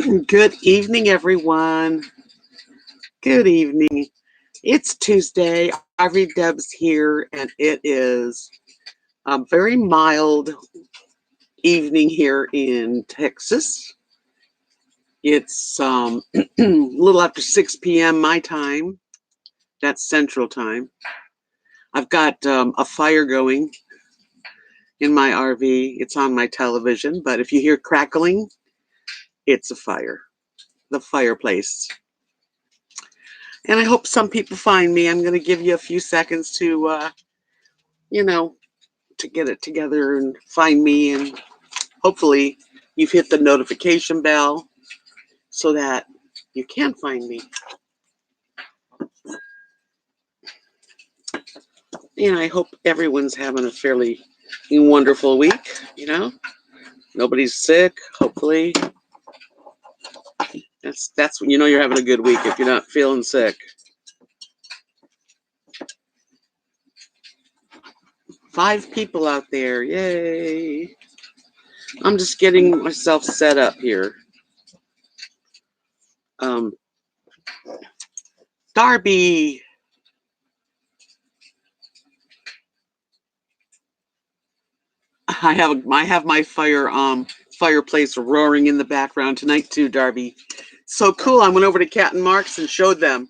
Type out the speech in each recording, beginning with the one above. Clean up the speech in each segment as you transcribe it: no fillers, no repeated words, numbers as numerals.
Good evening, everyone. Good evening. It's Tuesday. RVDebs here, and it is a very mild evening here in Texas. It's a little after 6 p.m. my time. That's Central Time. I've got a fire going in my RV. It's on my television, but if you hear crackling, it's a fire. The fireplace. And I hope some people find me. I'm going to give you a few seconds to, to get it together and find me. And hopefully you've hit the notification bell so that you can find me. And I hope everyone's having a fairly wonderful week, Nobody's sick, hopefully. That's when you know you're having a good week, if you're not feeling sick. 5 people out there, yay. I'm just getting myself set up here. Darby. I have my fireplace roaring in the background tonight too, Darby. So cool. I went over to Cat and Mark's and showed them,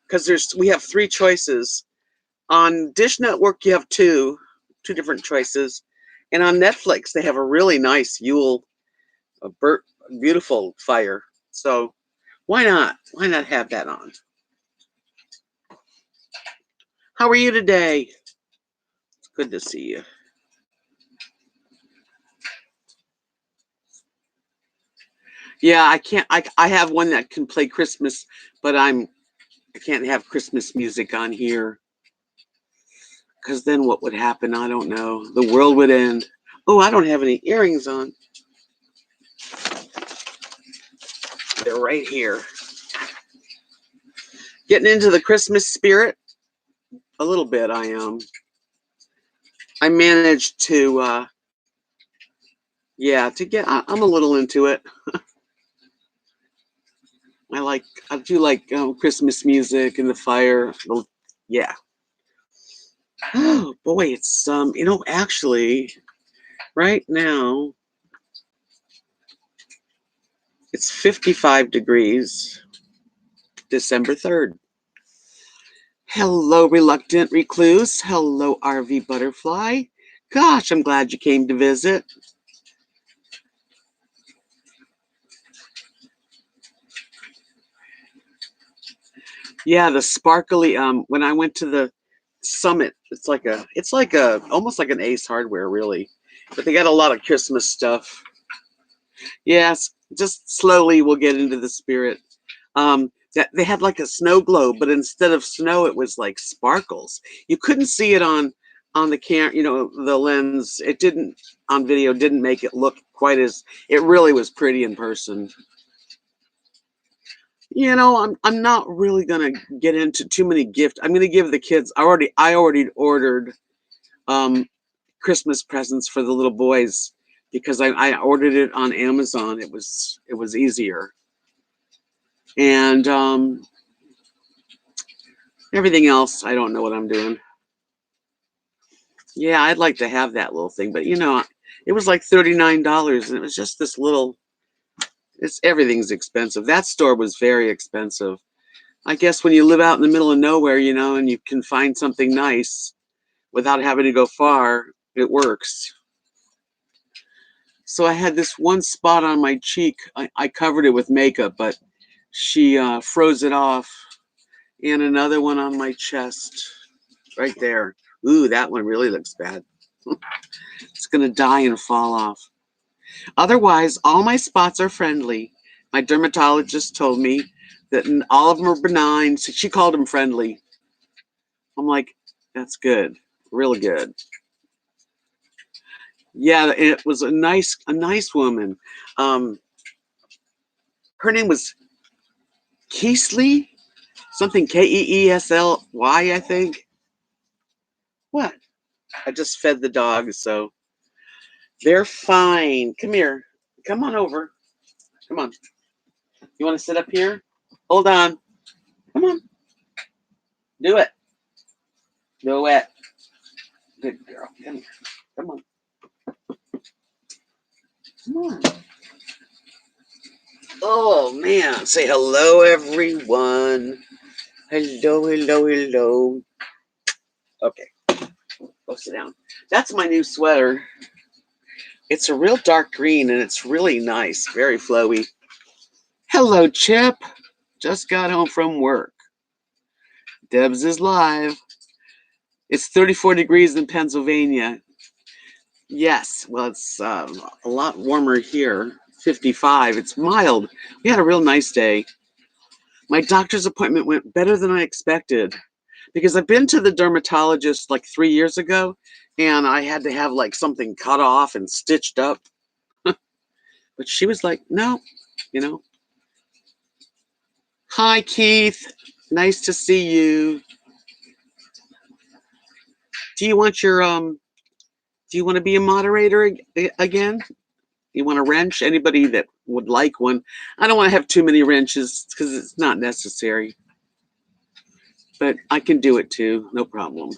because we have 3 choices. On Dish Network you have two different choices, and on Netflix they have a really nice Yule, beautiful fire. So why not have that on? How are you today? It's good to see you. Yeah, I can't. I have one that can play Christmas, but I can't have Christmas music on here, because then what would happen? I don't know. The world would end. Oh, I don't have any earrings on. They're right here. Getting into the Christmas spirit a little bit. I am. I managed to. Yeah, to get. I'm a little into it. I do like Christmas music and the fire. Yeah. Oh boy, it's actually right now it's 55 degrees. December 3rd. Hello, reluctant recluse. Hello, RV butterfly. Gosh, I'm glad you came to visit. Yeah, the sparkly when I went to the summit, it's like almost like an Ace Hardware, really. But they got a lot of Christmas stuff. Yes, just slowly we'll get into the spirit. That they had like a snow globe, but instead of snow, it was like sparkles. You couldn't see it on the the lens. It didn't on video, didn't make it look quite as it really was pretty in person. I'm not really gonna get into too many gifts. I'm gonna give the kids. I already ordered Christmas presents for the little boys, because I ordered it on Amazon. It was easier. And everything else, I don't know what I'm doing. Yeah, I'd like to have that little thing, but it was like $39, and it was just this little. Everything's expensive. That store was very expensive. I guess when you live out in the middle of nowhere, and you can find something nice without having to go far, it works. So I had this one spot on my cheek. I covered it with makeup, but she froze it off. And another one on my chest, right there. Ooh, that one really looks bad. It's going to die and fall off. Otherwise, all my spots are friendly. My dermatologist told me that all of them are benign. So she called them friendly. I'm like, that's good. Really good. Yeah, it was a nice woman. Her name was Keesley, something Keesly, I think. What? I just fed the dog, so they're fine. Come here. Come on over. Come on. You want to sit up here? Hold on. Come on. Do it. Do it. Good girl. Come here. Come on. Come on. Oh, man. Say hello, everyone. Hello, hello, hello. Okay. Go sit down. That's my new sweater. It's a real dark green, and it's really nice. Very flowy. Hello, Chip. Just got home from work. Debs is live. It's 34 degrees in Pennsylvania. Yes, well, it's a lot warmer here. 55. It's mild. We had a real nice day. My doctor's appointment went better than I expected because I've been to the dermatologist like 3 years ago, and I had to have like something cut off and stitched up. But she was like, no, you know. Hi, Keith. Nice to see you. Do you want your do you want to be a moderator again? You want a wrench? Anybody that would like one? I don't want to have too many wrenches because it's not necessary. But I can do it too, no problem.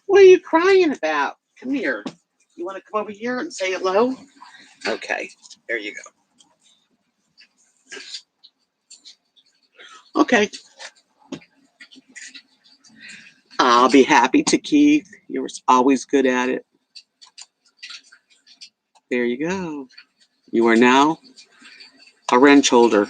What are you crying about? Come here. You want to come over here and say hello? Okay, there you go. Okay. I'll be happy to, Keith. You're always good at it. There you go. You are now a wrench holder.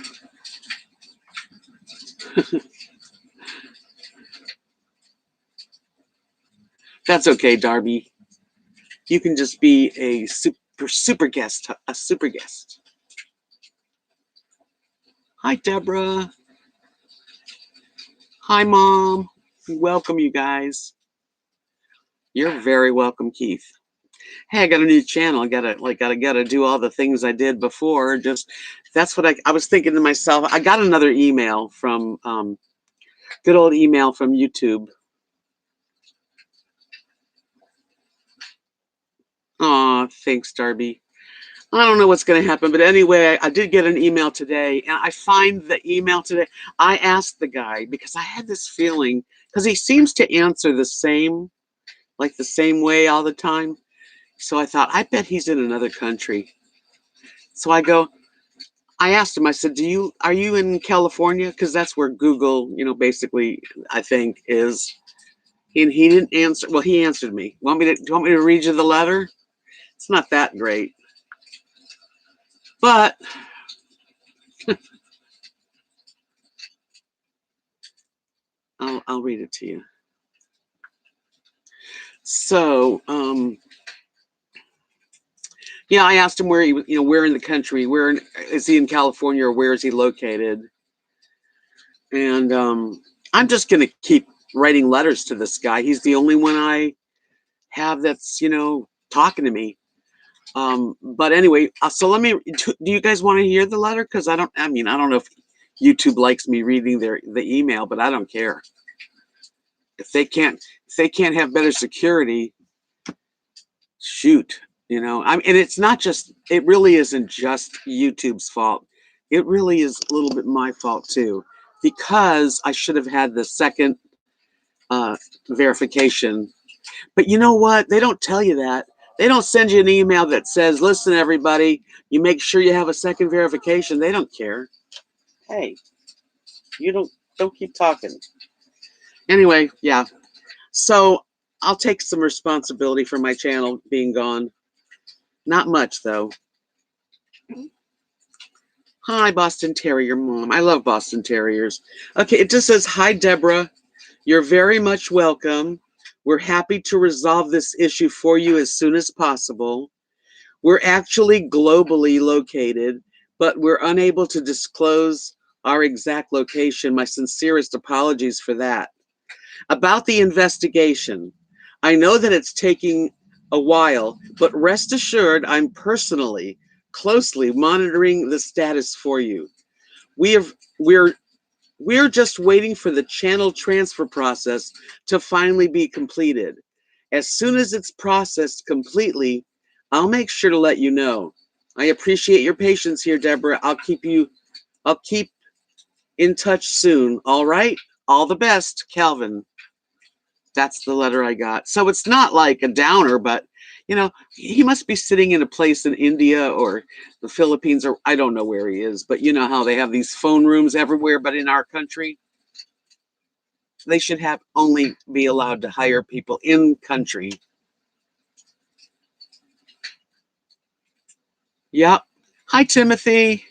That's okay, Darby. You can just be a super guest, a super guest. Hi, Deborah. Hi, Mom. Welcome, you guys. You're very welcome, Keith. Hey, I got a new channel. I gotta do all the things I did before. Just that's what I was thinking to myself. I got another email from good old email from YouTube. Aw, thanks, Darby. I don't know what's going to happen, but anyway, I did get an email today, and I find the email today. I asked the guy because I had this feeling because he seems to answer the same way all the time. So I thought, I bet he's in another country. So I asked him, I said, are you in California? Because that's where Google, basically, I think is. And he didn't answer. Well, he answered me. Do you want me to read you the letter? It's not that great. But I'll read it to you. So, yeah, I asked him where he, where in the country, is he in California or where is he located? And I'm just going to keep writing letters to this guy. He's the only one I have that's, talking to me. But anyway, so do you guys want to hear the letter? Because I don't know if YouTube likes me reading the email, but I don't care. If they can't have better security, shoot. And it really isn't just YouTube's fault. It really is a little bit my fault too, because I should have had the second verification. But you know what? They don't tell you that. They don't send you an email that says, listen, everybody, you make sure you have a second verification. They don't care. Hey, you don't keep talking. Anyway, yeah. So I'll take some responsibility for my channel being gone. Not much, though. Hi, Boston Terrier Mom. I love Boston Terriers. Okay, it just says, hi, Deborah. You're very much welcome. We're happy to resolve this issue for you as soon as possible. We're actually globally located, but we're unable to disclose our exact location. My sincerest apologies for that. About the investigation, I know that it's taking a while, but rest assured I'm personally closely monitoring the status for you. We're just waiting for the channel transfer process to finally be completed. As soon as it's processed completely, I'll make sure to let you know. I appreciate your patience here, Deborah. I'll keep in touch soon. All right. All the best, Calvin. That's the letter I got. So it's not like a downer, but he must be sitting in a place in India or the Philippines, or I don't know where he is, but you know how they have these phone rooms everywhere, but in our country, they should have only be allowed to hire people in country. Yep. Hi, Timothy.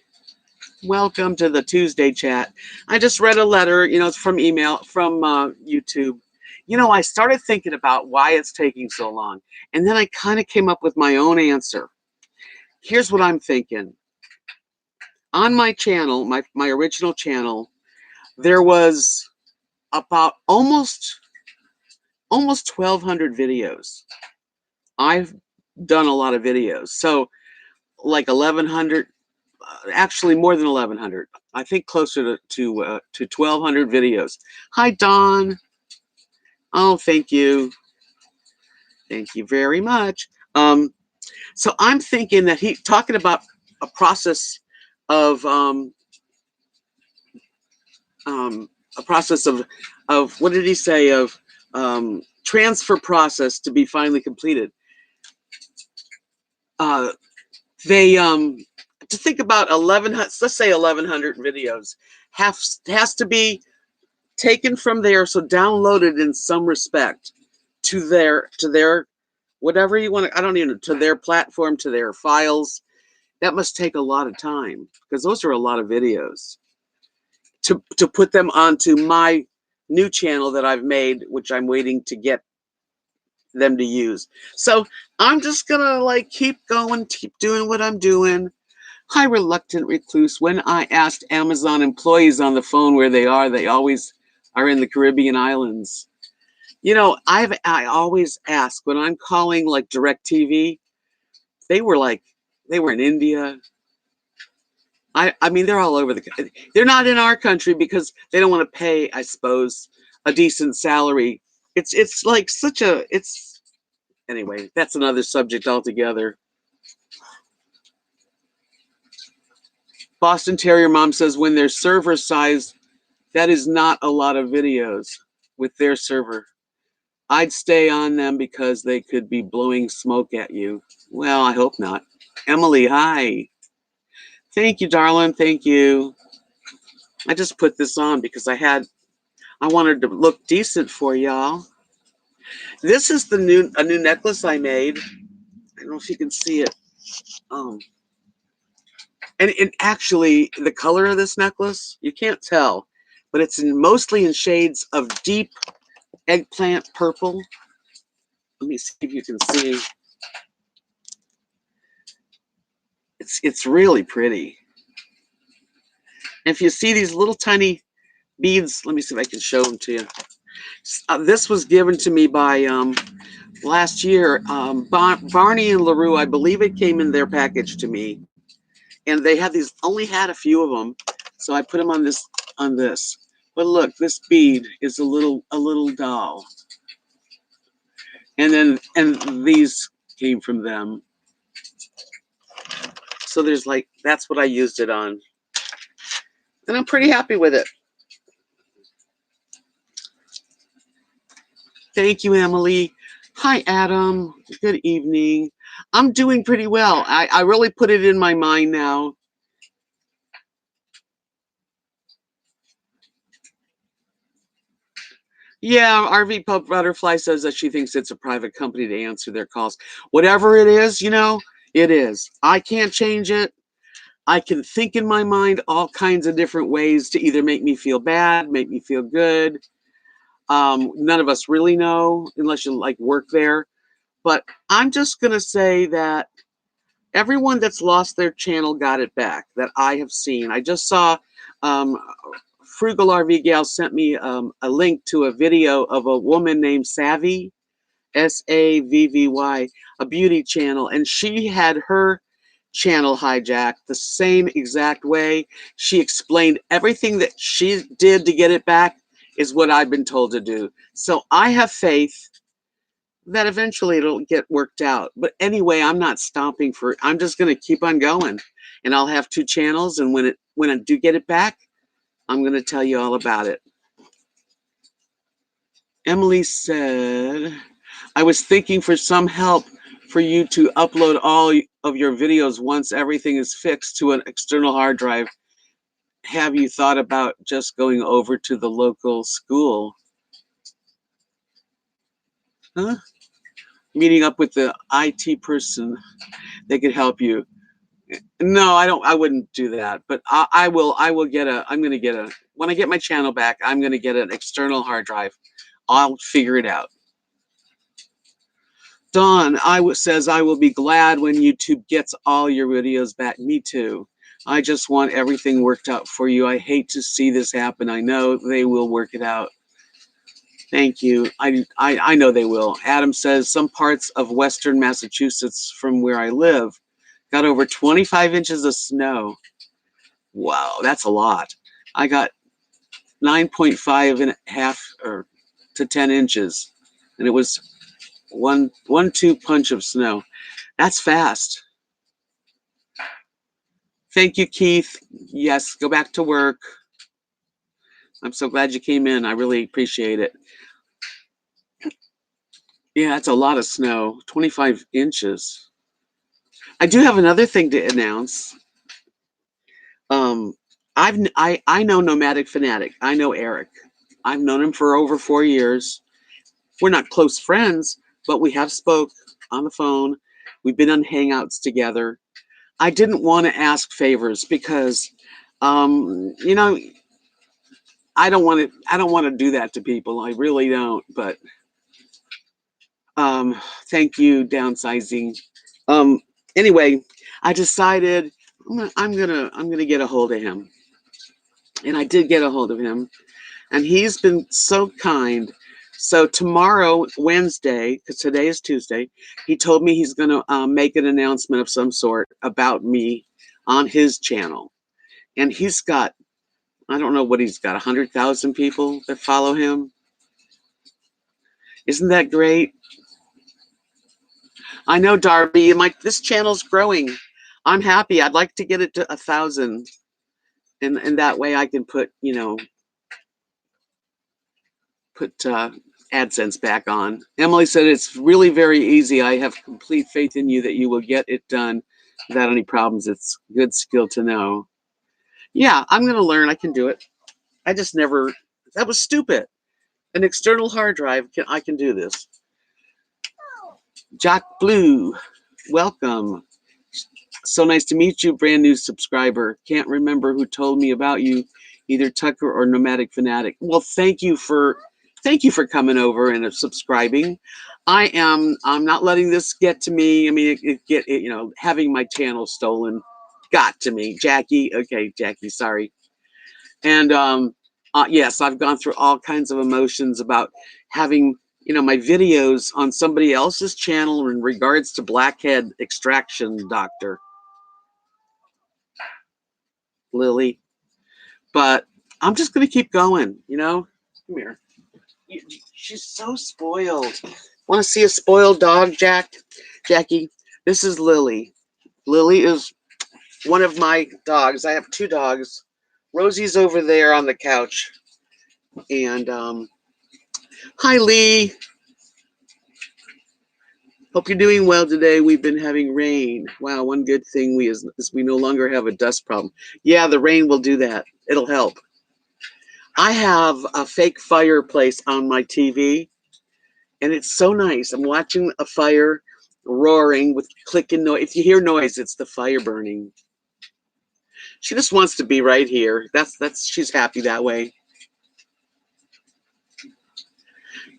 Welcome to the Tuesday chat. I just read a letter, it's from YouTube. I started thinking about why it's taking so long, and then I kind of came up with my own answer. Here's what I'm thinking. On my channel, my original channel, there was about almost 1,200 videos. I've done a lot of videos, so like 1,100. Actually, more than 1,100. I think closer to 1,200 videos. Hi, Dawn. Oh, thank you. Thank you very much. So I'm thinking that he talking about a process of what did he say, of transfer process to be finally completed. They to think about 1,100, let's say 1,100 videos has to be taken from there, so downloaded in some respect to their whatever you want to, I don't even know, to their platform, to their files. That must take a lot of time, because those are a lot of videos to put them onto my new channel that I've made, which I'm waiting to get them to use. So I'm just gonna keep going, keep doing what I'm doing. Hi, reluctant recluse. When I asked Amazon employees on the phone where they always are in the Caribbean islands. I always ask when I'm calling like DirecTV. They were in India. I mean, they're all over the country. They're not in our country because they don't want to pay, I suppose, a decent salary. It's like anyway, that's another subject altogether. Boston Terrier Mom says when their server size, that is not a lot of videos with their server. I'd stay on them because they could be blowing smoke at you. Well, I hope not. Emily, hi. Thank you, darling. Thank you. I just put this on because I wanted to look decent for y'all. This is a new necklace I made. I don't know if you can see it. And actually, the color of this necklace, you can't tell, but it's mostly in shades of deep eggplant purple. Let me see if you can see. It's really pretty. And if you see these little tiny beads, let me see if I can show them to you. This was given to me by last year. Barney and LaRue, I believe it came in their package to me. And they only had a few of them. So I put them on this. But look, this bead is a little doll. And these came from them. So there's that's what I used it on. And I'm pretty happy with it. Thank you, Emily. Hi, Adam. Good evening. I'm doing pretty well. I really put it in my mind now. Yeah, RV Butterfly says that she thinks it's a private company to answer their calls. Whatever it is, it is. I can't change it. I can think in my mind all kinds of different ways to either make me feel bad, make me feel good. None of us really know unless you work there. But I'm just going to say that everyone that's lost their channel got it back that I have seen. I just saw Frugal RV Gal sent me a link to a video of a woman named Savvy, Savvy, a beauty channel. And she had her channel hijacked the same exact way. She explained everything that she did to get it back is what I've been told to do. So I have faith that eventually it'll get worked out. But anyway, I'm not stopping for, I'm just going to keep on going, and I'll have 2 channels. And when I do get it back, I'm going to tell you all about it. Emily said, I was thinking for some help for you to upload all of your videos once everything is fixed to an external hard drive. Have you thought about just going over to the local school? Huh? Meeting up with the IT person, they could help you. No, I wouldn't do that, but I will get I'm going to get when I get my channel back, I'm going to get an external hard drive. I'll figure it out. Dawn, says, I will be glad when YouTube gets all your videos back. Me too. I just want everything worked out for you. I hate to see this happen. I know they will work it out. Thank you. I know they will. Adam says, some parts of western Massachusetts from where I live got over 25 inches of snow. Wow, that's a lot. I got 9.5 and a half or to 10 inches, and it was one 2 punch of snow. That's fast. Thank you, Keith. Yes, go back to work. I'm so glad you came in. I really appreciate it. Yeah, that's a lot of snow. 25 inches. I do have another thing to announce. I know Nomadic Fanatic. I know Eric. I've known him for over 4 years. We're not close friends, but we have spoke on the phone. We've been on Hangouts together. I didn't want to ask favors because, you know, I don't want to do that to people. I really don't. But thank you, downsizing. Anyway, I decided I'm gonna get a hold of him, and I did get a hold of him, and he's been so kind. So tomorrow, Wednesday, because today is Tuesday, he told me he's gonna make an announcement of some sort about me on his channel, and he's got, I don't know what he's got, 100,000 people that follow him. Isn't that great? I know, Darby. This channel's growing. I'm happy. I'd like to get it to 1,000, and that way I can put AdSense back on. Emily said it's really very easy. I have complete faith in you that you will get it done without any problems. It's good skill to know. Yeah, I'm gonna learn. I can do it. I just never. That was stupid. An external hard drive. I can do this. Jack Blue, welcome. So nice to meet you, brand new subscriber. Can't remember who told me about you, either Tucker or Nomadic Fanatic. Well, thank you for coming over and subscribing. I'm not letting this get to me. I mean, having my channel stolen got to me. Jackie, okay, Jackie, sorry. And yes, I've gone through all kinds of emotions about having my videos on somebody else's channel in regards to blackhead extraction, Doctor Lily. But I'm just going to keep going, Come here. She's so spoiled. Want to see a spoiled dog, Jackie? This is Lily. Lily is one of my dogs. I have 2 dogs. Rosie's over there on the couch. And hi, Lee. Hope you're doing well today. We've been having rain. Wow, one good thing is we no longer have a dust problem. Yeah, the rain will do that. It'll help. I have a fake fireplace on my TV, and it's so nice. I'm watching a fire roaring with clicking noise. If you hear noise, it's the fire burning. She just wants to be right here. She's happy that way.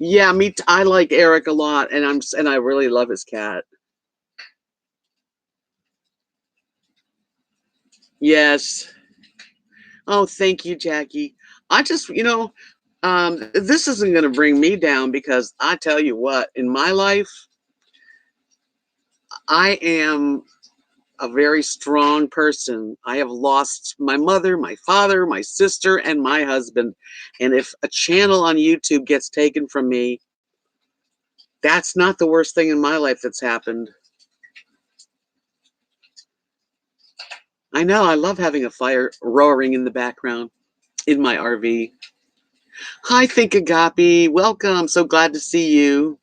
Yeah, I like Eric a lot, and I really love his cat. Yes. Oh, thank you, Jackie. I just, this isn't going to bring me down because I tell you what, in my life, I am a very strong person. I have lost my mother, my father, my sister, and my husband. And if a channel on YouTube gets taken from me, That's not the worst thing in my life that's happened. I know, I love having a fire roaring in the background in my RV. Hi, Think Agape. Welcome. So glad to see you.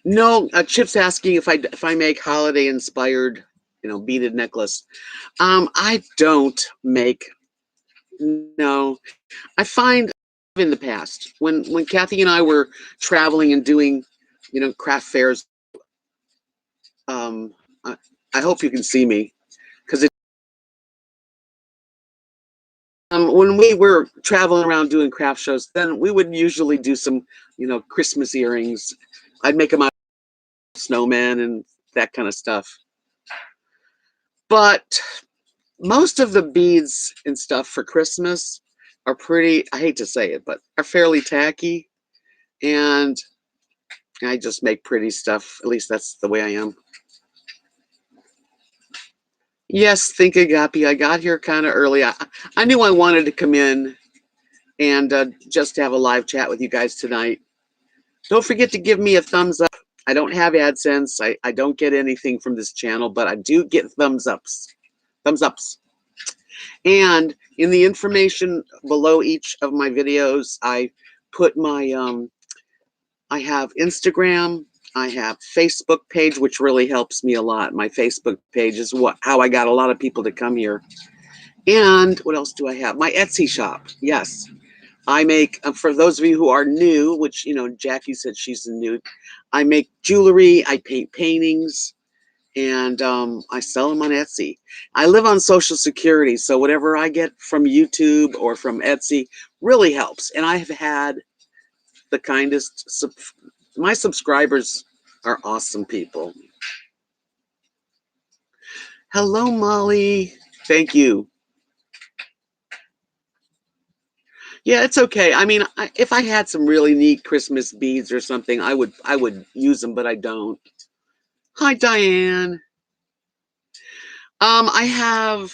No, Chip's asking if I make holiday inspired, beaded necklace. I don't make. No, I find in the past when Kathy and I were traveling and doing, craft fairs. Um, I, I hope you can see me because when we were traveling around doing craft shows, then we would usually do some, Christmas earrings. I'd make them out of snowmen and that kind of stuff. But most of the beads and stuff for Christmas are pretty, I hate to say it, but are fairly tacky. And I just make pretty stuff. At least that's the way I am. Yes, Think Agape. I got here kind of early. I knew I wanted to come in and just have a live chat with you guys tonight. Don't forget to give me a thumbs up. I don't have AdSense. I don't get anything from this channel, but I do get thumbs ups. Thumbs ups. And in the information below each of my videos, I put my, I have Instagram, I have Facebook page, which really helps me a lot. My Facebook page is how I got a lot of people to come here. And what else do I have? My Etsy shop. Yes. I make, for those of you who are new, which, Jackie said she's new, I make jewelry, I paint paintings, and I sell them on Etsy. I live on Social Security, so whatever I get from YouTube or from Etsy really helps. And I have had the kindest, my subscribers are awesome people. Hello, Molly. Thank you. Yeah, it's okay. I mean, if I had some really neat Christmas beads or something, I would use them, but I don't. Hi, Diane. I have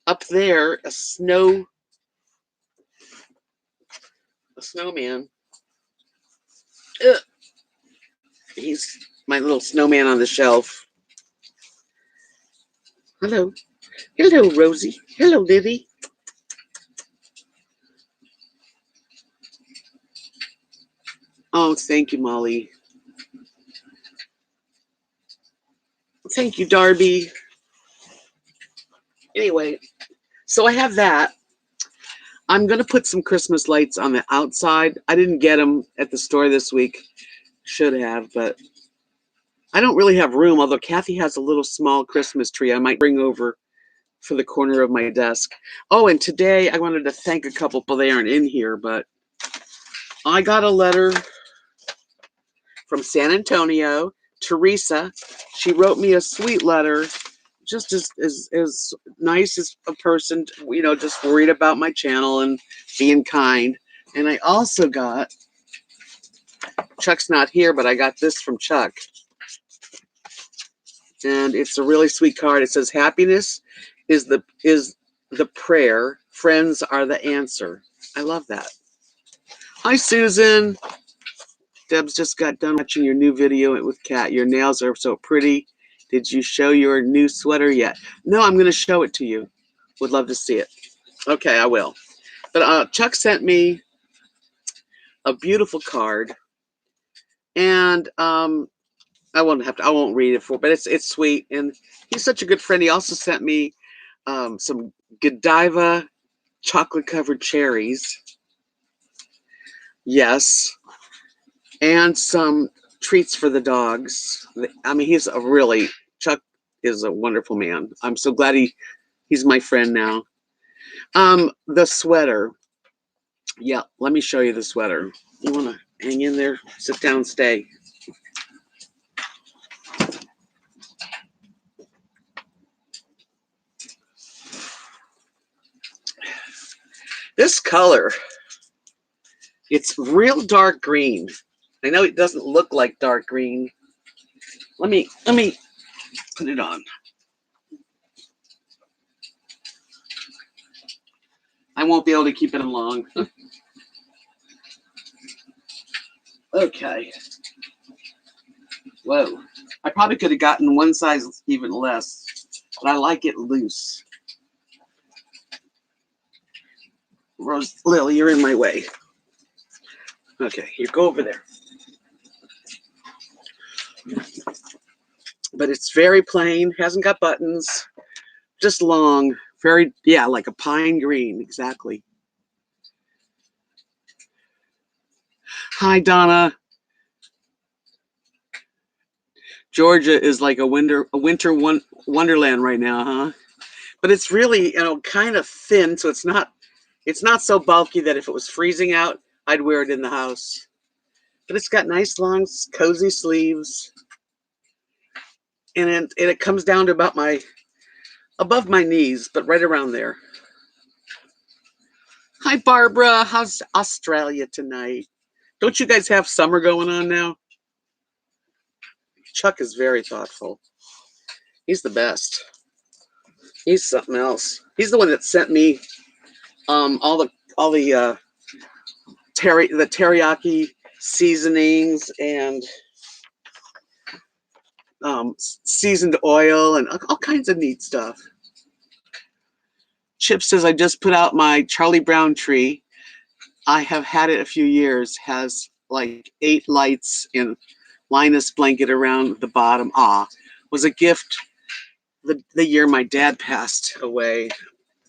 up there a snowman. Ugh. He's my little snowman on the shelf. Hello. Hello, Rosie. Hello, Livy. Oh, thank you, Molly. Thank you, Darby. Anyway, so I have that. I'm going to put some Christmas lights on the outside. I didn't get them at the store this week. Should have, but I don't really have room, although Kathy has a little small Christmas tree I might bring over for the corner of my desk. Oh, and today I wanted to thank a couple people. They aren't in here, but I got a letter from San Antonio. Teresa, she wrote me a sweet letter, just as nice as a person, just worried about my channel and being kind. And I also got, Chuck's not here, but I got this from Chuck. And it's a really sweet card. It says, happiness is the prayer. Friends are the answer. I love that. Hi, Susan. Deb's just got done watching your new video with Kat. Your nails are so pretty. Did you show your new sweater yet? No, I'm going to show it to you. Would love to see it. Okay, I will. But Chuck sent me a beautiful card, and I won't read it but it's sweet, and he's such a good friend. He also sent me some Godiva chocolate covered cherries. Yes. And some treats for the dogs. I mean, Chuck is a wonderful man. I'm so glad he's my friend now. The sweater. Yeah, let me show you the sweater. You want to hang in there? Sit down, stay. This color, it's real dark green. I know it doesn't look like dark green. Let me put it on. I won't be able to keep it on long. Okay. Whoa. I probably could have gotten one size even less, but I like it loose. Rose Lily, you're in my way. Okay, you go over there. But it's very plain, hasn't got buttons, just long, very, yeah, like a pine green, exactly. Hi, Donna. Georgia is like a winter wonderland right now, huh? But it's really, kind of thin, so it's not so bulky that if it was freezing out, I'd wear it in the house. But it's got nice long cozy sleeves, and it comes down to about above my knees, but right around there. Hi, Barbara. How's Australia tonight? Don't you guys have summer going on now? Chuck is very thoughtful. He's the best. He's something else. He's the one that sent me all the teriyaki seasonings and seasoned oil and all kinds of neat stuff. Chip says, I just put out my Charlie Brown tree. I have had it a few years. Has like 8 lights and Linus blanket around the bottom. Was a gift the year my dad passed away.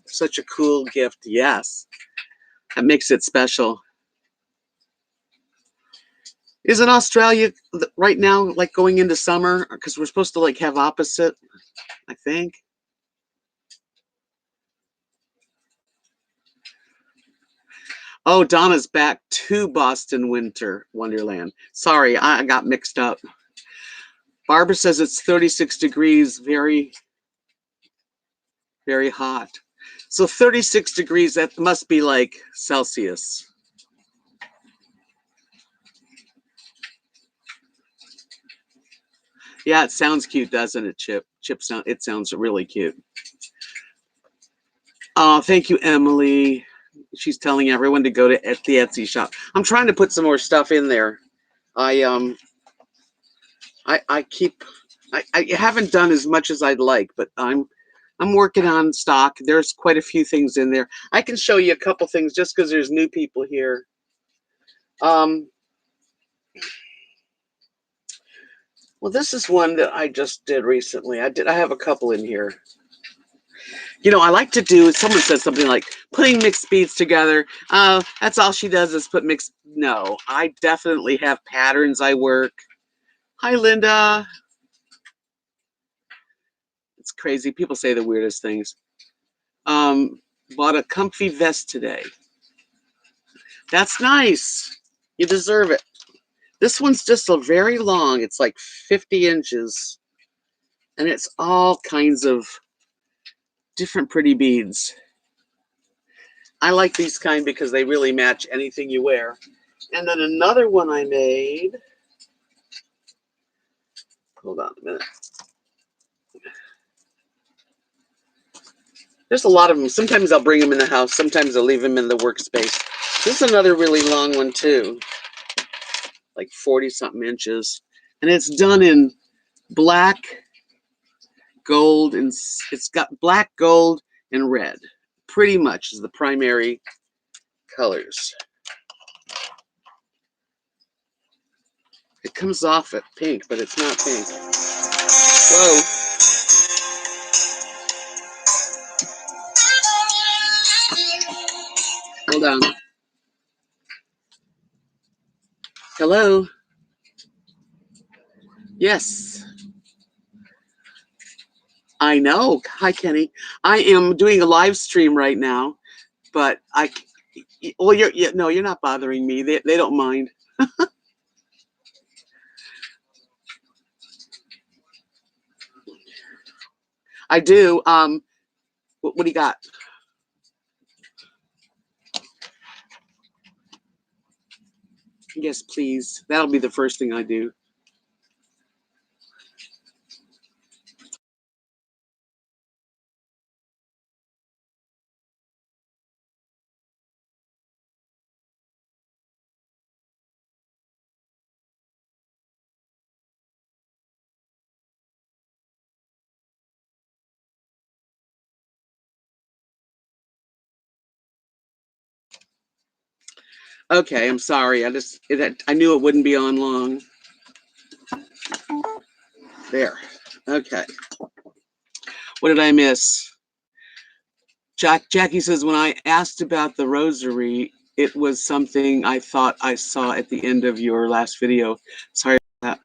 Such a cool gift. Yes, that makes it special. Isn't Australia right now like going into summer? Because we're supposed to like have opposite, I think. Oh, Donna's back to Boston Winter Wonderland. Sorry, I got mixed up. Barbara says it's 36 degrees, very, very hot. So 36 degrees, that must be like Celsius. Yeah, it sounds cute, doesn't it, Chip? It sounds really cute. Oh, thank you, Emily. She's telling everyone to go to the Etsy shop. I'm trying to put some more stuff in there. I haven't done as much as I'd like, but I'm working on stock. There's quite a few things in there. I can show you a couple things just because there's new people here. Well, this is one that I just did recently. I have a couple in here. I like to do, someone said something like putting mixed beads together. That's all she does is put mixed. No, I definitely have patterns I work. Hi, Linda. It's crazy. People say the weirdest things. Bought a comfy vest today. That's nice. You deserve it. This one's just a very long. It's like 50 inches. And it's all kinds of different pretty beads. I like these kind because they really match anything you wear. And then another one I made. Hold on a minute. There's a lot of them. Sometimes I'll bring them in the house. Sometimes I'll leave them in the workspace. This is another really long one too. Like 40-something inches. And it's done in black, gold, and it's got black, gold, and red. Pretty much is the primary colors. It comes off at pink, but it's not pink. Whoa. Hold on. Hello. Yes. I know. Hi, Kenny. I am doing a live stream right now, but well, no, you're not bothering me. They don't mind. I do. What do you got? Yes, please. That'll be the first thing I do. Okay, I'm sorry. I knew it wouldn't be on long. There. Okay. What did I miss? Jackie says, when I asked about the rosary, it was something I thought I saw at the end of your last video. Sorry about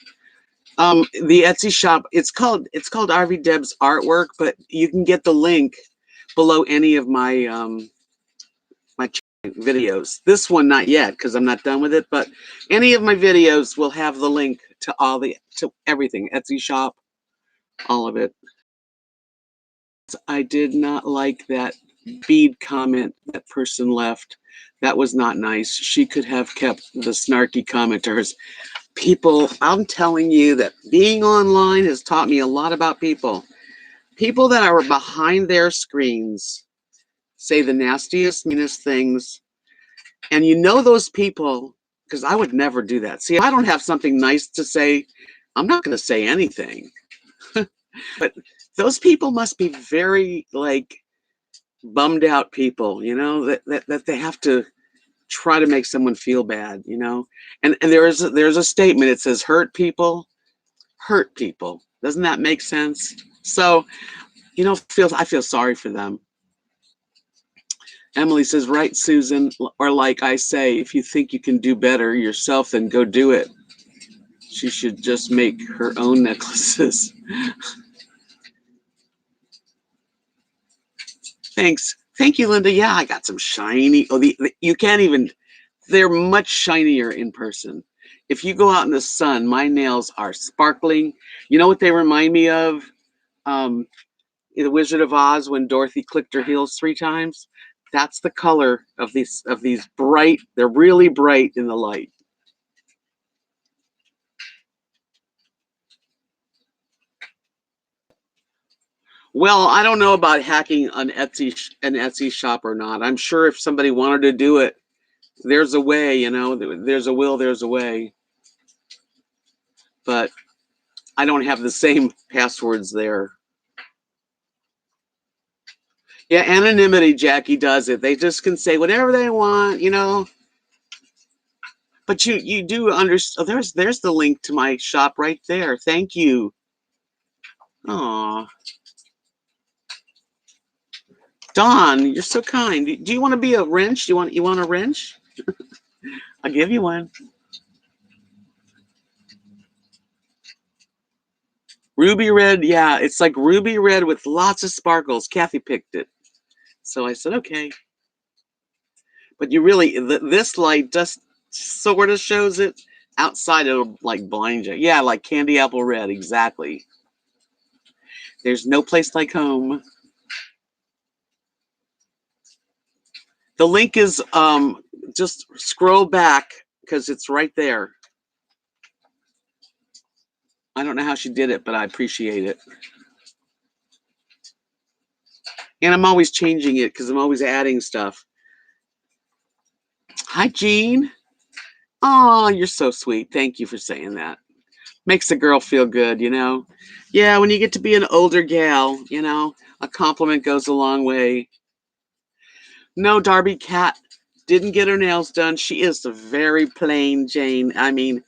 that. The Etsy shop, it's called RVDebs Artwork, but you can get the link below any of my my videos. This one not yet because I'm not done with it, but any of my videos will have the link to everything. Etsy shop, all of it. I did not like that bead comment that person left. That was not nice. She could have kept the snarky commenters. People, I'm telling you that being online has taught me a lot about people. People that are behind their screens say the nastiest, meanest things. And you know those people, because I would never do that. See, if I don't have something nice to say, I'm not going to say anything. But those people must be very, like, bummed out people, you know, that they have to try to make someone feel bad, you know. And there's a statement. It says, hurt people hurt people. Doesn't that make sense? So, you know, I feel sorry for them. Emily says, right, Susan, or like I say, if you think you can do better yourself, then go do it. She should just make her own necklaces. Thanks. Thank you, Linda. Yeah, I got some shiny. Oh, you can't even, they're much shinier in person. If you go out in the sun, my nails are sparkling. You know what they remind me of? The Wizard of Oz when Dorothy clicked her heels 3 times. That's the color of these bright. They're really bright in the light. Well, I don't know about hacking an Etsy shop or not. I'm sure if somebody wanted to do it, there's a way, you know. There's a will, there's a way. But I don't have the same passwords there. Yeah, anonymity, Jackie does it. They just can say whatever they want, you know. But you do understand. Oh, there's the link to my shop right there. Thank you. Aw. Dawn, you're so kind. Do you want to be a wrench? You want a wrench? I'll give you one. Ruby red, yeah, it's like ruby red with lots of sparkles. Kathy picked it. So I said, okay. But you really, this light just sort of shows it. Outside, it'll like blind you. Yeah, like candy apple red, exactly. There's no place like home. The link is, just scroll back because it's right there. I don't know how she did it, but I appreciate it. And I'm always changing it because I'm always adding stuff. Hi, Jean. Oh, you're so sweet. Thank you for saying that. Makes a girl feel good, you know? Yeah, when you get to be an older gal, you know, a compliment goes a long way. No, Darby Cat didn't get her nails done. She is a very plain Jane. I mean,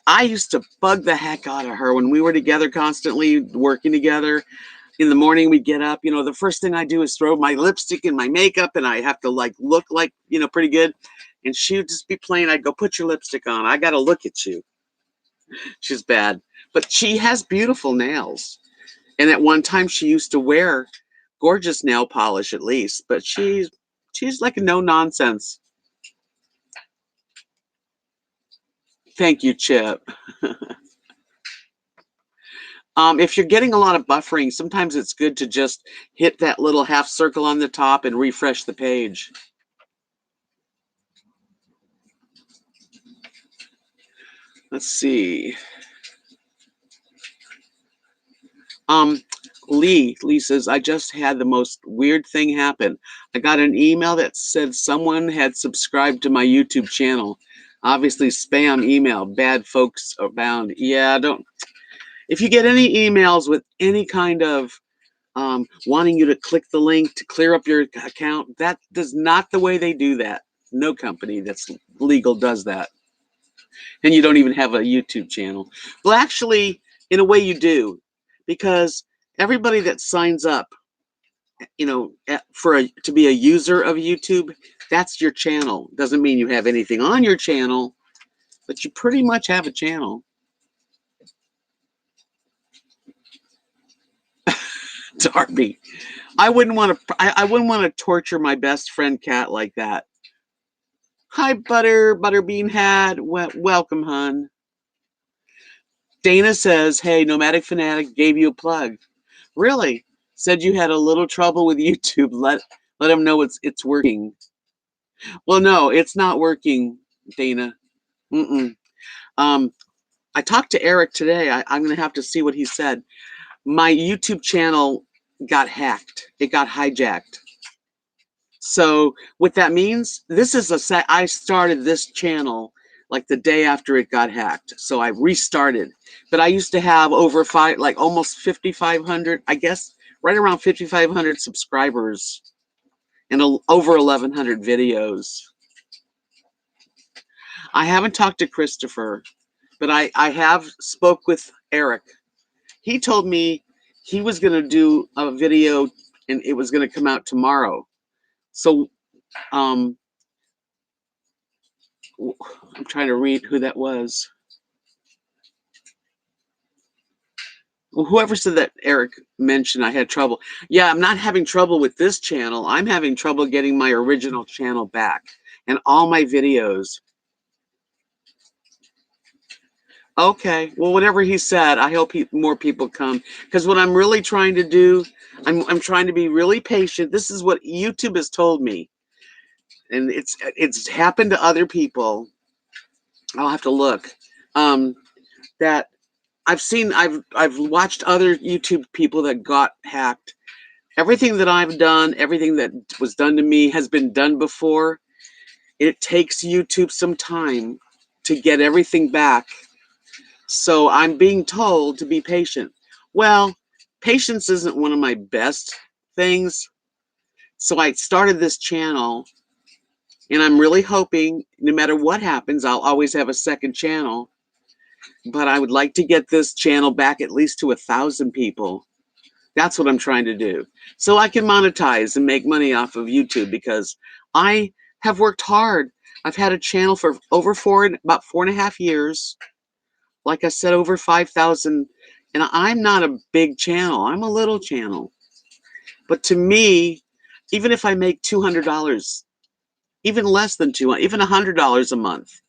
I used to bug the heck out of her when we were together constantly working together. In the morning, we'd get up, you know, the first thing I do is throw my lipstick and my makeup, and I have to like look like, you know, pretty good. And she would just be plain. I'd go, put your lipstick on. I got to look at you. She's bad, but she has beautiful nails. And at one time, she used to wear gorgeous nail polish at least, but she's like a no nonsense. Thank you, Chip. If you're getting a lot of buffering, sometimes it's good to just hit that little half circle on the top and refresh the page. Let's see. Lee says, I just had the most weird thing happen. I got an email that said someone had subscribed to my YouTube channel. Obviously spam email, bad folks abound. Yeah, don't. If you get any emails with any kind of wanting you to click the link to clear up your account, that is not the way they do that. No company that's legal does that. And you don't even have a YouTube channel. Well, actually, in a way you do, because everybody that signs up, to be a user of YouTube, that's your channel. Doesn't mean you have anything on your channel, but you pretty much have a channel. Darby, I wouldn't want to. I wouldn't want to torture my best friend cat like that. Hi, Butterbean Hat. Welcome, hun. Dana says, "Hey, Nomadic Fanatic gave you a plug. Really? Said you had a little trouble with YouTube. Let him know it's working." Well, no, it's not working, Dana. Mm-mm. I talked to Eric today. I'm going to have to see what he said. My YouTube channel got hacked. It got hijacked. So what that means, I started this channel like the day after it got hacked. So I restarted. But I used to have almost 5,500, I guess, right around 5,500 subscribers and over 1,100 videos. I haven't talked to Christopher, but I have spoke with Eric. He told me he was going to do a video and it was going to come out tomorrow. So I'm trying to read who that was. Well, whoever said that Eric mentioned I had trouble. Yeah, I'm not having trouble with this channel. I'm having trouble getting my original channel back and all my videos. Okay, well, whatever he said, I hope more people come, because what I'm really trying to do, I'm trying to be really patient. This is what YouTube has told me, and it's happened to other people. I'll have to look. That I've watched other YouTube people that got hacked. Everything that I've done, everything that was done to me has been done before. It takes YouTube some time to get everything back. So I'm being told to be patient. Well, patience isn't one of my best things. So I started this channel, and I'm really hoping no matter what happens, I'll always have a second channel. But I would like to get this channel back at least to 1,000 people. That's what I'm trying to do. So I can monetize and make money off of YouTube, because I have worked hard. I've had a channel for about 4.5 years. Like I said, over 5,000, and I'm not a big channel. I'm a little channel. But to me, even if I make $200, even less than $200, even $100 a month,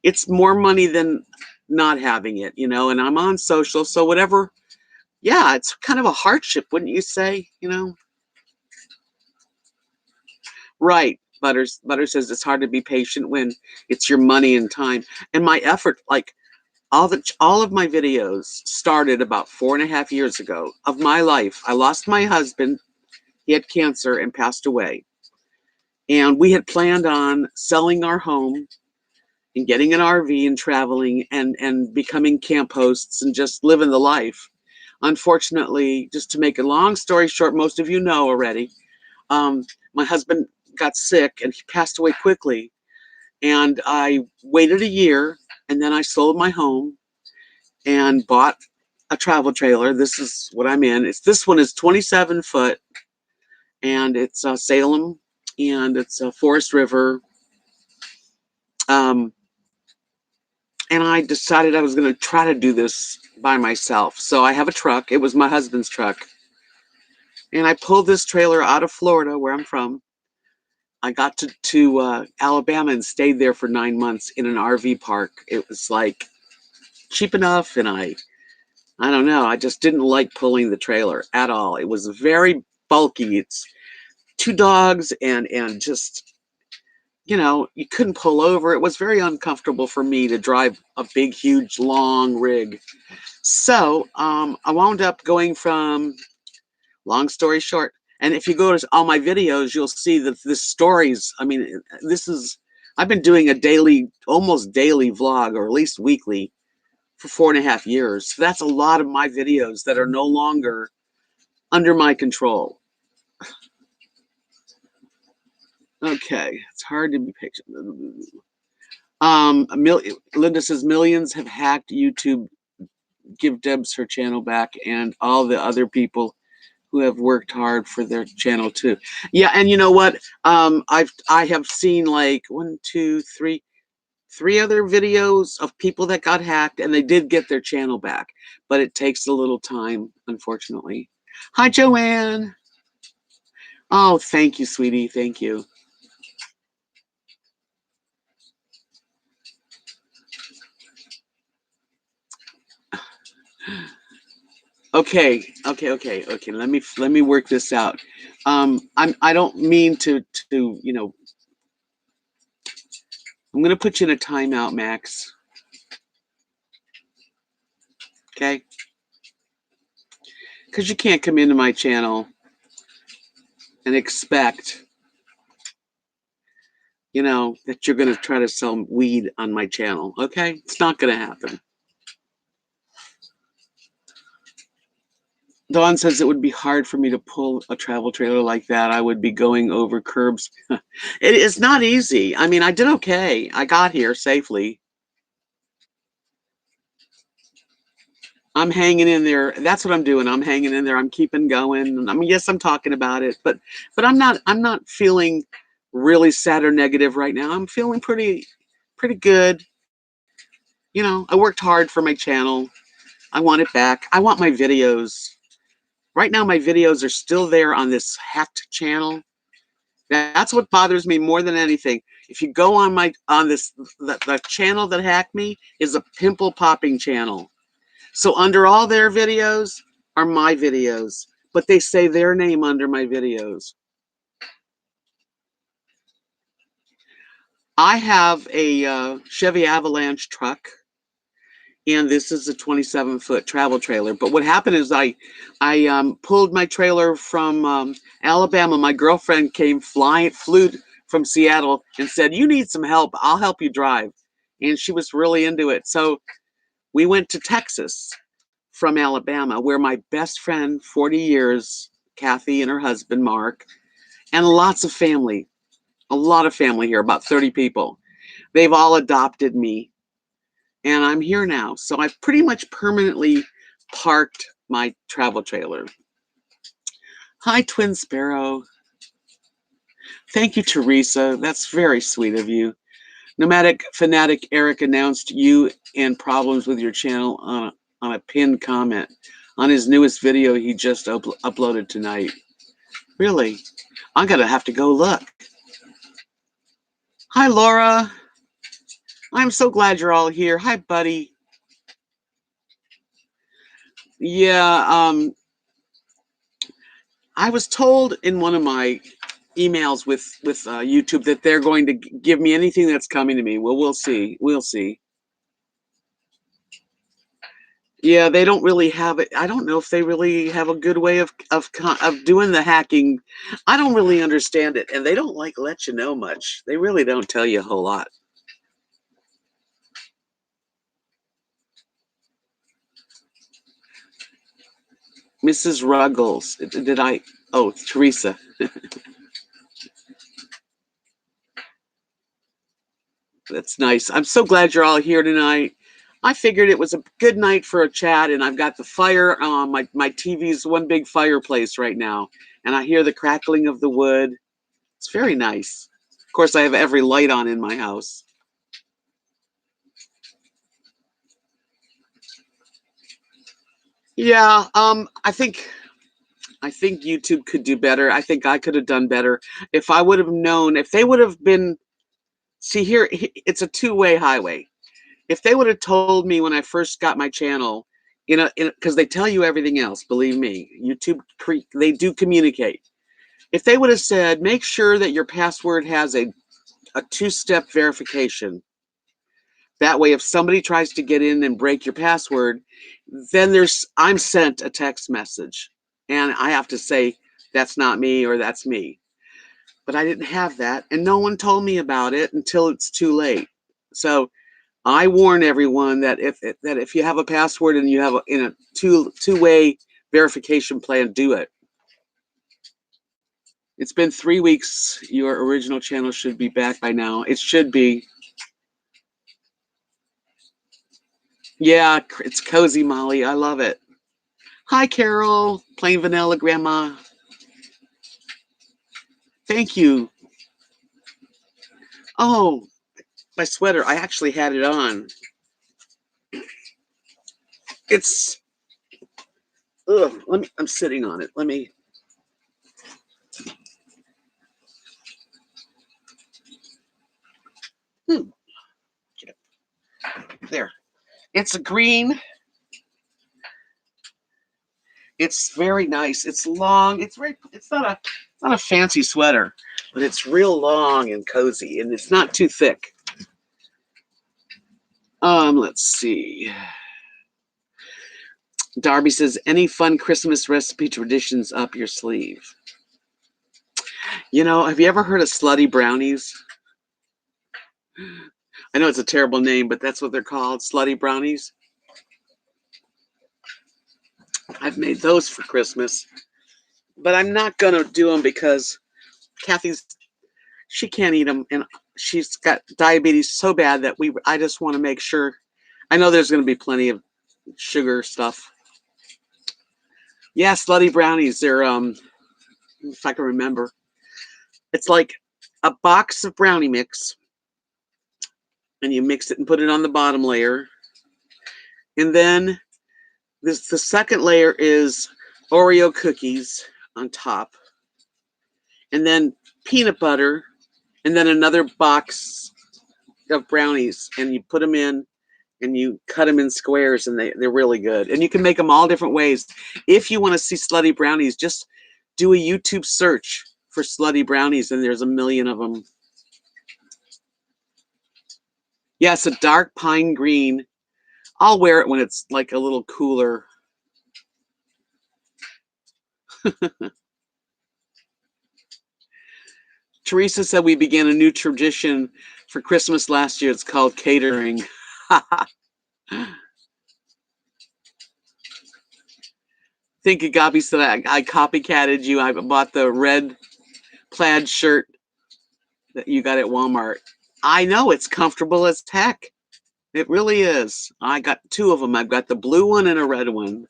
it's more money than not having it, and I'm on social, so whatever. Yeah, it's kind of a hardship, wouldn't you say, Right. Butter says it's hard to be patient when it's your money and time. And my effort, like, all of my videos started about 4.5 years ago of my life. I lost my husband. He had cancer and passed away. And we had planned on selling our home and getting an RV and traveling and becoming camp hosts and just living the life. Unfortunately, just to make a long story short, most of you know already, my husband got sick and he passed away quickly. And I waited a year, and then I sold my home and bought a travel trailer. This is what I'm in. This one is 27 foot, and it's Salem, and it's Forest River. And I decided I was going to try to do this by myself. So I have a truck. It was my husband's truck. And I pulled this trailer out of Florida, where I'm from. I got to Alabama and stayed there for 9 months in an RV park. It was like cheap enough, and I don't know. I just didn't like pulling the trailer at all. It was very bulky. It's 2 dogs and just, you couldn't pull over. It was very uncomfortable for me to drive a big, huge, long rig. So I wound up going from, long story short, and if you go to all my videos, you'll see that the stories, I mean, I've been doing a almost daily vlog, or at least weekly, for 4.5 years. So that's a lot of my videos that are no longer under my control. Okay, it's hard to be patient. Linda says millions have hacked YouTube. Give Debs her channel back and all the other people who have worked hard for their channel too. Yeah, and you know what? I have seen like three other videos of people that got hacked, and they did get their channel back, but it takes a little time, unfortunately. Hi, Joanne. Oh, thank you, sweetie. Thank you. Okay. Let me work this out. I don't mean to I'm gonna put you in a timeout, Max. Okay? Because you can't come into my channel and expect, that you're gonna try to sell weed on my channel. Okay? It's not gonna happen. Dawn says it would be hard for me to pull a travel trailer like that. I would be going over curbs. It is not easy. I mean, I did okay. I got here safely. I'm hanging in there. That's what I'm doing. I'm hanging in there. I'm keeping going. I mean, yes, I'm talking about it, but I'm not feeling really sad or negative right now. I'm feeling pretty good. I worked hard for my channel. I want it back. I want my videos. Right now my videos are still there on this hacked channel. That's what bothers me more than anything. If you go on the channel that hacked me is a pimple popping channel. So under all their videos are my videos, but they say their name under my videos. I have a Chevy Avalanche truck, and this is a 27-foot travel trailer. But what happened is I pulled my trailer from Alabama. My girlfriend flew from Seattle and said, "You need some help. I'll help you drive." And she was really into it. So we went to Texas from Alabama, where my best friend, 40 years, Kathy and her husband, Mark, and lots of family, a lot of family here, about 30 people. They've all adopted me, and I'm here now. So I've pretty much permanently parked my travel trailer. Hi, Twin Sparrow. Thank you, Teresa. That's very sweet of you. Nomadic Fanatic Eric announced you and problems with your channel on a pinned comment on his newest video he just uploaded tonight. Really? I'm going to have to go look. Hi, Laura. I'm so glad you're all here. Hi, buddy. Yeah, I was told in one of my emails with YouTube that they're going to give me anything that's coming to me. Well, we'll see. We'll see. Yeah, they don't really have it. I don't know if they really have a good way of doing the hacking. I don't really understand it, and they don't let you know much. They really don't tell you a whole lot. Mrs. Ruggles, did I? Oh, Teresa. That's nice. I'm so glad you're all here tonight. I figured it was a good night for a chat, and I've got the fire. My TV's one big fireplace right now, and I hear the crackling of the wood. It's very nice. Of course, I have every light on in my house. Yeah, I think YouTube could do better. I think I could have done better if I would have known. If they would have been, see here, it's a two-way highway. If they would have told me when I first got my channel, because they tell you everything else, believe me, YouTube, they do communicate. If they would have said, make sure that your password has a two-step verification. That way, if somebody tries to get in and break your password, then I'm sent a text message, and I have to say, that's not me or that's me. But I didn't have that, and no one told me about it until it's too late. So I warn everyone that if you have a password and you have a two-way verification plan, do it. It's been 3 weeks. Your original channel should be back by now. It should be. Yeah, it's cozy, Molly. I love it. Hi, Carol. Plain vanilla, Grandma. Thank you. Oh, my sweater. I actually had it on. It's. Ugh. I'm sitting on it. Let me. There. It's a green. It's very nice. It's long. It's not a fancy sweater, but it's real long and cozy, and it's not too thick. Let's see. Darby says, any fun Christmas recipe traditions up your sleeve? You know, have you ever heard of slutty brownies? I know it's a terrible name, but that's what they're called, slutty brownies. I've made those for Christmas, but I'm not going to do them because she can't eat them, and she's got diabetes so bad that I just want to make sure. I know there's going to be plenty of sugar stuff. Yeah, slutty brownies. They're if I can remember, it's like a box of brownie mix, and you mix it and put it on the bottom layer, and then the second layer is Oreo cookies on top, and then peanut butter, and then another box of brownies, and you put them in, and you cut them in squares, and they're really good. And you can make them all different ways. If you want to see slutty brownies, just do a YouTube search for slutty brownies, and there's a million of them. Yeah, it's a dark pine green. I'll wear it when it's like a little cooler. Teresa said we began a new tradition for Christmas last year. It's called catering. Think Agapi said I copycatted you. I bought the red plaid shirt that you got at Walmart. I know, it's comfortable as heck. It really is. I got two of them. I've got the blue one and a red one.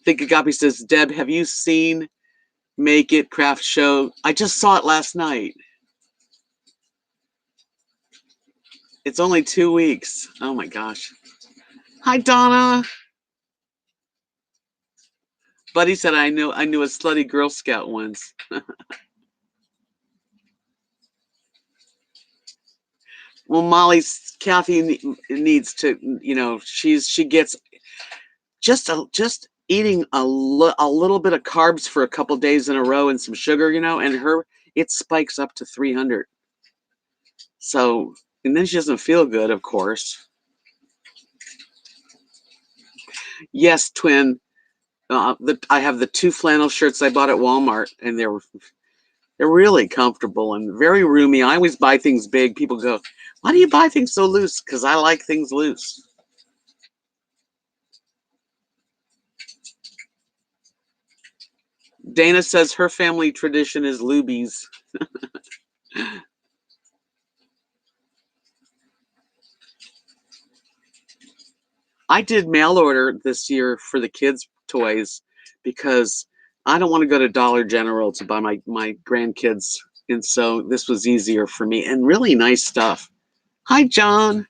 Think Agapi says, Deb, have you seen Make It Craft Show? I just saw it last night. It's only 2 weeks. Oh my gosh. Hi, Donna. Buddy said I knew a slutty Girl Scout once. Well, Kathy needs to, you know, she gets just eating a little bit of carbs for a couple days in a row and some sugar, you know, and it spikes up to 300. So, and then she doesn't feel good, of course. Yes, twin. I have the 2 flannel shirts I bought at Walmart, and they're really comfortable and very roomy. I always buy things big. People go, why do you buy things so loose? Because I like things loose. Dana says her family tradition is Lubies. I did mail order this year for the kids' toys because I don't want to go to Dollar General to buy my grandkids. And so this was easier for me and really nice stuff. Hi, John.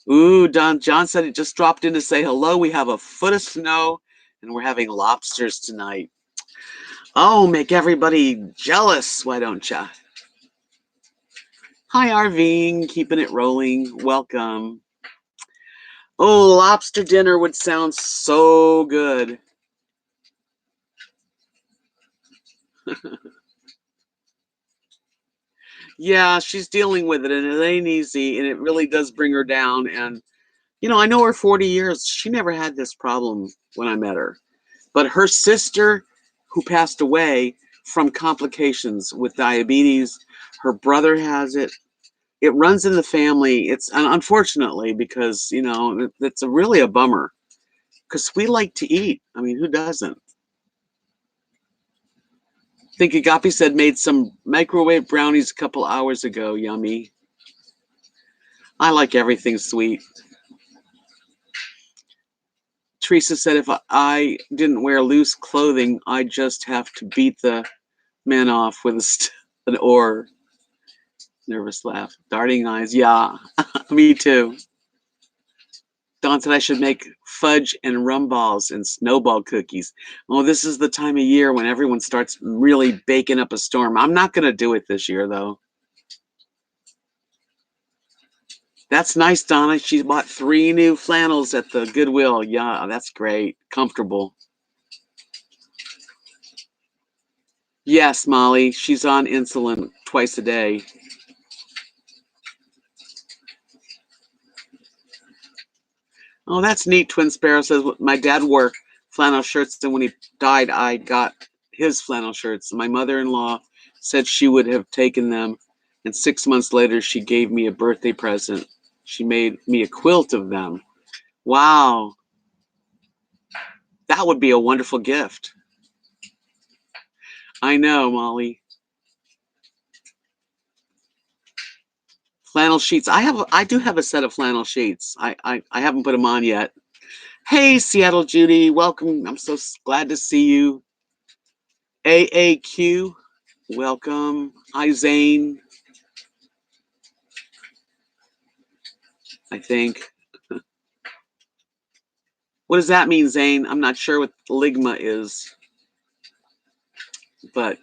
Ooh, John said it just dropped in to say hello. We have a foot of snow and we're having lobsters tonight. Oh, make everybody jealous, why don't ya? Hi, Arving, keeping it rolling. Welcome. Oh, lobster dinner would sound so good. Yeah, she's dealing with it, and it ain't easy, and it really does bring her down. And, you know, I know her 40 years. She never had this problem when I met her. But her sister, who passed away from complications with diabetes, her brother has it. It runs in the family. It's unfortunately because, you know, it's really a bummer because we like to eat. I mean, who doesn't? Think Agape said made some microwave brownies a couple hours ago. Yummy. I like everything sweet. Teresa said if I didn't wear loose clothing, I'd just have to beat the men off with an oar. Nervous laugh. Darting eyes. Yeah, me too. Dawn said I should make fudge and rum balls and snowball cookies. Oh, this is the time of year when everyone starts really baking up a storm. I'm not going to do it this year, though. That's nice, Donna. She bought 3 new flannels at the Goodwill. Yeah, that's great. Comfortable. Yes, Molly. She's on insulin twice a day. Oh, that's neat. Twin Sparrow says my dad wore flannel shirts, and when he died, I got his flannel shirts. My mother-in-law said she would have taken them, and 6 months later, she gave me a birthday present. She made me a quilt of them. Wow. That would be a wonderful gift. I know, Molly. Flannel sheets. I do have a set of flannel sheets. I haven't put them on yet. Hey, Seattle Judy, welcome. I'm so glad to see you. AAQ, welcome. Hi, Zane. I think. What does that mean, Zane? I'm not sure what ligma is, but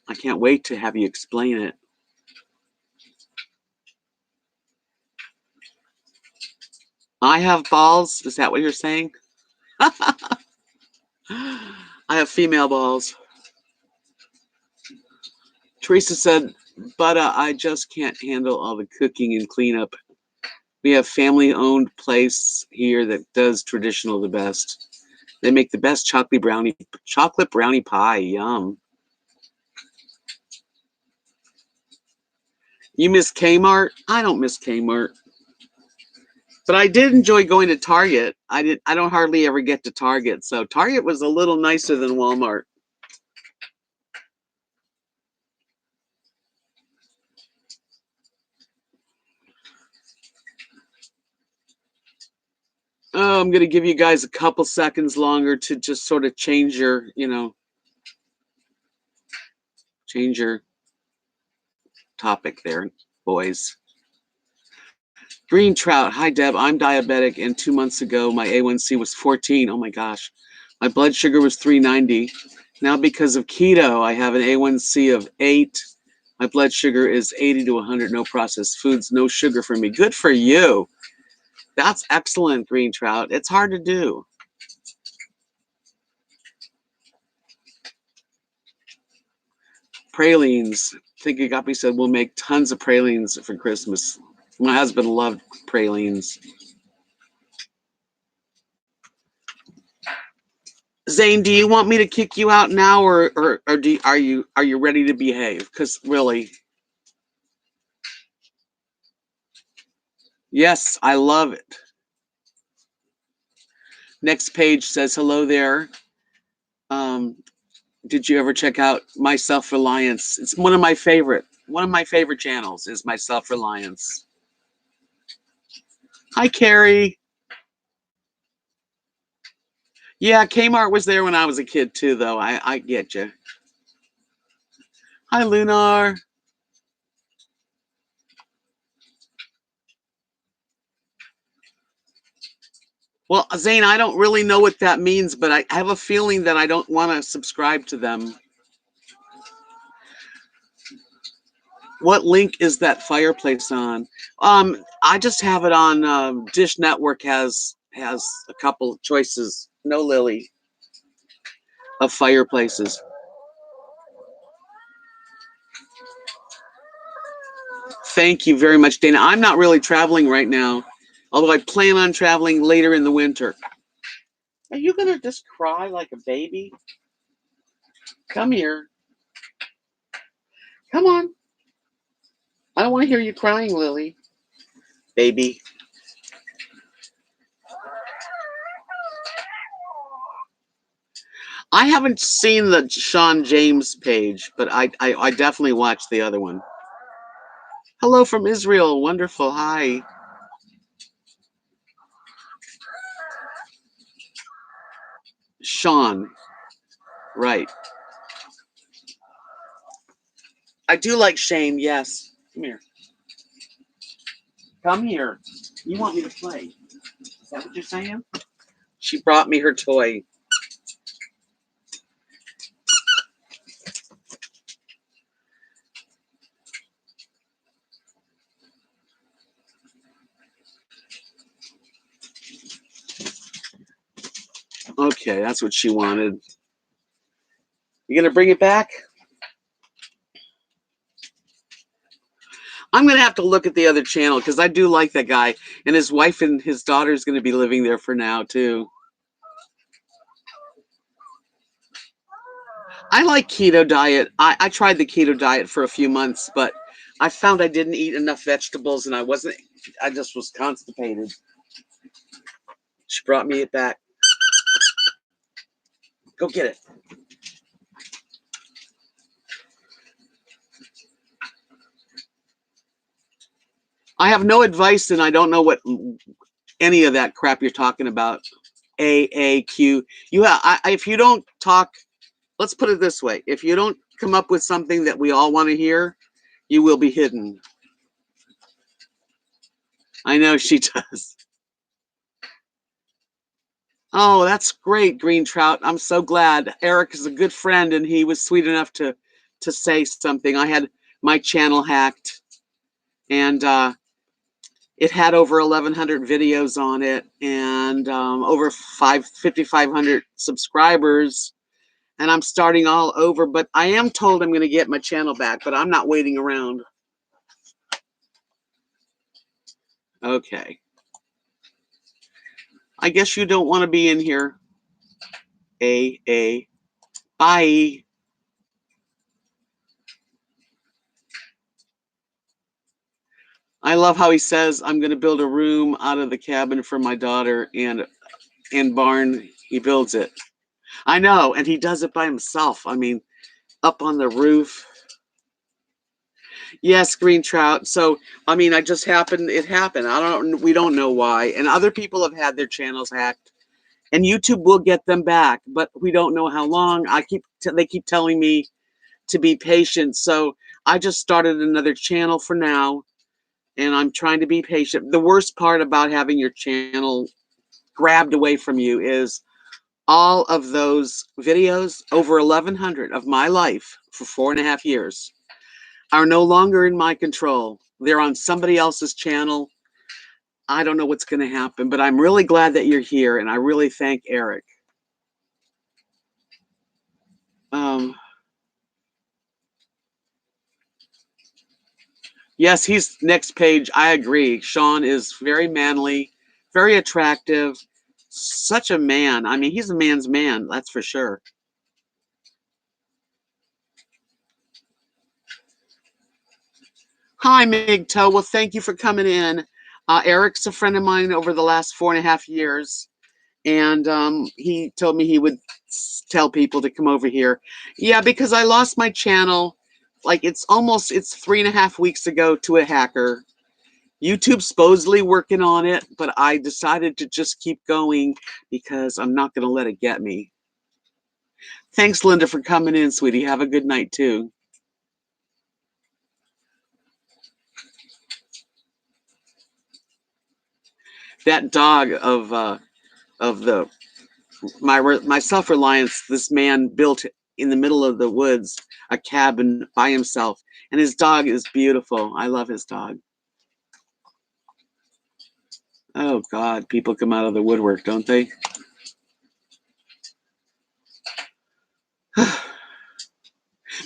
I can't wait to have you explain it. I have balls. Is that what you're saying? I have female balls. Teresa said, but I just can't handle all the cooking and cleanup. We have family-owned place here that does traditional the best. They make the best chocolate brownie pie. Yum. You miss Kmart? I don't miss Kmart. But I did enjoy going to Target. I don't hardly ever get to Target, so Target was a little nicer than Walmart. Oh, I'm gonna give you guys a couple seconds longer to just sort of change your, change your topic there, boys. Green trout. Hi, Deb. I'm diabetic, and 2 months ago my A1C was 14. Oh my gosh. My blood sugar was 390. Now because of keto, I have an A1C of 8. My blood sugar is 80 to 100. No processed foods, no sugar for me. Good for you. That's excellent, green trout. It's hard to do. Pralines. I think Agape said we'll make tons of pralines for Christmas. My husband loved pralines. Zane, do you want me to kick you out now, or are you ready to behave? Because really, yes, I love it. Next page says, hello there. Did you ever check out My Self-Reliance? It's one of my favorite channels is My Self-Reliance. Hi, Carrie. Yeah, Kmart was there when I was a kid too, though. I get you. Hi, Lunar. Well, Zane, I don't really know what that means, but I have a feeling that I don't want to subscribe to them. What link is that fireplace on? I just have it on Dish Network has a couple choices. No, Lily, of fireplaces. Thank you very much, Dana. I'm not really traveling right now, although I plan on traveling later in the winter. Are you gonna just cry like a baby? Come here. Come on. I don't want to hear you crying, Lily. Baby. I haven't seen the Sean James page, but I definitely watched the other one. Hello from Israel. Wonderful. Hi. Sean. Right. I do like Shane. Yes. Come here. Come here. You want me to play? Is that what you're saying? She brought me her toy. Okay, that's what she wanted. You gonna bring it back? I'm gonna have to look at the other channel because I do like that guy, and his wife and his daughter is gonna be living there for now too. I like keto diet. I tried the keto diet for a few months, but I found I didn't eat enough vegetables, and I just was constipated. She brought me it back. Go get it. I have no advice, and I don't know what any of that crap you're talking about. AAQ. If you don't talk, let's put it this way: if you don't come up with something that we all want to hear, you will be hidden. I know she does. Oh, that's great, Green Trout. I'm so glad. Eric is a good friend, and he was sweet enough to say something. I had my channel hacked, and it had over 1,100 videos on it, and over 5,500 subscribers. And I'm starting all over, but I am told I'm going to get my channel back, but I'm not waiting around. Okay. I guess you don't want to be in here. Bye. I love how he says, I'm going to build a room out of the cabin for my daughter, and barn, he builds it. I know, and he does it by himself. I mean, up on the roof. Yes, Green Trout. So, I mean, it happened. We don't know why. And other people have had their channels hacked, and YouTube will get them back, but we don't know how long. They keep telling me to be patient. So I just started another channel for now, and I'm trying to be patient. The worst part about having your channel grabbed away from you is all of those videos, over 1,100 of my life for 4.5 years, are no longer in my control. They're on somebody else's channel. I don't know what's going to happen, but I'm really glad that you're here, and I really thank Eric. Yes, he's next page. I agree. Sean is very manly, very attractive, such a man. I mean, he's a man's man, that's for sure. Hi, Migto. Well, thank you for coming in. Eric's a friend of mine over the last 4.5 years, and he told me he would tell people to come over here. Yeah, because I lost my channel. Like it's 3.5 weeks ago to a hacker. YouTube's supposedly working on it, but I decided to just keep going because I'm not going to let it get me. Thanks, Linda, for coming in, sweetie. Have a good night, too. That dog of my self-reliance, this man built in the middle of the woods a cabin by himself, and his dog is beautiful. I love his dog. Oh God, people come out of the woodwork, don't they?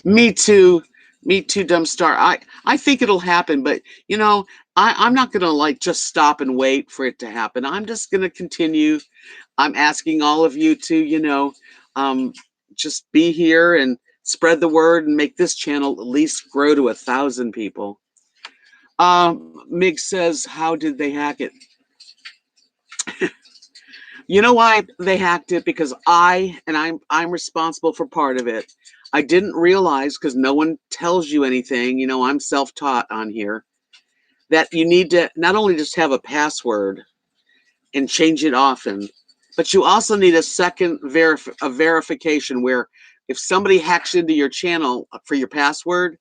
Me too, Dumbstar. I think it'll happen, but you know, I'm not gonna like just stop and wait for it to happen. I'm just gonna continue. I'm asking all of you to, just be here and spread the word and make this channel at least grow to 1,000 people. Mig says, how did they hack it? You know why they hacked it? Because I'm responsible for part of it. I didn't realize, because no one tells you anything, I'm self-taught on here, that you need to not only just have a password and change it often, but you also need a second verification where if somebody hacks into your channel for your password,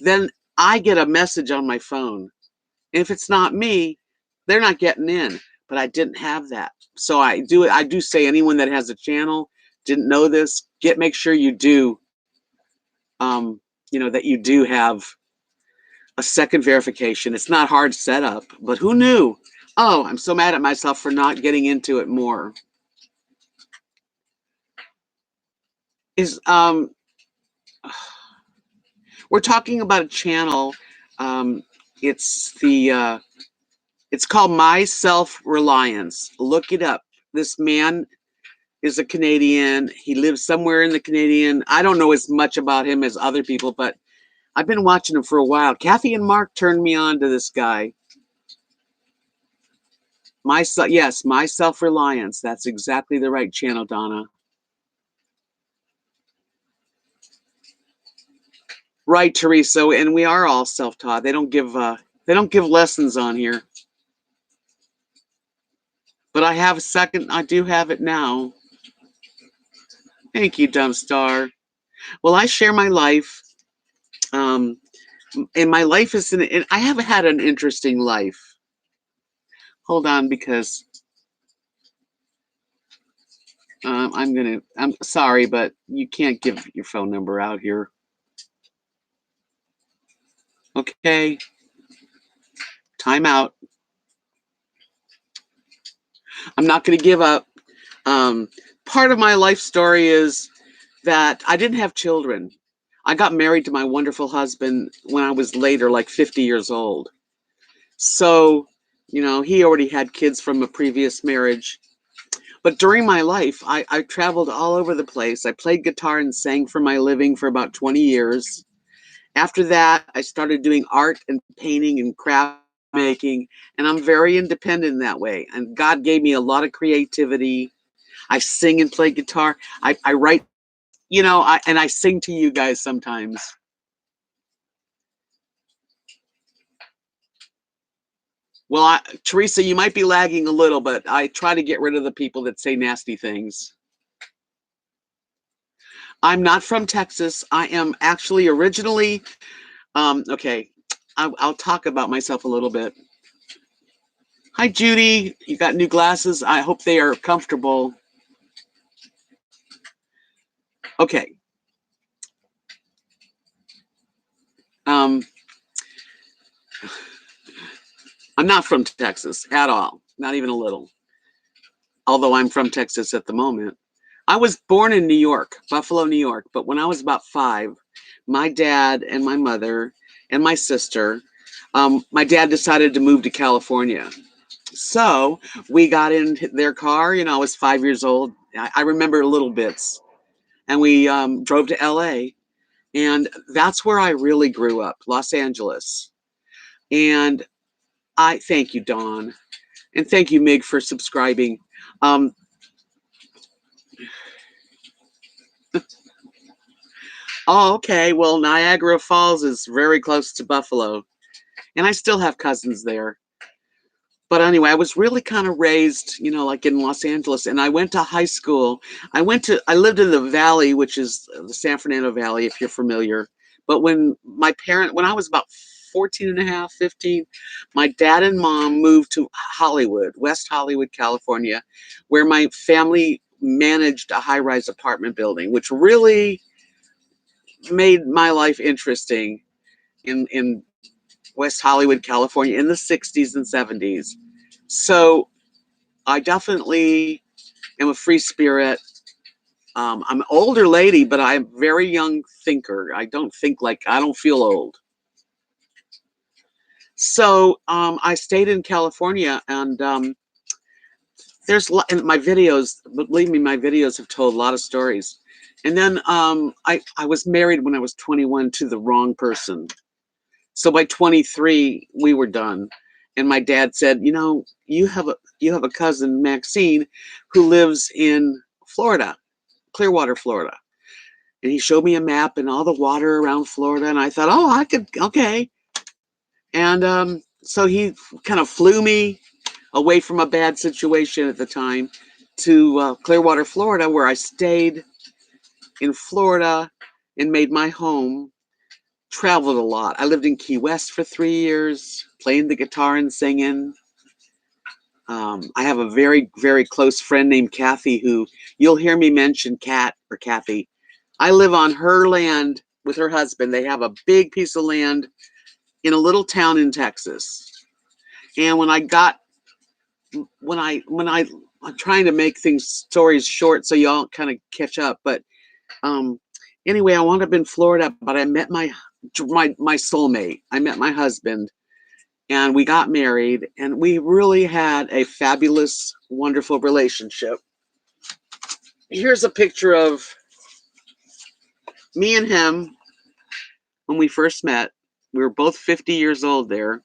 then I get a message on my phone. And if it's not me, they're not getting in. But I didn't have that. So I do say anyone that has a channel didn't know this, make sure you do that you do have a second verification. It's not hard setup, but who knew? Oh, I'm so mad at myself for not getting into it more. Is We're talking about a channel. It's it's called My Self Reliance. Look it up. This man is a Canadian. He lives somewhere in the Canadian. I don't know as much about him as other people, but I've been watching him for a while. Kathy and Mark turned me on to this guy. Yes, My Self Reliance. That's exactly the right channel, Donna. Right, Teresa, and we are all self-taught. They don't give lessons on here. But I have a second. I do have it now. Thank you, Dumbstar. Well, I share my life, and my life is I have had an interesting life. Hold on, because I'm sorry, but you can't give your phone number out here. Okay. Time out. I'm not going to give up. Part of my life story is that I didn't have children. I got married to my wonderful husband when I was later, like 50 years old. So, he already had kids from a previous marriage. But during my life, I traveled all over the place. I played guitar and sang for my living for about 20 years. After that, I started doing art and painting and craft making, and I'm very independent in that way. And God gave me a lot of creativity. I sing and play guitar. I write, and I sing to you guys sometimes. Well, Teresa, you might be lagging a little, but I try to get rid of the people that say nasty things. I'm not from Texas. I am actually originally, okay, I'll talk about myself a little bit. Hi, Judy. You got new glasses. I hope they are comfortable. Okay. I'm not from Texas at all. Not even a little. Although I'm from Texas at the moment. I was born in New York, Buffalo, New York. But when I was about 5, my dad and my mother and my sister, my dad decided to move to California. So we got in their car. I was 5 years old. I remember little bits. And we drove to LA. And that's where I really grew up, Los Angeles. And I thank you, Dawn. And thank you, Mig, for subscribing. Oh, okay. Well, Niagara Falls is very close to Buffalo. And I still have cousins there. But anyway, I was really kind of raised, like in Los Angeles. And I went to high school. I lived in the Valley, which is the San Fernando Valley, if you're familiar. But when I was about 14 and a half, 15, my dad and mom moved to Hollywood, West Hollywood, California, where my family managed a high-rise apartment building, which really made my life interesting in West Hollywood, California in the 60s and 70s. So I definitely am a free spirit. I'm an older lady, but I'm a very young thinker. I don't feel old. So I stayed in California, and there's in my videos, believe me, my videos have told a lot of stories. And then I was married when I was 21 to the wrong person. So by 23, we were done. And my dad said, you have a cousin, Maxine, who lives in Florida, Clearwater, Florida. And he showed me a map and all the water around Florida. And I thought, oh, I could, okay. And so he kind of flew me away from a bad situation at the time to Clearwater, Florida, where I stayed in Florida and made my home. Traveled a lot. I lived in Key West for 3 years, playing the guitar and singing. I have a very, very close friend named Kathy, who you'll hear me mention, Kat or Kathy. I live on her land with her husband. They have a big piece of land in a little town in Texas. And I'm trying to make stories short so y'all kind of catch up. But anyway, I wound up in Florida, but I met my soulmate. I met my husband, and we got married, and we really had a fabulous, wonderful relationship. Here's a picture of me and him when we first met. We were both 50 years old there.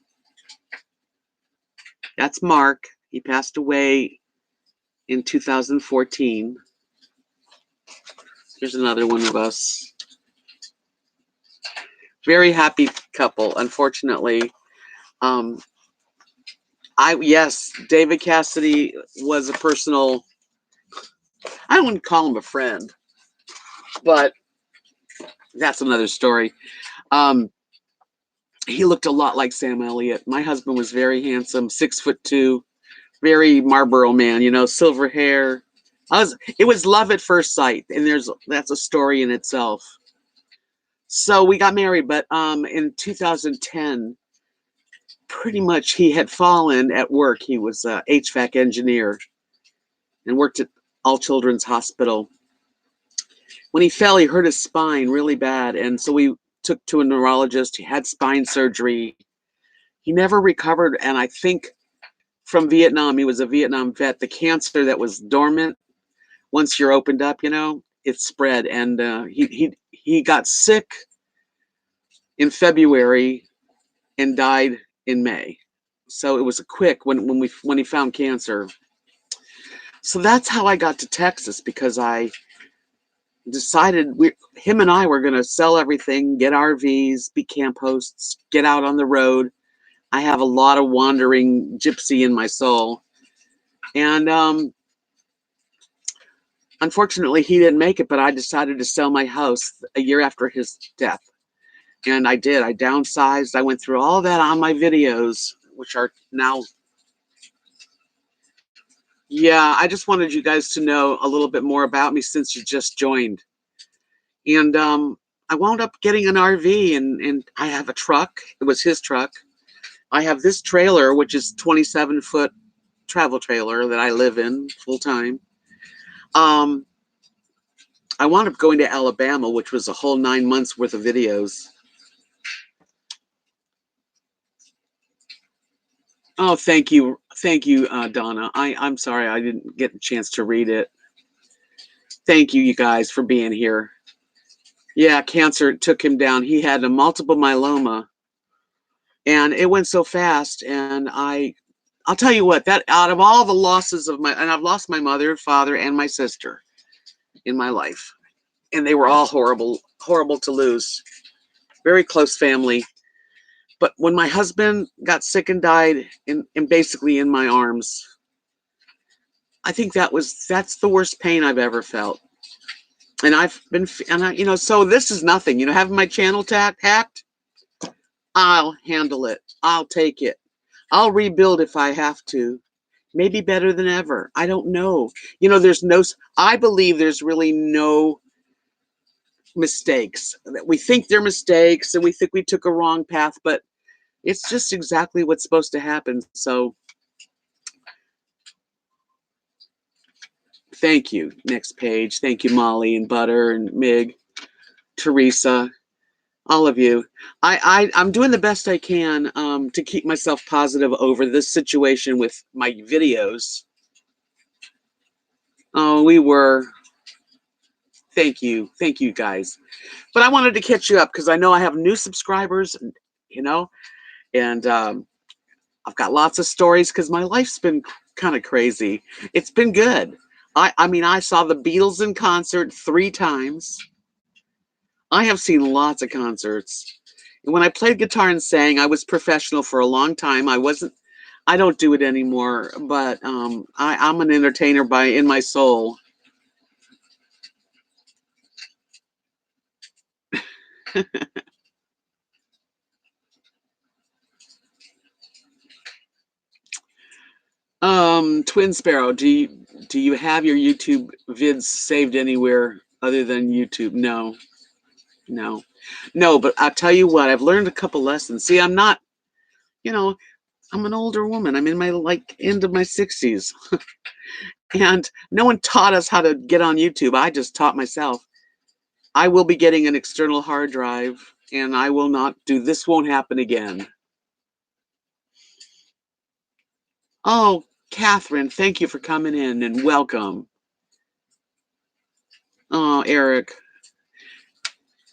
That's Mark. He passed away in 2014. Here's another one of us. Very happy couple. Unfortunately, yes, David Cassidy was a personal, I wouldn't call him a friend, but that's another story. He looked a lot like Sam Elliott. My husband was very handsome, 6'2", very Marlboro man, silver hair. It was love at first sight, and that's a story in itself. So we got married, but in 2010, pretty much he had fallen at work. He was a HVAC engineer and worked at All Children's Hospital. When he fell, he hurt his spine really bad, and so we took to a neurologist. He had spine surgery. He never recovered, and I think from Vietnam, he was a Vietnam vet, the cancer that was dormant, once you're opened up, it spread, and he got sick in February and died in May. So it was a quick when he found cancer. So that's how I got to Texas, because I decided him and I were going to sell everything, get RVs, be camp hosts, get out on the road. I have a lot of wandering gypsy in my soul. And unfortunately, he didn't make it, but I decided to sell my house a year after his death. And I did. I downsized. I went through all that on my videos, which are now. Yeah, I just wanted you guys to know a little bit more about me since you just joined. And I wound up getting an RV, and I have a truck. It was his truck. I have this trailer, which is 27-foot travel trailer that I live in full time. I wound up going to Alabama, which was a whole 9 months worth of videos. Oh, thank you, Donna. I'm sorry I didn't get a chance to read it. Thank you, you guys, for being here. Yeah, cancer took him down. He had a multiple myeloma, and it went so fast. And I'll tell you what, that out of all the losses and I've lost my mother, father, and my sister in my life, and they were all horrible to lose. Very close family. But when my husband got sick and died basically in my arms, I think that's the worst pain I've ever felt. And I've been, so this is nothing, having my channel hacked, I'll handle it. I'll take it. I'll rebuild if I have to. Maybe better than ever. I don't know. I believe there's really no mistakes. We think they're mistakes and we think we took a wrong path, but it's just exactly what's supposed to happen. So thank you. Next page. Thank you, Molly and Butter and Mig, Teresa, all of you. I'm doing the best I can to keep myself positive over this situation with my videos. Oh, thank you guys. But I wanted to catch you up because I know I have new subscribers, and I've got lots of stories because my life's been kind of crazy. It's been good. I mean, I saw the Beatles in concert 3 times. I have seen lots of concerts. And when I played guitar and sang, I was professional for a long time. I don't do it anymore, but I'm an entertainer in my soul. Twin Sparrow, do you have your YouTube vids saved anywhere other than YouTube? No, no, no. But I'll tell you what, I've learned a couple lessons. See, I'm not, you know, I'm an older woman. I'm in my end of my 60s, and no one taught us how to get on YouTube. I just taught myself. I will be getting an external hard drive, and I will not do this. Won't happen again. Oh, Catherine, thank you for coming in and welcome. Oh, Eric.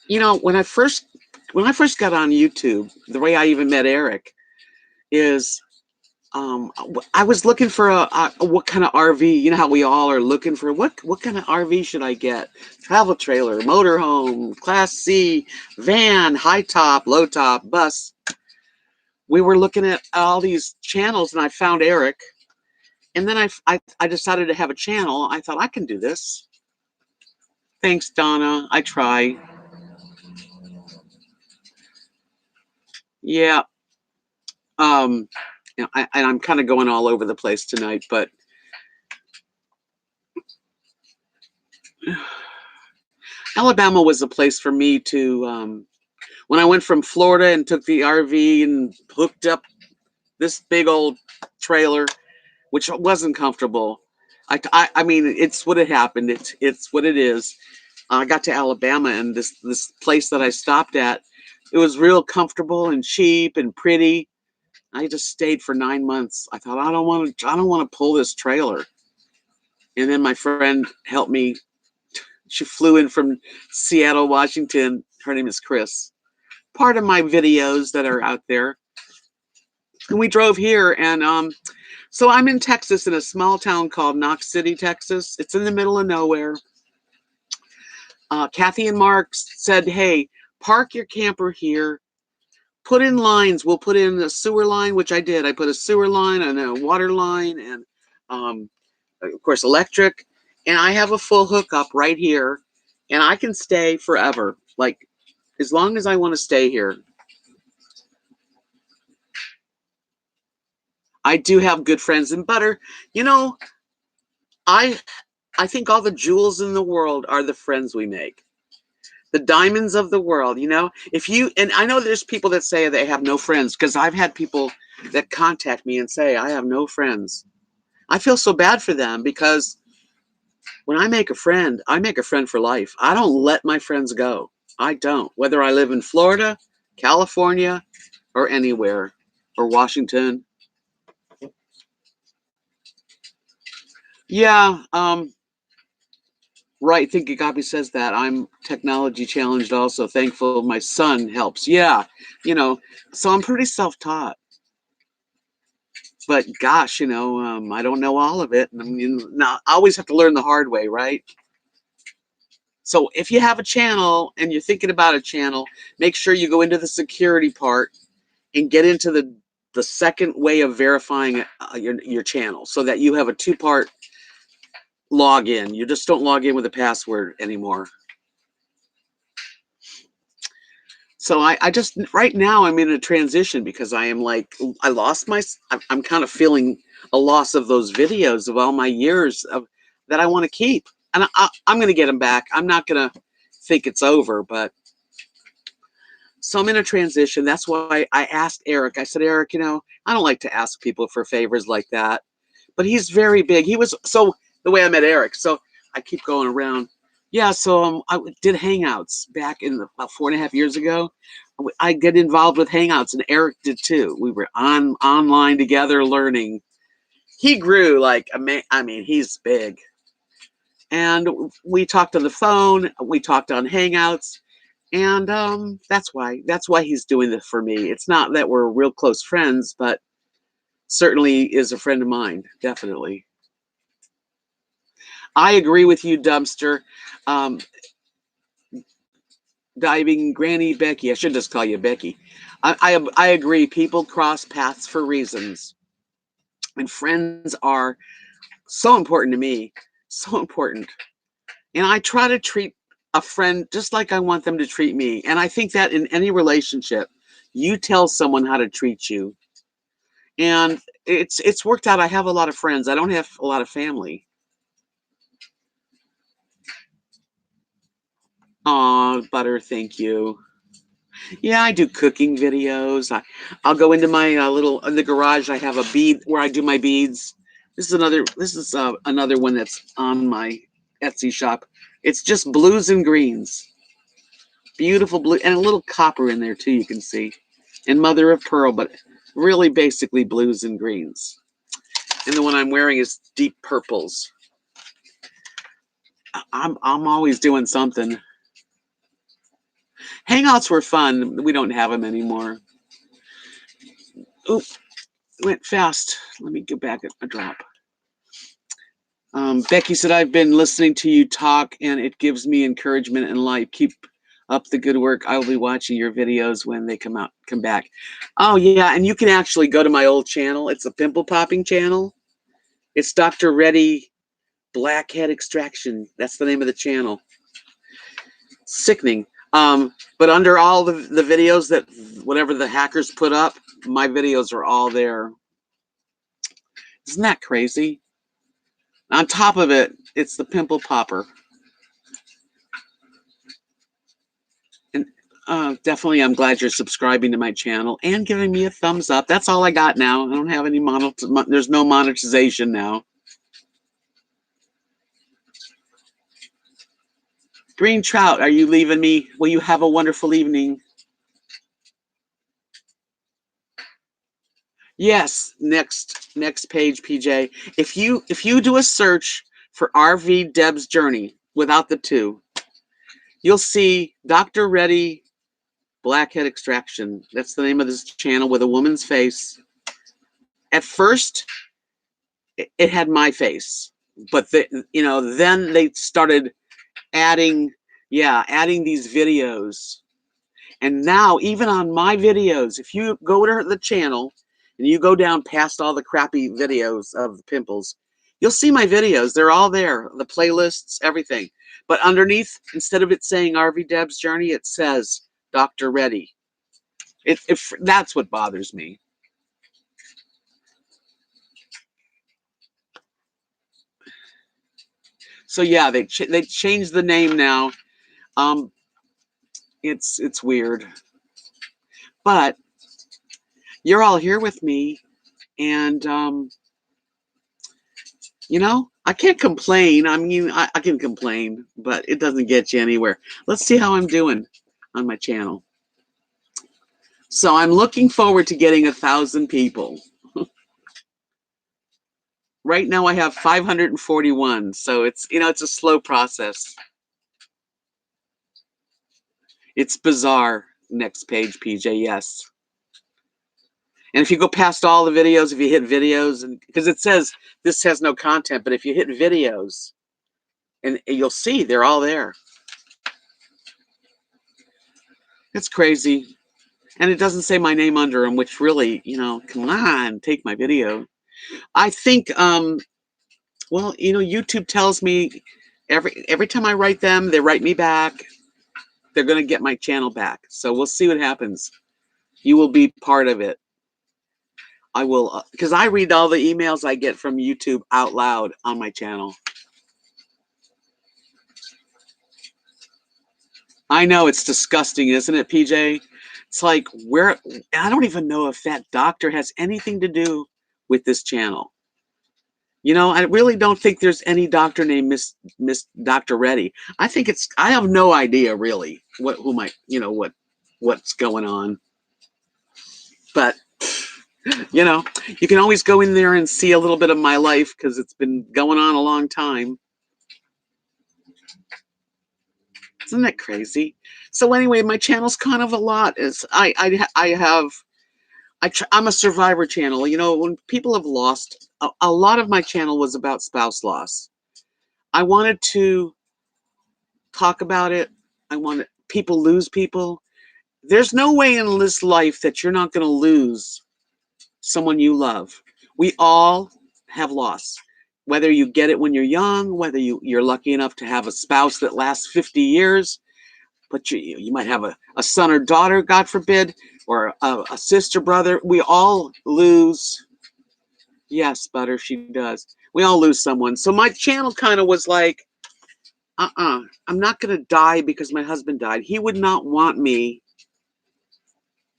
When I first got on YouTube, the way I even met Eric is I was looking for what kind of RV. You know how we all are looking for what kind of RV should I get? Travel trailer, motorhome, Class C, van, high top, low top, bus. We were looking at all these channels, and I found Eric. And then I decided to have a channel. I thought I can do this. Thanks, Donna. I try. Yeah. Um, I'm kind of going all over the place tonight, but Alabama was a place for me to. When I went from Florida and took the RV and hooked up this big old trailer, which wasn't comfortable. I mean, it's what it happened. It's what it is. I got to Alabama, and this place that I stopped at, it was real comfortable and cheap and pretty. I just stayed for 9 months. I thought I don't want to pull this trailer. And then my friend helped me. She flew in from Seattle, Washington. Her name is Chris. Part of my videos that are out there. And we drove here, and so I'm in Texas, in a small town called Knox City, Texas. It's in the middle of nowhere. Kathy and Mark said, "Hey, park your camper here. Put in lines. We'll put in a sewer line," which I did. I put a sewer line and a water line, and of course electric. And I have a full hookup right here, and I can stay forever, like as long as I want to stay here. I do have good friends in butter. You know, I I think all the jewels in the world are the friends we make. The diamonds of the world, and I know there's people that say they have no friends, because I've had people that contact me and say, I have no friends. I feel so bad for them, because when I make a friend for life. I don't let my friends go. I don't, whether I live in Florida, California, or anywhere, or Washington. Yeah, right. Think Agape says that. I'm technology challenged also. Thankful my son helps. Yeah, so I'm pretty self-taught. But gosh, I don't know all of it. I mean, now I always have to learn the hard way, right? So if you have a channel and you're thinking about a channel, make sure you go into the security part and get into the second way of verifying your channel, so that you have a two-part login. You just don't log in with a password anymore. So I just, right now I'm in a transition, because I am I lost I'm kind of feeling a loss of those videos of all my years that I want to keep. And I'm going to get them back. I'm not going to think it's over, but so I'm in a transition. That's why I asked Eric. I said, Eric, I don't like to ask people for favors like that, but he's very big. So the way I met Eric. So I keep going around. Yeah, so I did Hangouts back in about 4.5 years ago. I get involved with Hangouts, and Eric did too. We were online together learning. He grew he's big. And we talked on the phone. We talked on Hangouts, and that's why he's doing this for me. It's not that we're real close friends, but certainly is a friend of mine, definitely. I agree with you, Dumpster. Um, Diving Granny Becky. I should just call you Becky. I agree. People cross paths for reasons, and friends are so important to me. So important. And I try to treat a friend just like I want them to treat me. And I think that in any relationship, you tell someone how to treat you. And it's worked out. I have a lot of friends. I don't have a lot of family. Aw, Butter, thank you. Yeah, I do cooking videos. I'll go into my little in the garage. I have a bead where I do my beads. This is another one that's on my Etsy shop. It's just blues and greens, beautiful blue, and a little copper in there too. You can see, and mother of pearl, but really basically blues and greens. And the one I'm wearing is deep purples. I'm always doing something. Hangouts were fun. We don't have them anymore. Oop, went fast. Let me go back a drop. Becky said, I've been listening to you talk and it gives me encouragement in life. Keep up the good work. I will be watching your videos when they come back. Oh, yeah. And you can actually go to my old channel. It's a pimple popping channel. It's Dr. Reddy Blackhead Extraction. That's the name of the channel. Sickening. But under all the videos that whatever the hackers put up, my videos are all there. Isn't that crazy? On top of it, it's the pimple popper. And definitely, I'm glad you're subscribing to my channel and giving me a thumbs up. That's all I got now. I don't have any there's no monetization now. Green Trout, are you leaving me? Will you have a wonderful evening? Yes, next page, PJ. If you do a search for RVDebs Journey without the 2, you'll see Dr. Reddy Blackhead Extraction. That's the name of this channel with a woman's face. At first, it had my face, but then they started adding these videos. And now, even on my videos, if you go to the channel and you go down past all the crappy videos of the pimples, you'll see my videos. They're all there, the playlists, everything. But underneath, instead of it saying RVDebs Journey, it says Dr. Reddy. That's what bothers me. So yeah, they changed the name now. It's weird, but you're all here with me, and I can't complain. I mean, I can complain, but it doesn't get you anywhere. Let's see how I'm doing on my channel. So I'm looking forward to getting 1,000 people. Right now I have 541, so it's a slow process. It's bizarre. Next page, PJ. Yes. And if you go past all the videos, if you hit videos, and because it says this has no content, but if you hit videos, and you'll see they're all there. It's crazy. And it doesn't say my name under them, which really, come on, take my video. I think, well, YouTube tells me every time I write them, they write me back. They're going to get my channel back. So we'll see what happens. You will be part of it. I will, because I read all the emails I get from YouTube out loud on my channel. I know it's disgusting, isn't it, PJ? It's like, I don't even know if that doctor has anything to do with this channel. I really don't think there's any doctor named Miss Dr. Reddy. I have no idea really what's going on. But you can always go in there and see a little bit of my life because it's been going on a long time. Isn't that crazy? So anyway, my channel's kind of a lot. I have I'm a survivor channel. You know, when people have lost, a lot of my channel was about spouse loss. I wanted to talk about it. I wanted people lose people. There's no way in this life that you're not going to lose someone you love. We all have loss. Whether you get it when you're young, whether you're lucky enough to have a spouse that lasts 50 years, but you might have a son or daughter, God forbid, or a sister, brother. We all lose. Yes, Butter, she does. We all lose someone. So my channel kind of was like, I'm not going to die because my husband died. He would not want me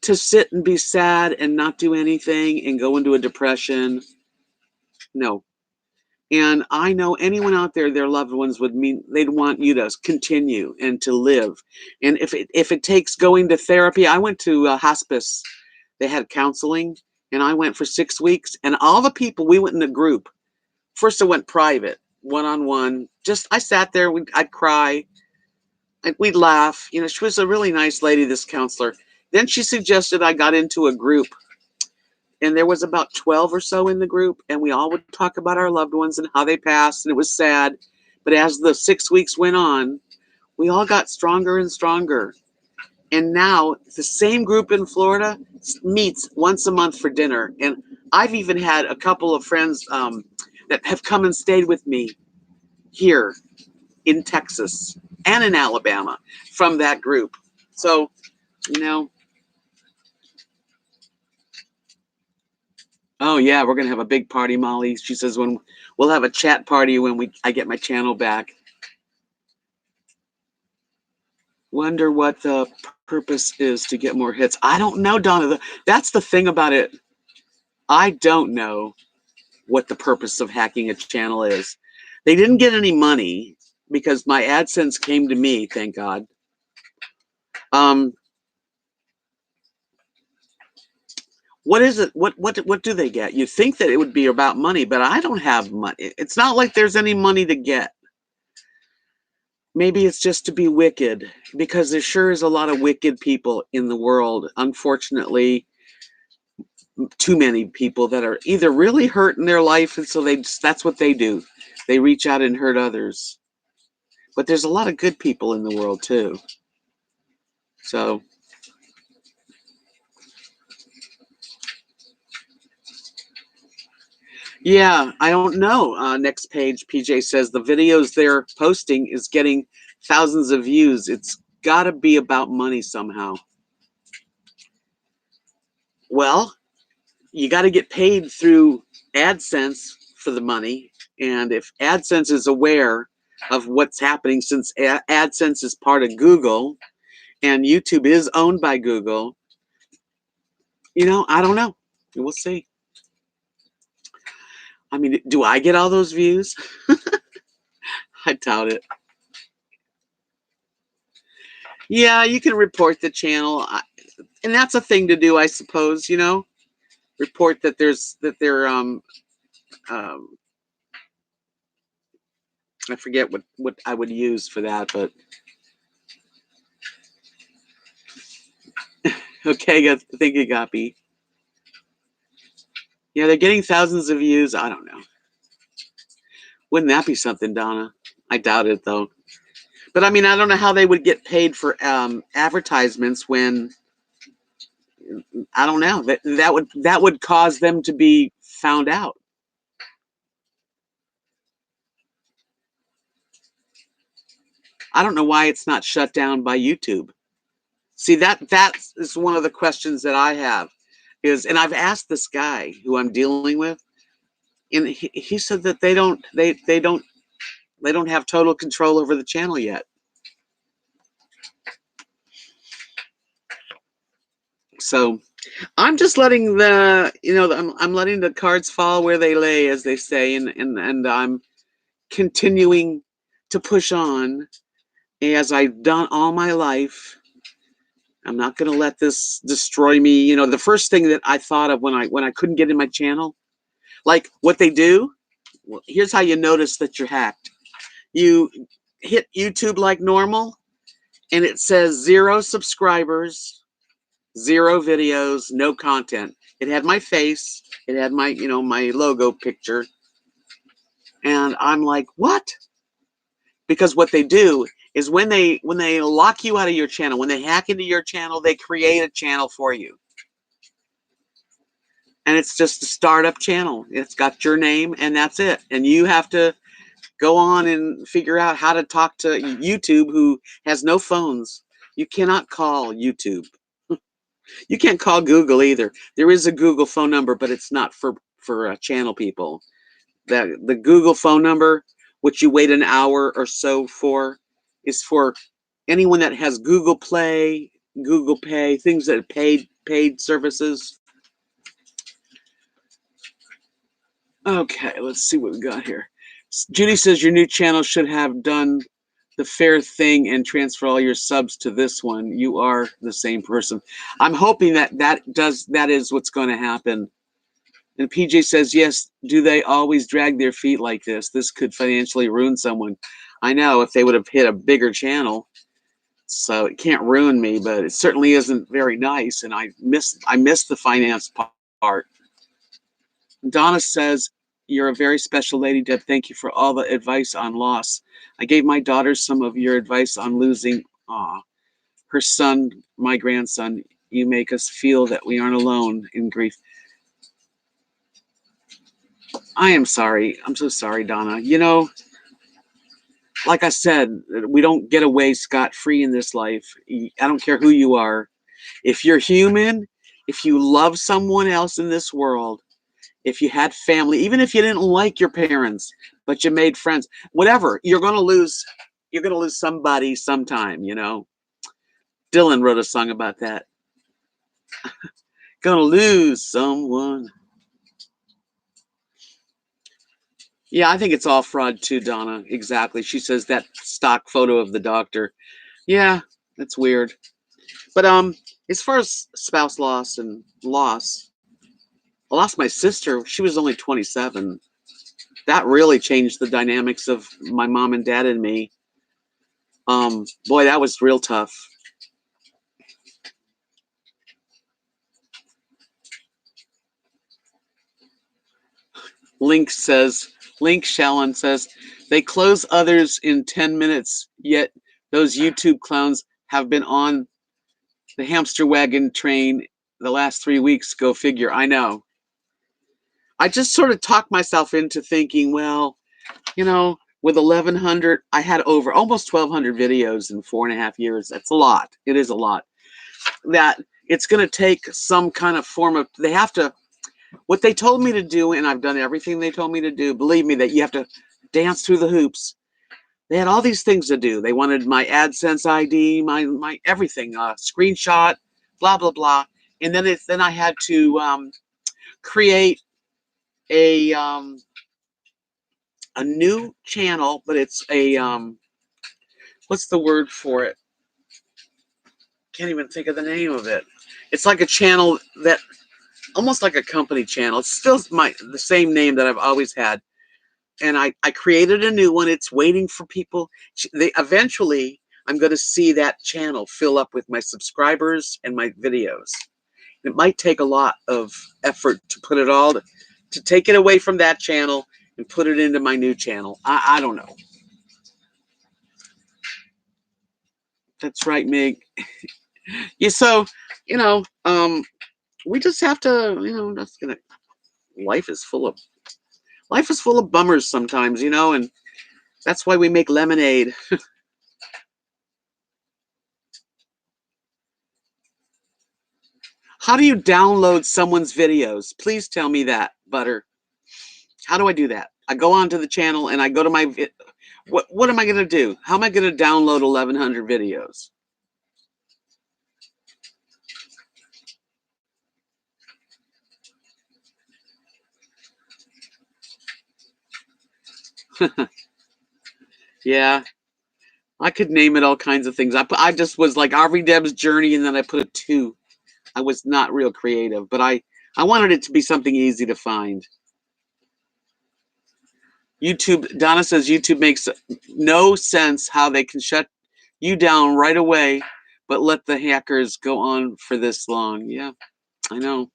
to sit and be sad and not do anything and go into a depression. No. And I know anyone out there, their loved ones would mean they'd want you to continue and to live. And if it takes going to therapy, I went to hospice. They had counseling, and I went for 6 weeks. And all the people, we went in a group. First, I went private, one-on-one. Just I sat there. I'd cry. We'd laugh. You know, she was a really nice lady, this counselor. Then she suggested I got into a group, and there was about 12 or so in the group, and we all would talk about our loved ones and how they passed, and it was sad. But as the 6 weeks went on, we all got stronger and stronger. And now the same group in Florida meets once a month for dinner. And I've even had a couple of friends that have come and stayed with me here in Texas and in Alabama from that group. So, you know, oh yeah, we're gonna have a big party, Molly. She says when we'll have a chat party when I get my channel back. Wonder what the purpose is to get more hits. I don't know, Donna. That's the thing about it. I don't know what the purpose of hacking a channel is. They didn't get any money because my AdSense came to me, thank God. What is it? What do they get? You'd think that it would be about money, but I don't have money. It's not like there's any money to get. Maybe it's just to be wicked, because there sure is a lot of wicked people in the world. Unfortunately, too many people that are either really hurt in their life, and so that's what they do. They reach out and hurt others. But there's a lot of good people in the world too. So yeah, I don't know. Next page, PJ says the videos they're posting is getting thousands of views. It's got to be about money somehow. Well, you got to get paid through AdSense for the money. And if AdSense is aware of what's happening, since AdSense is part of Google and YouTube is owned by Google, you know, I don't know. We'll see. I mean, do I get all those views? I doubt it. Yeah, you can report the channel, and that's a thing to do, I suppose. You know, report that they're I forget what I would use for that, but okay, thank you, Guppy. Yeah, they're getting thousands of views. I don't know. Wouldn't that be something, Donna? I doubt it though. But I mean, I don't know how they would get paid for advertisements when, I don't know, that would cause them to be found out. I don't know why it's not shut down by YouTube. See, that is one of the questions that I have is, and I've asked this guy who I'm dealing with, and he said that they don't have total control over the channel yet. So I'm just letting I'm letting the cards fall where they lay, as they say, and I'm continuing to push on as I've done all my life. I'm not going to let this destroy me. You know, the first thing that I thought of when I couldn't get in my channel, like what they do, well, here's how you notice that you're hacked. You hit YouTube like normal, and it says 0 subscribers, 0 videos, no content. It had my face. It had my, my logo picture. And I'm like, what? Because what they do is when they lock you out of your channel, when they hack into your channel, they create a channel for you. And it's just a startup channel. It's got your name and that's it. And you have to go on and figure out how to talk to YouTube, who has no phones. You cannot call YouTube. You can't call Google either. There is a Google phone number, but it's not for channel people. The Google phone number, which you wait an hour or so for, is for anyone that has Google Play, Google Pay, things that are paid services. Okay, let's see what we got here. Judy says your new channel should have done the fair thing and transfer all your subs to this one. You are the same person. I'm hoping that is what's going to happen. And PJ says, yes, do they always drag their feet like this? This could financially ruin someone. I know, if they would have hit a bigger channel. So it can't ruin me, but it certainly isn't very nice. And I miss the finance part. Donna says, you're a very special lady, Deb. Thank you for all the advice on loss. I gave my daughter some of your advice on losing her son, my grandson. You make us feel that we aren't alone in grief. I am sorry. I'm so sorry, Donna. Like I said, we don't get away scot-free in this life. I don't care who you are. If you're human, if you love someone else in this world, if you had family, even if you didn't like your parents, but you made friends, whatever, you're going to lose somebody sometime, Dylan wrote a song about that. Gonna lose someone. Yeah, I think it's all fraud too, Donna. Exactly. She says that stock photo of the doctor. Yeah, that's weird. But as far as spouse loss and loss, I lost my sister. She was only 27. That really changed the dynamics of my mom and dad and me. Boy, that was real tough. Link Shallon says, they close others in 10 minutes, yet those YouTube clowns have been on the hamster wagon train the last 3 weeks. Go figure. I know. I just sort of talked myself into thinking, well, with 1,100, I had over almost 1,200 videos in 4.5 years. That's a lot. It is a lot. That it's going to take some kind of form of, they have to, what they told me to do, and I've done everything they told me to do. Believe me, that you have to dance through the hoops. They had all these things to do. They wanted my AdSense ID, my everything, screenshot, blah blah blah. And then I had to create a new channel, but it's a what's the word for it? Can't even think of the name of it. It's like a channel that almost like a company channel. It's still the same name that I've always had. And I created a new one. It's waiting for people. Eventually, I'm going to see that channel fill up with my subscribers and my videos. It might take a lot of effort to put it all, to take it away from that channel and put it into my new channel. I don't know. That's right, Mig. Yeah, so, we just have to, life is full of bummers sometimes, and that's why we make lemonade. How do you download someone's videos? Please tell me that, Butter. How do I do that? I go onto the channel and I go to my, what am I going to do? How am I going to download 1,100 videos? Yeah, I could name it all kinds of things. I just was like RVDebs Journey, and then I put a 2. I was not real creative, but I wanted it to be something easy to find. YouTube, Donna says YouTube makes no sense how they can shut you down right away, but let the hackers go on for this long. Yeah, I know.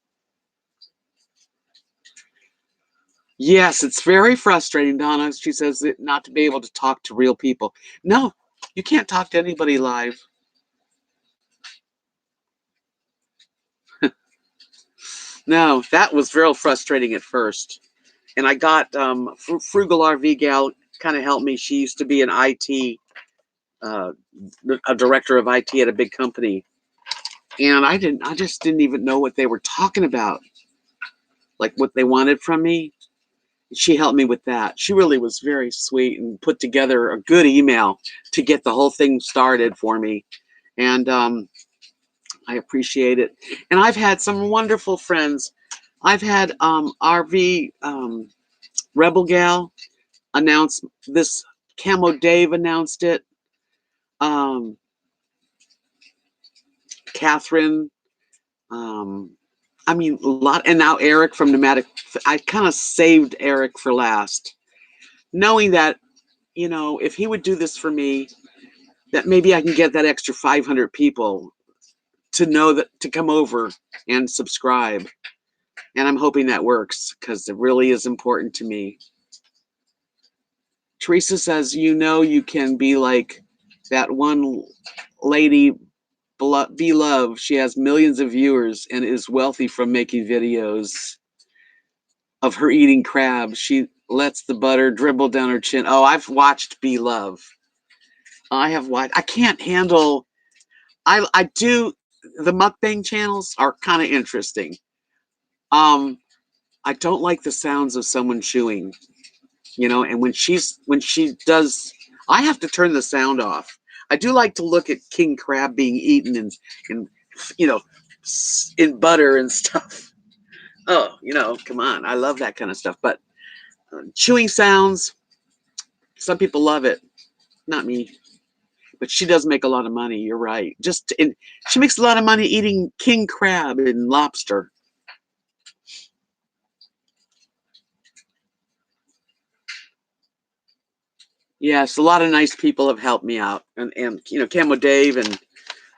Yes, it's very frustrating, Donna. She says that not to be able to talk to real people. No, you can't talk to anybody live. No, that was real frustrating at first. And I got Frugal RV Gal kind of helped me. She used to be an IT, uh, a director of IT at a big company. And I just didn't even know what they were talking about, like what they wanted from me. She helped me with that. She really was very sweet and put together a good email to get the whole thing started for me. And I appreciate it. And I've had some wonderful friends. I've had RV Rebel Gal announce this. Camo Dave announced it. Um, Catherine. Um, I mean, a lot. And now Eric from Pneumatic. I kind of saved Eric for last, knowing that, you know, if he would do this for me, that maybe I can get that extra 500 people to know that to come over and subscribe. And I'm hoping that works because it really is important to me. Teresa says, you know, you can be like that one lady, Be Love. She has millions of viewers and is wealthy from making videos of her eating crab. She lets the butter dribble down her chin. Oh, I've watched Be Love. I have watched. I can't handle. I do. The mukbang channels are kind of interesting. Um, I don't like the sounds of someone chewing, you know, and when she does, I have to turn the sound off. I do like to look at king crab being eaten in you know, in butter and stuff. Oh, you know, come on. I love that kind of stuff. But chewing sounds, some people love it. Not me. But she does make a lot of money. You're right. She makes a lot of money eating king crab and lobster. Yes, a lot of nice people have helped me out, and you know, Camo Dave and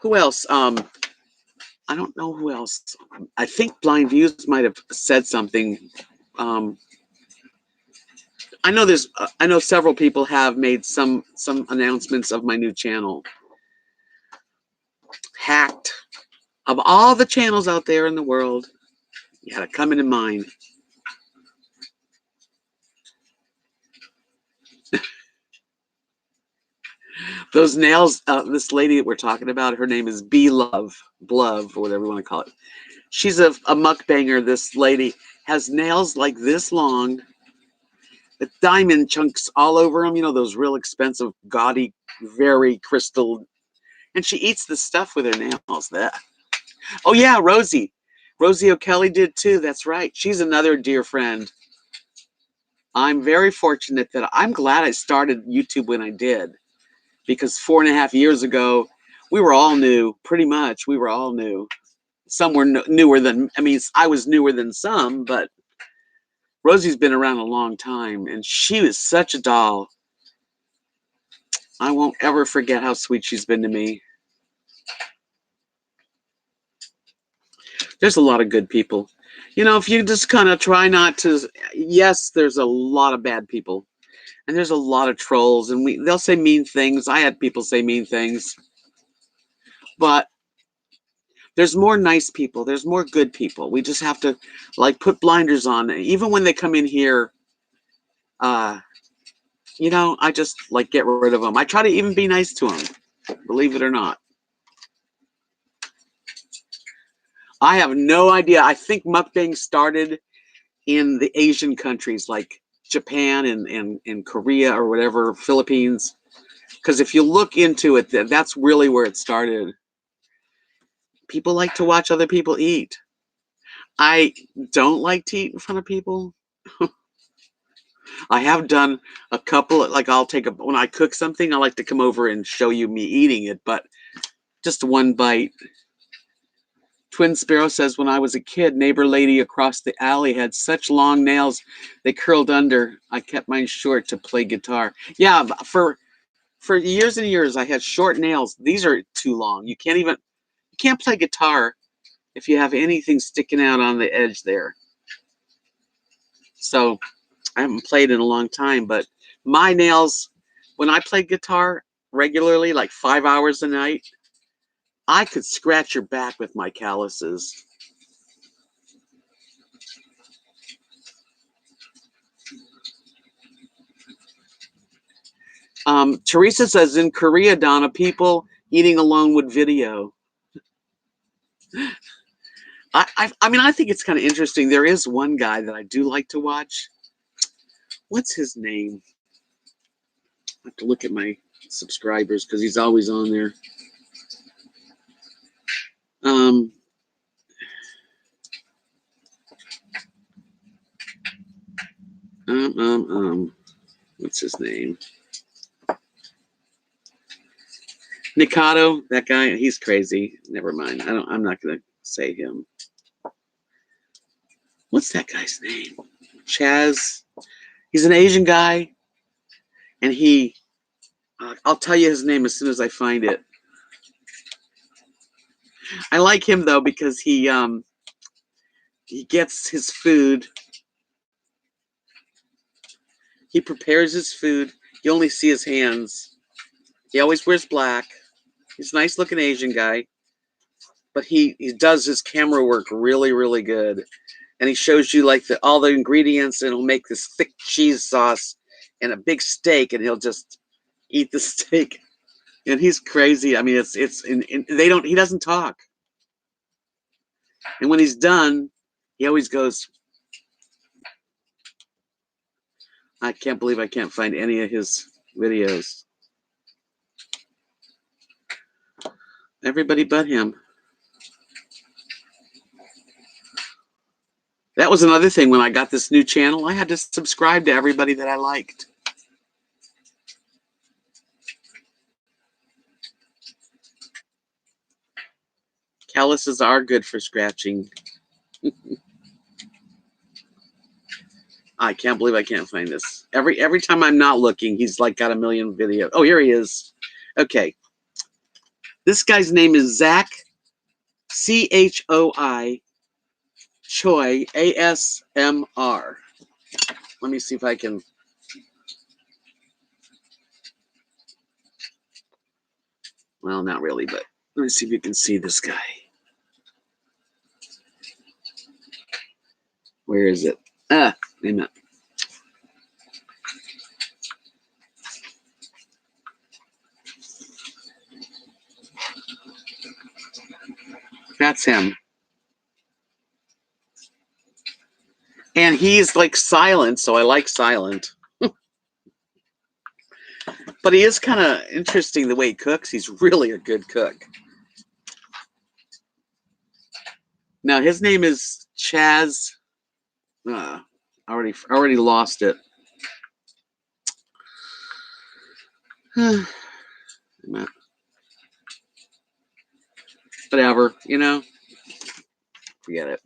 who else? I don't know who else. I think Blind Views might have said something. Um, I know several people have made some announcements of my new channel. Hacked. Of all the channels out there in the world, you had to come into mind. Those nails. This lady that we're talking about, her name is B Love, Blove, or whatever you want to call it. She's a mukbanger. This lady has nails like this long, with diamond chunks all over them. You know, those real expensive, gaudy, very crystal. And she eats the stuff with her nails. That. Oh yeah, Rosie. Rosie O'Kelly did too. That's right. She's another dear friend. I'm very fortunate that I'm glad I started YouTube when I did, because 4.5 years ago, we were all new. Pretty much, we were all new. Some were newer than. I mean, I was newer than some, but Rosie's been around a long time, and she was such a doll. I won't ever forget how sweet she's been to me. There's a lot of good people. You know, if you just kind of try not to, yes, there's a lot of bad people. And there's a lot of trolls, and they'll say mean things. I had people say mean things. But there's more nice people. There's more good people. We just have to, like, put blinders on. Even when they come in here, uh, you know, I just, like, get rid of them. I try to even be nice to them, believe it or not. I have no idea. I think mukbang started in the Asian countries like Japan and Korea or whatever, Philippines. Because if you look into it, that's really where it started. People like to watch other people eat. I don't like to eat in front of people. I have done a couple, like when I cook something, I like to come over and show you me eating it, but just one bite. Twin Sparrow says, when I was a kid, neighbor lady across the alley had such long nails, they curled under. I kept mine short to play guitar. Yeah, for years and years, I had short nails. These are too long. You can't play guitar if you have anything sticking out on the edge there. So I haven't played in a long time, but my nails, when I play guitar regularly, like 5 hours a night, I could scratch your back with my calluses. Teresa says in Korea, Donna, people eating alone with video. I mean, I think it's kind of interesting. There is one guy that I do like to watch. What's his name? I have to look at my subscribers because he's always on there. What's his name? Nikado, that guy, he's crazy. Never mind. I'm not gonna say him. What's that guy's name? Chaz. He's an Asian guy, and I'll tell you his name as soon as I find it. I like him though because he gets his food. He prepares his food. You only see his hands. He always wears black. He's a nice looking Asian guy, but he does his camera work really, really good. And he shows you like all the ingredients, and he'll make this thick cheese sauce and a big steak, and he'll just eat the steak. And he's crazy. I mean, he doesn't talk. And when he's done, he always goes, I can't believe I can't find any of his videos. Everybody but him. That was another thing when I got this new channel. I had to subscribe to everybody that I liked. Calluses are good for scratching. I can't believe I can't find this. Every time I'm not looking, he's like got a million videos. Oh, here he is. Okay. This guy's name is Zach, CHOI, Choi, ASMR. Let me see if I can. Well, not really, but let me see if you can see this guy. Where is it? Wait a minute. That's him. And he's like silent, so I like silent. But he is kind of interesting the way he cooks. He's really a good cook. Now his name is Chaz. I already lost it. Whatever, you know. Forget it.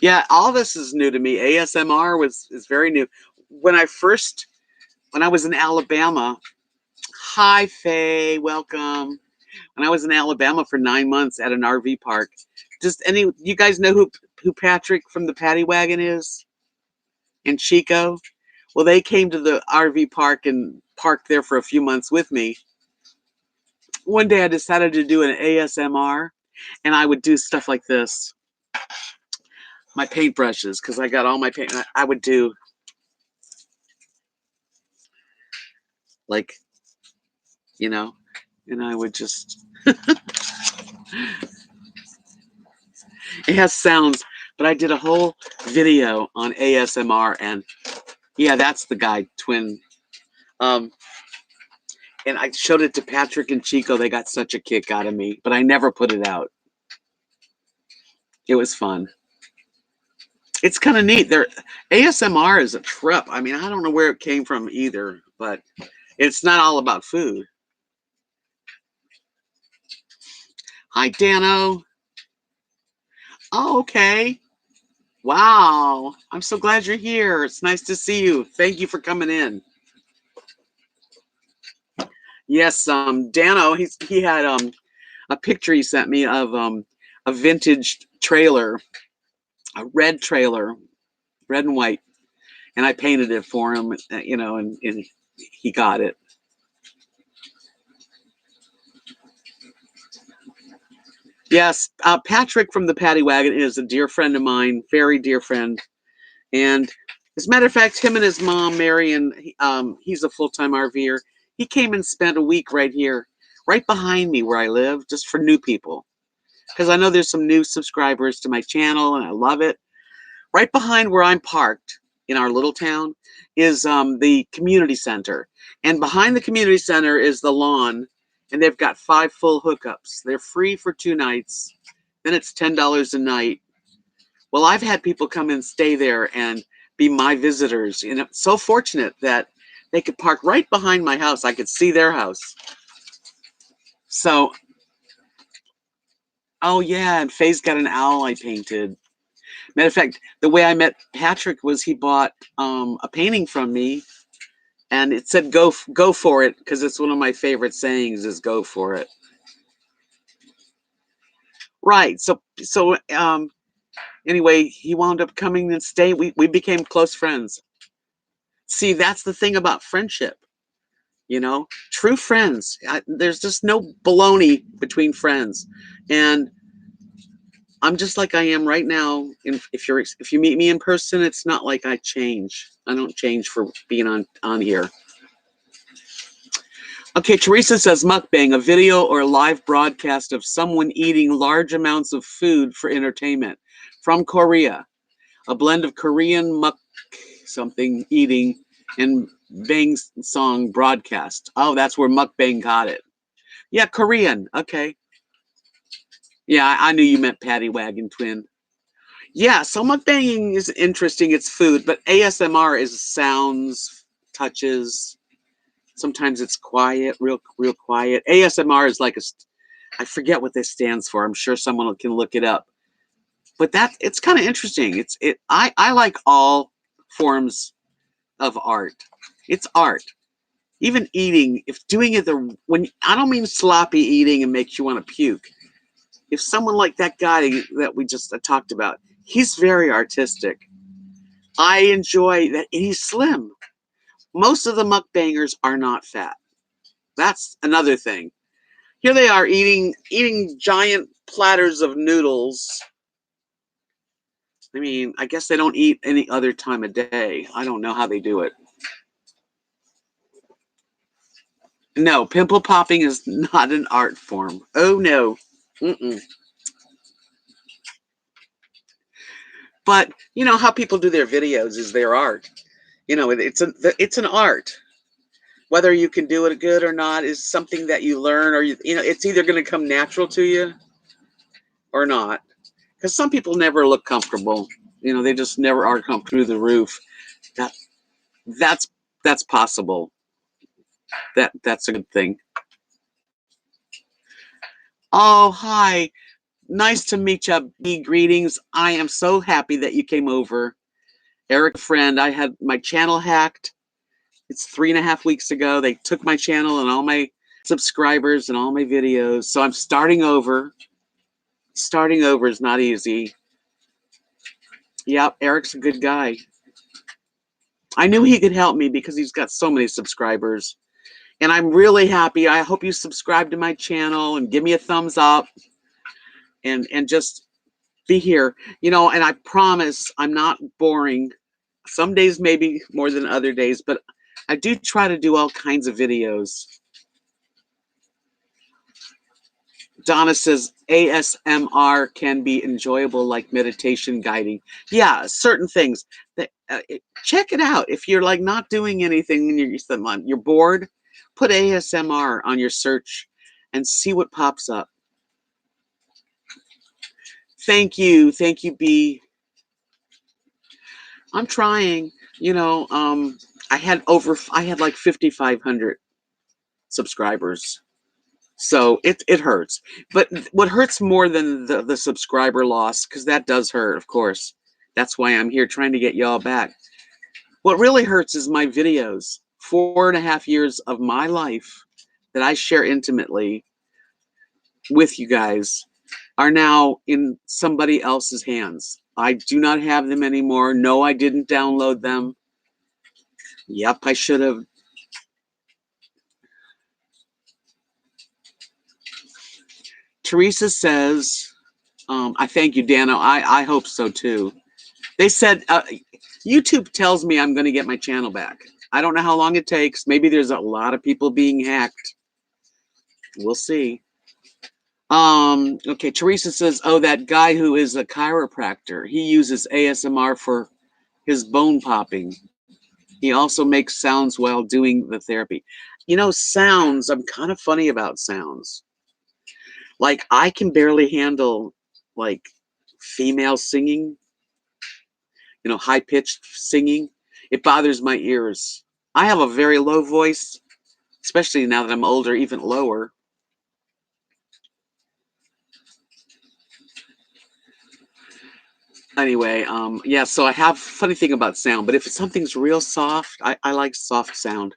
Yeah, all this is new to me. ASMR is very new. When I was in Alabama, hi Faye, welcome. When I was in Alabama for 9 months at an RV park, you guys know who Patrick from the Paddy Wagon is? In Chico? Well, they came to the RV park and parked there for a few months with me. One day I decided to do an ASMR, and I would do stuff like this. My paintbrushes, because I got all my paint. I would do like, you know, and I would just. It has sounds, but I did a whole video on ASMR, and yeah, that's the guy, twin. And I showed it to Patrick and Chico. They got such a kick out of me, but I never put it out. It was fun. It's kind of neat. ASMR is a trip. I mean, I don't know where it came from either, but it's not all about food. Hi, Dano. Oh, okay. Wow. I'm so glad you're here. It's nice to see you. Thank you for coming in. Yes, Dano, he had a picture he sent me of a vintage trailer, a red trailer. red and white. And I painted it for him, you know, and he got it. Yes, Patrick from the Paddy Wagon is a dear friend of mine, very dear friend. And as a matter of fact, him and his mom, Marion, he's a full-time RVer. He came and spent a week right here, right behind me where I live, just for new people. Because I know there's some new subscribers to my channel, and I love it. Right behind where I'm parked in our little town is the community center. And behind the community center is the lawn, and they've got 5 full hookups. They're free for 2 nights. Then it's $10 a night. Well, I've had people come and stay there and be my visitors. And I'm so fortunate that they could park right behind my house. I could see their house. So, oh yeah, and Faye's got an owl I painted. Matter of fact, the way I met Patrick was he bought a painting from me, and it said go for it, because it's one of my favorite sayings is go for it. Right. So anyway, he wound up coming and staying. We became close friends. See, that's the thing about friendship. You know, true friends. There's just no baloney between friends. And I'm just like I am right now. If you meet me in person, it's not like I change. I don't change for being on here. Okay, Teresa says mukbang, a video or a live broadcast of someone eating large amounts of food for entertainment from Korea. A blend of Korean muk something eating and bang song broadcast. Oh, that's where mukbang got it. Yeah, Korean. Okay. Yeah, I knew you meant Paddy Wagon Twin. Yeah, so mukbanging is interesting. It's food, but ASMR is sounds, touches. Sometimes it's quiet, real quiet. ASMR is like I forget what this stands for. I'm sure someone can look it up. But it's kind of interesting. I like all forms of art. It's art. Even eating, if doing it when I don't mean sloppy eating and makes you want to puke. If someone like that guy that we just talked about, he's very artistic. I enjoy that. And he's slim. Most of the mukbangers are not fat. That's another thing. Here they are eating giant platters of noodles. I mean, I guess they don't eat any other time of day. I don't know how they do it. No, pimple popping is not an art form. Oh no. Mm-mm. But you know how people do their videos is their art. You know, it's an art. Whether you can do it good or not is something that you learn, or you know, it's either going to come natural to you or not. Because some people never look comfortable. You know, they just never are come through the roof. That's possible. That's a good thing. Oh, hi. Nice to meet you. B, greetings. I am so happy that you came over. Eric, friend, I had my channel hacked. It's 3.5 weeks ago. They took my channel and all my subscribers and all my videos. So I'm starting over. Starting over is not easy. Yep, Eric's a good guy. I knew he could help me because he's got so many subscribers. And I'm really happy. I hope you subscribe to my channel and give me a thumbs up and just be here. You know, and I promise I'm not boring. Some days maybe more than other days, but I do try to do all kinds of videos. Donna says ASMR can be enjoyable like meditation guiding. Yeah, certain things. Check it out. If you're like not doing anything and you're bored, put ASMR on your search and see what pops up. Thank you, B. I'm trying. You know, I had like 5,500 subscribers. So it hurts. But what hurts more than the subscriber loss, because that does hurt, of course. That's why I'm here trying to get y'all back. What really hurts is my videos. 4.5 years of my life that I share intimately with you guys are now in somebody else's hands. I do not have them anymore. No, I didn't download them. Yep, I should have. Teresa says, I thank you, Dano. I hope so too. They said, YouTube tells me I'm going to get my channel back. I don't know how long it takes. Maybe there's a lot of people being hacked. We'll see. Okay, Teresa says, oh, that guy who is a chiropractor, he uses ASMR for his bone popping. He also makes sounds while doing the therapy. You know, sounds, I'm kind of funny about sounds. Like, I can barely handle, like, female singing, you know, high-pitched singing. It bothers my ears. I have a very low voice, especially now that I'm older, even lower. Anyway, yeah, so I have a funny thing about sound, but if something's real soft, I like soft sound.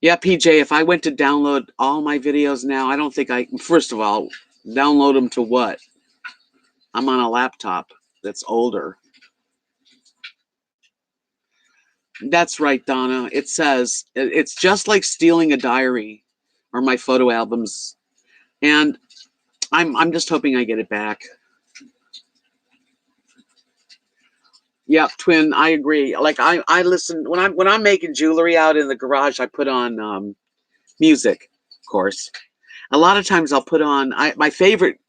Yeah, PJ, if I went to download all my videos now, I don't think first of all, download them to what? I'm on a laptop that's older. That's right, Donna. It says, it's just like stealing a diary or my photo albums. And I'm just hoping I get it back. Yeah, twin, I agree. Like I listen when I'm making jewelry out in the garage, I put on music, of course. A lot of times I'll put on my favorite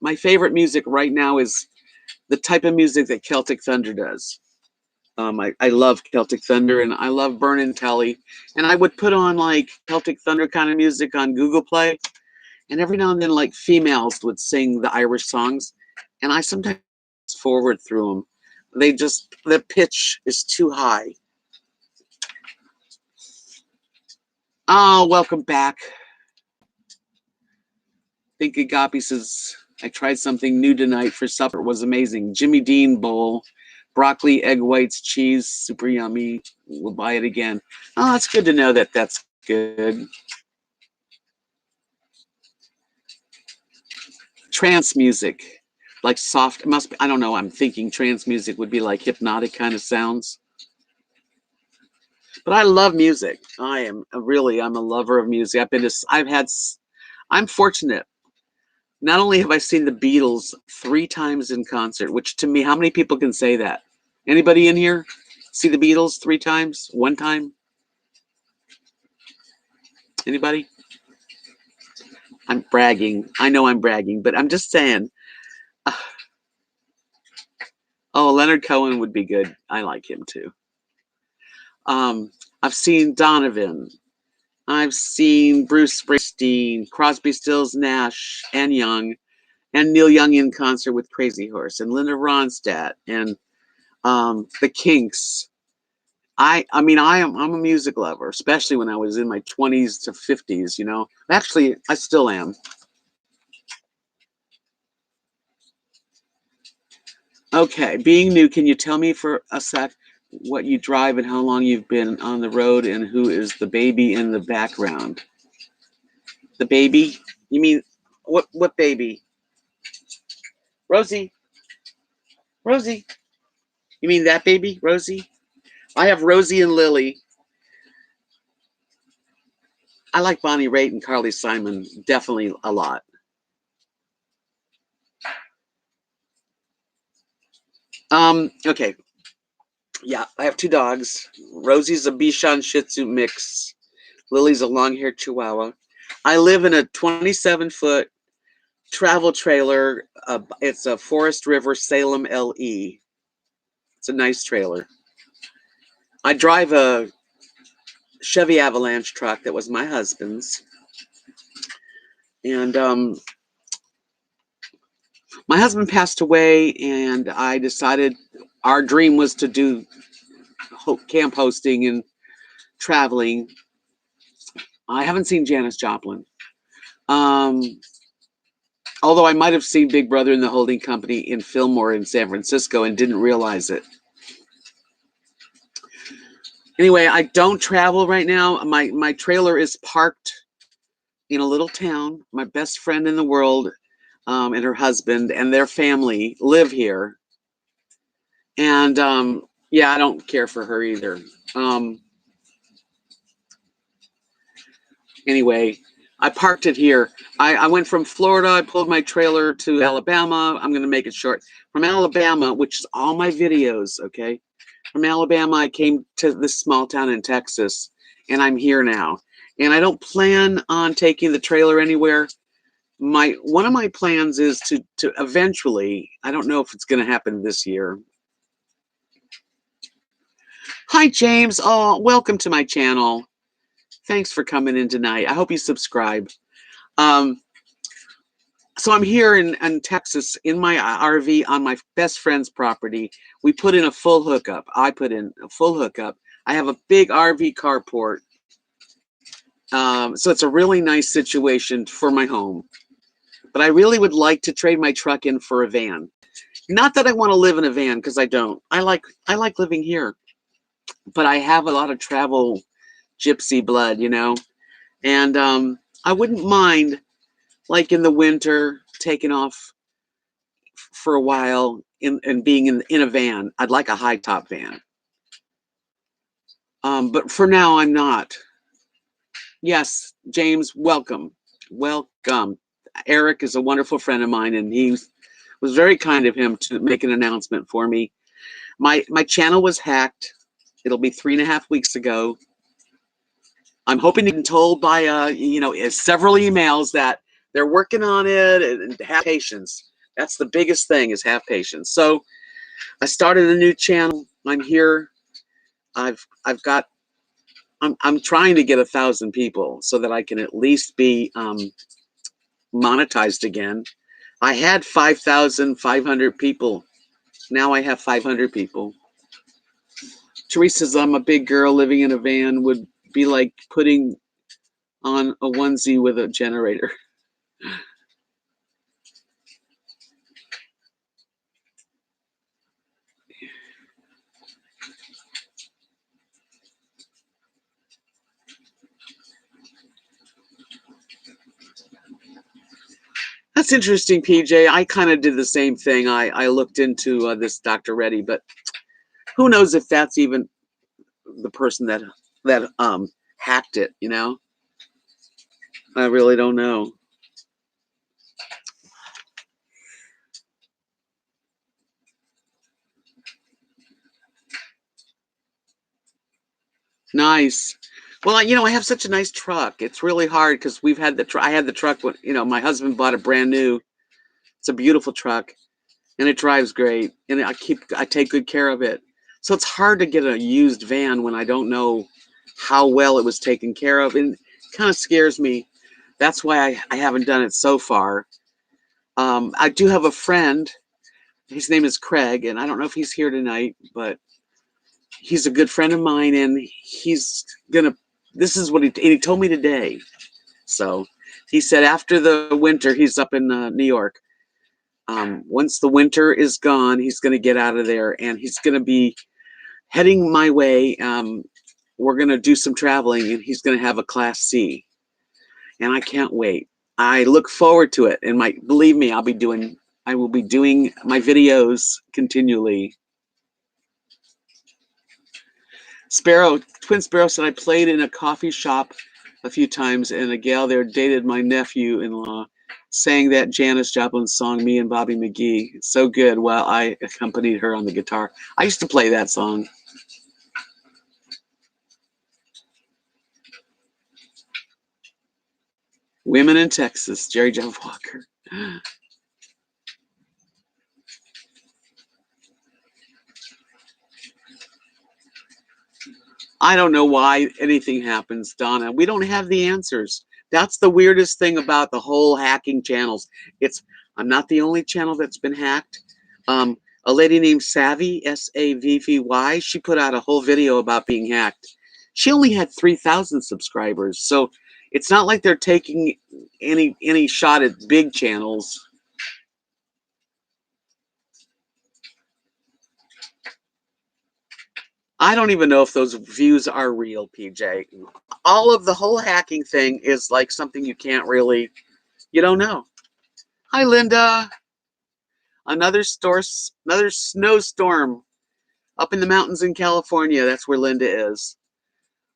music right now is the type of music that Celtic Thunder does. I love Celtic Thunder and I love Burnin' Telly. And I would put on like Celtic Thunder kind of music on Google Play. And every now and then like females would sing the Irish songs. And I sometimes forward through them. The pitch is too high. Oh, welcome back. Think Agapi says, I tried something new tonight for supper. It was amazing. Jimmy Dean bowl, broccoli, egg whites, cheese, super yummy. We'll buy it again. Oh, it's good to know that that's good. Trance music, like soft, it must be, I don't know, I'm thinking trance music would be like hypnotic kind of sounds. But I love music. I'm a lover of music. I'm fortunate. Not only have I seen the Beatles 3 times in concert, which to me, how many people can say that? Anybody in here see the Beatles 3 times? 1 time? Anybody? I'm bragging. I know I'm bragging, but I'm just saying. Oh, Leonard Cohen would be good. I like him too. I've seen Donovan. I've seen Bruce Springsteen, Crosby, Stills, Nash, and Young, and Neil Young in concert with Crazy Horse, and Linda Ronstadt, and the Kinks. I'm a music lover, especially when I was in my 20s to 50s. You know, actually, I still am. Okay, being new, can you tell me for a sec what you drive and how long you've been on the road, and who is the baby in the background? The baby? You mean what baby? Rosie. Rosie. You mean that baby, Rosie? I have Rosie and Lily. I like Bonnie Raitt and Carly Simon definitely a lot. Okay. Yeah, I have 2 dogs. Rosie's a Bichon Shih Tzu mix. Lily's a long-haired Chihuahua. I live in a 27-foot travel trailer. It's a Forest River Salem LE. It's a nice trailer. I drive a Chevy Avalanche truck that was my husband's. And my husband passed away, and I decided our dream was to do camp hosting and traveling. I haven't seen Janis Joplin. Although I might have seen Big Brother and the Holding Company in Fillmore in San Francisco and didn't realize it. Anyway, I don't travel right now. My trailer is parked in a little town. My best friend in the world and her husband and their family live here. And yeah, I don't care for her either. Anyway, I parked it here. I went from Florida. I pulled my trailer to Alabama. I'm going to make it short. From Alabama, which is all my videos, okay? From Alabama, I came to this small town in Texas, and I'm here now. And I don't plan on taking the trailer anywhere. One of my plans is to eventually, I don't know if it's going to happen this year. Hi, James. Oh, welcome to my channel. Thanks for coming in tonight. I hope you subscribe. So I'm here in Texas in my RV on my best friend's property. We put in a full hookup. I put in a full hookup. I have a big RV carport. So it's a really nice situation for my home. But I really would like to trade my truck in for a van. Not that I want to live in a van, because I don't. I like living here. But I have a lot of travel gypsy blood, you know. And I wouldn't mind, like in the winter, taking off for a while and being in a van. I'd like a high top van. But for now, I'm not. Yes, James, welcome. Welcome. Eric is a wonderful friend of mine, and he was very kind of him to make an announcement for me. My channel was hacked. It'll be 3.5 weeks ago. I'm hoping to be told by several emails that they're working on it, and have patience. That's the biggest thing, is have patience. So I started a new channel. I'm here. I'm trying to get 1,000 people so that I can at least be monetized again. I had 5,500 people. Now I have 500 people. Teresa says I'm a big girl living in a van would be like putting on a onesie with a generator. That's interesting, PJ. I kind of did the same thing. I looked into this Dr. Reddy, but who knows if that's even the person that hacked it, you know? I really don't know. Nice. Well, you know, I have such a nice truck. It's really hard because we've had I had the truck when, you know, my husband bought it brand new. It's a beautiful truck, and it drives great, and I take good care of it. So it's hard to get a used van when I don't know how well it was taken care of, and it kind of scares me. That's why I haven't done it so far. I do have a friend. His name is Craig, and I don't know if he's here tonight, but he's a good friend of mine, and he's gonna. This is what he told me today. So he said after the winter, he's up in New York. Once the winter is gone, he's going to get out of there, and he's going to be heading my way. We're going to do some traveling, and he's going to have a Class C, and I can't wait. I look forward to it, and believe me, I will be doing my videos continually. Twin Sparrow said I played in a coffee shop a few times, and a gal there dated my nephew-in-law, sang that Janis Joplin song, Me and Bobby McGee. It's so good while I accompanied her on the guitar. I used to play that song. Women in Texas, Jerry Jeff Walker. I don't know why anything happens, Donna. We don't have the answers. That's the weirdest thing about the whole hacking channels. I'm not the only channel that's been hacked. A lady named Savvy, Savvy, she put out a whole video about being hacked. She only had 3,000 subscribers, so it's not like they're taking any shot at big channels. I don't even know if those views are real, PJ. All of the whole hacking thing is like something you don't know. Hi, Linda. Another snowstorm Up in the mountains in California, that's where Linda is.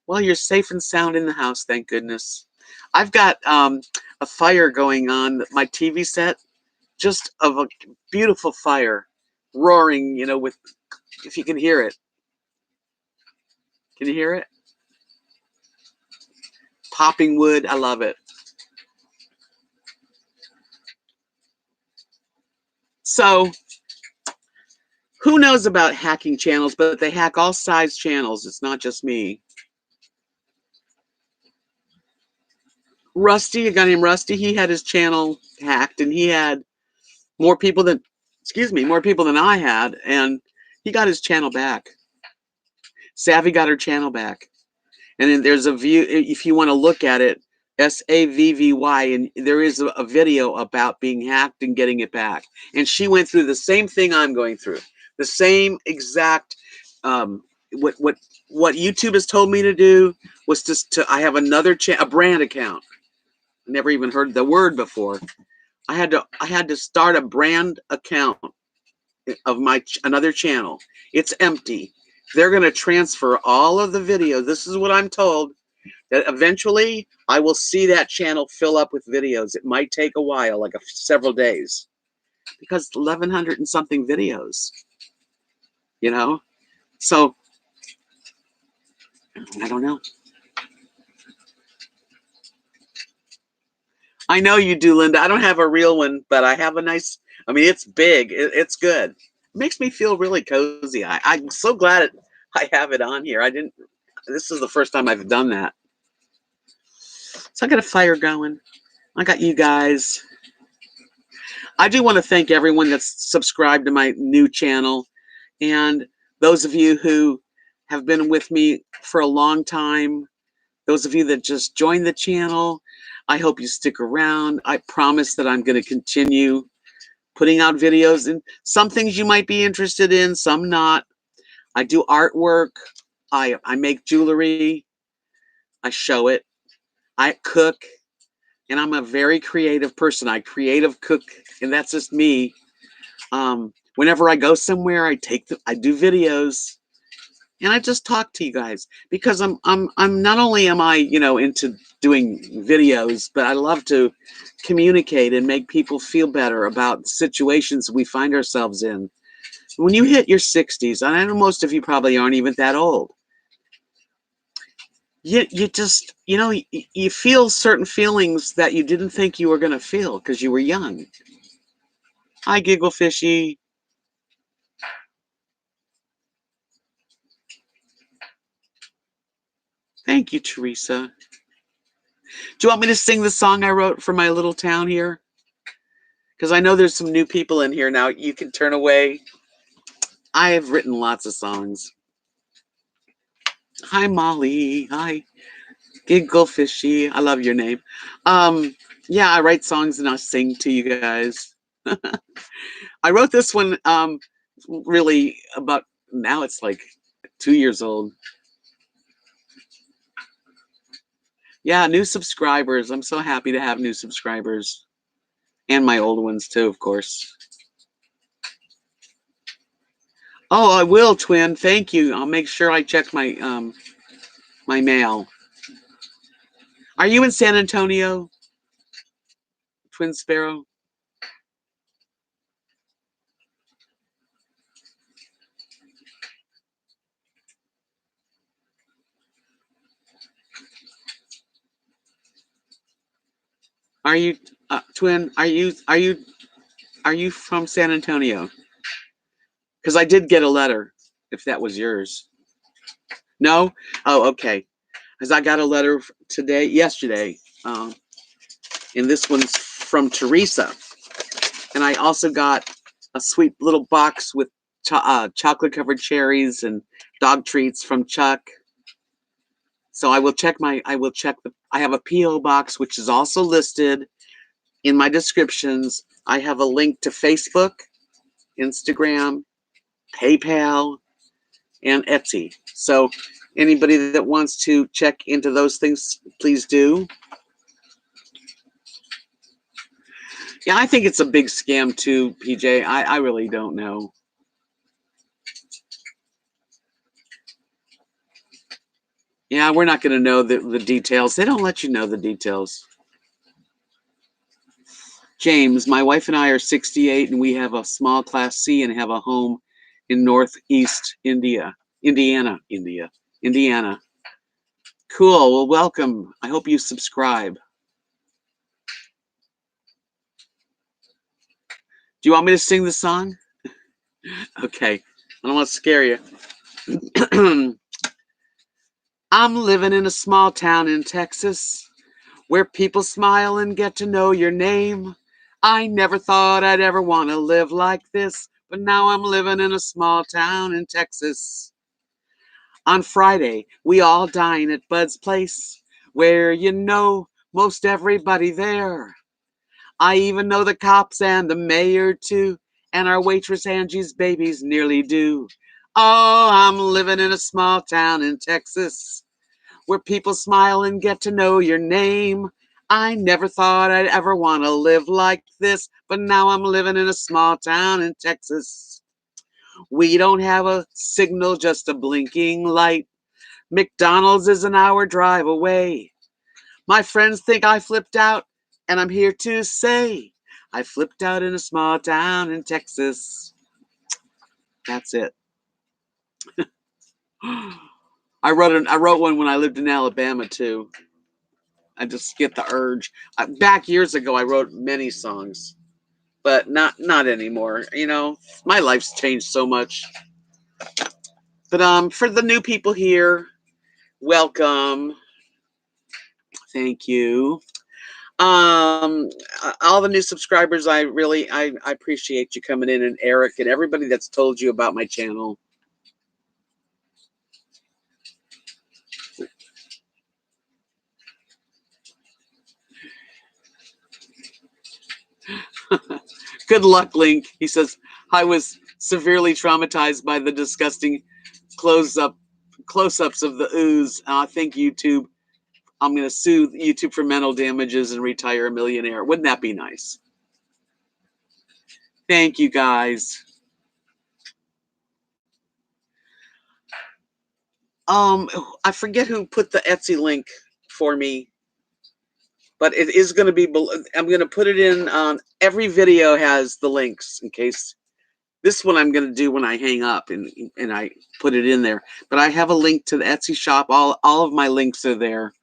Well, you're safe and sound in the house, thank goodness. I've got a fire going on, my TV set, just of a beautiful fire, roaring, you know, with, if you can hear it. Can you hear it? Popping wood, I love it. So, who knows about hacking channels, but they hack all size channels. It's not just me. Rusty, a guy named Rusty, he had his channel hacked, and he had more people than, more people than I had, and he got his channel back. Savvy got her channel back. And then there's a view, if you want to look at it, SAVVY, and there is a video about being hacked and getting it back. And she went through the same thing I'm going through, the same exact. What YouTube has told me to do was I have another a brand account. I never even heard the word before. I had to start a brand account of another channel. It's empty. They're going to transfer all of the videos. This is what I'm told, that eventually I will see that channel fill up with videos. It might take a while, like several days, because 1,100 and something videos, you know? So, I don't know. I know you do, Linda. I don't have a real one, but I have a nice, I mean, it's big. It's good. It makes me feel really cozy. I'm so glad I have it on here. This is the first time I've done that. So I got a fire going. I got you guys. I do want to thank everyone that's subscribed to my new channel, and those of you who have been with me for a long time, those of you that just joined the channel, I hope you stick around. I promise that I'm going to continue putting out videos, and some things you might be interested in, some not. I do artwork. I make jewelry. I show it. I cook. And I'm a very creative person. I creative cook, and that's just me. Whenever I go somewhere, I do videos, and I just talk to you guys, because I'm not only am I, you know, into doing videos, but I love to communicate and make people feel better about situations we find ourselves in. When you hit your 60s, and I know most of you probably aren't even that old, you just, you know, you feel certain feelings that you didn't think you were going to feel because you were young. Hi, Giggle Fishy. Thank you, Teresa. Do you want me to sing the song I wrote for my little town here? Because I know there's some new people in here now. You can turn away. I have written lots of songs. Hi, Molly. Hi, Giggle Fishy. I love your name. Yeah, I write songs and I sing to you guys. I wrote this one really about, now it's like 2 years old. Yeah, new subscribers. I'm so happy to have new subscribers. And my old ones too, of course. Oh, I will, Twin. Thank you. I'll make sure I check my my mail. Are you in San Antonio, Twin Sparrow? Are you Twin? Are you from San Antonio? Because I did get a letter. If that was yours. No? Oh, okay. Because I got a letter yesterday, and this one's from Teresa. And I also got a sweet little box with chocolate-covered cherries and dog treats from Chuck. So I have a P.O. box, which is also listed in my descriptions. I have a link to Facebook, Instagram, PayPal, and Etsy. So anybody that wants to check into those things, please do. Yeah, I think it's a big scam too, PJ. I really don't know. Yeah, we're not going to know the details. They don't let you know the details. James, my wife and I are 68, and we have a small Class C and have a home in Northeast Indiana. Cool. Well, welcome. I hope you subscribe. Do you want me to sing the song? Okay. I don't want to scare you. I'm living in a small town in Texas where people smile and get to know your name. I never thought I'd ever want to live like this, but now I'm living in a small town in Texas. On Friday, we all dine at Bud's place, where you know most everybody there. I even know the cops and the mayor too, and our waitress Angie's baby's nearly due. Oh, I'm living in a small town in Texas where people smile and get to know your name. I never thought I'd ever want to live like this, but now I'm living in a small town in Texas. We don't have a signal, just a blinking light. McDonald's is an hour drive away. My friends think I flipped out, and I'm here to say I flipped out in a small town in Texas. That's it. I wrote one when I lived in Alabama too. I just get the urge. Back years ago, I wrote many songs, but not anymore. You know, my life's changed so much. But for the new people here, welcome. Thank you. All the new subscribers, I appreciate you coming in, and Eric and everybody that's told you about my channel. Good luck, Link. He says, I was severely traumatized by the disgusting close-ups of the ooze. I think YouTube, I'm going to sue YouTube for mental damages and retire a millionaire. Wouldn't that be nice? Thank you, guys. I forget who put the Etsy link for me, but it is going to be below. I'm going to put it in. Every video has the links in case. This one I'm going to do when I hang up and I put it in there. But I have a link to the Etsy shop. All of my links are there.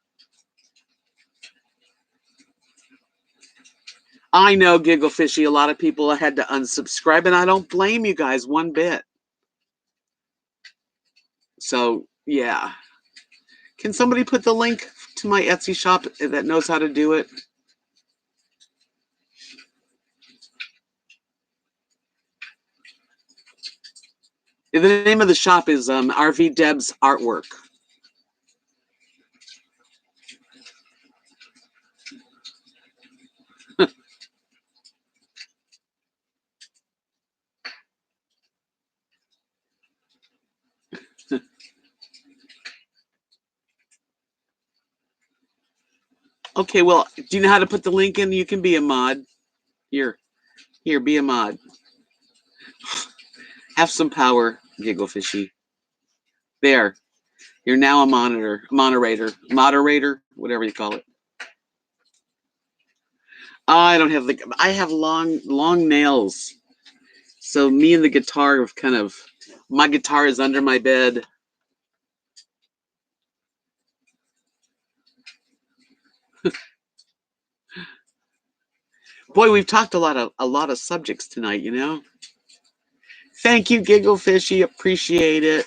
I know, Giggle Fishy, a lot of people had to unsubscribe, and I don't blame you guys one bit. So, yeah. Can somebody put the link to my Etsy shop that knows how to do it? The name of the shop is RVDebs Artwork. Okay, well, do you know how to put the link in? You can be a mod. Here, be a mod. Have some power, Giggle Fishy. There. You're now a moderator, whatever you call it. I don't have I have long nails. So me and the guitar have my guitar is under my bed. Boy, we've talked a lot of subjects tonight, you know. Thank you, Giggle Fishy. Appreciate it.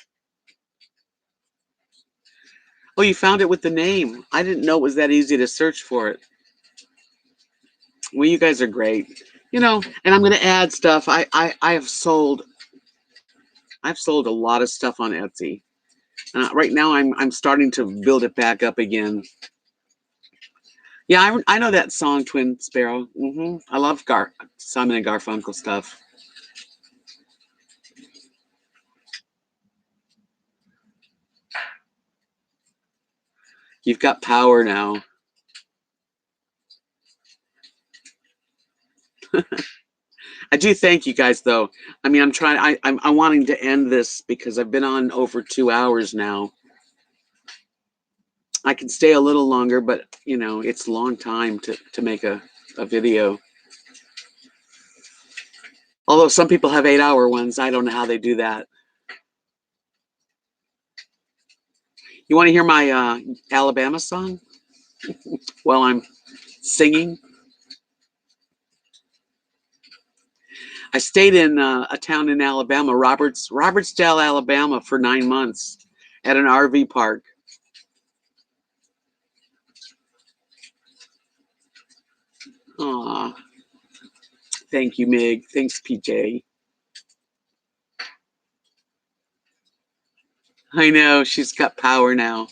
Oh, you found it with the name. I didn't know it was that easy to search for it. Well, you guys are great. You know, and I'm going to add stuff. I've sold a lot of stuff on Etsy. Right now, I'm starting to build it back up again. Yeah, I know that song, Twin Sparrow. I love Simon and Garfunkel stuff. You've got power now. I do thank you guys, though. I mean, I'm wanting to end this because I've been on over 2 hours now. I can stay a little longer, but you know, it's a long time to make a video. Although some people have 8-hour ones, I don't know how they do that. You want to hear my Alabama song while I'm singing? I stayed in a town in Alabama, Robertsdale, Alabama, for 9 months at an RV park. Aw, thank you, Mig. Thanks, PJ. I know, she's got power now.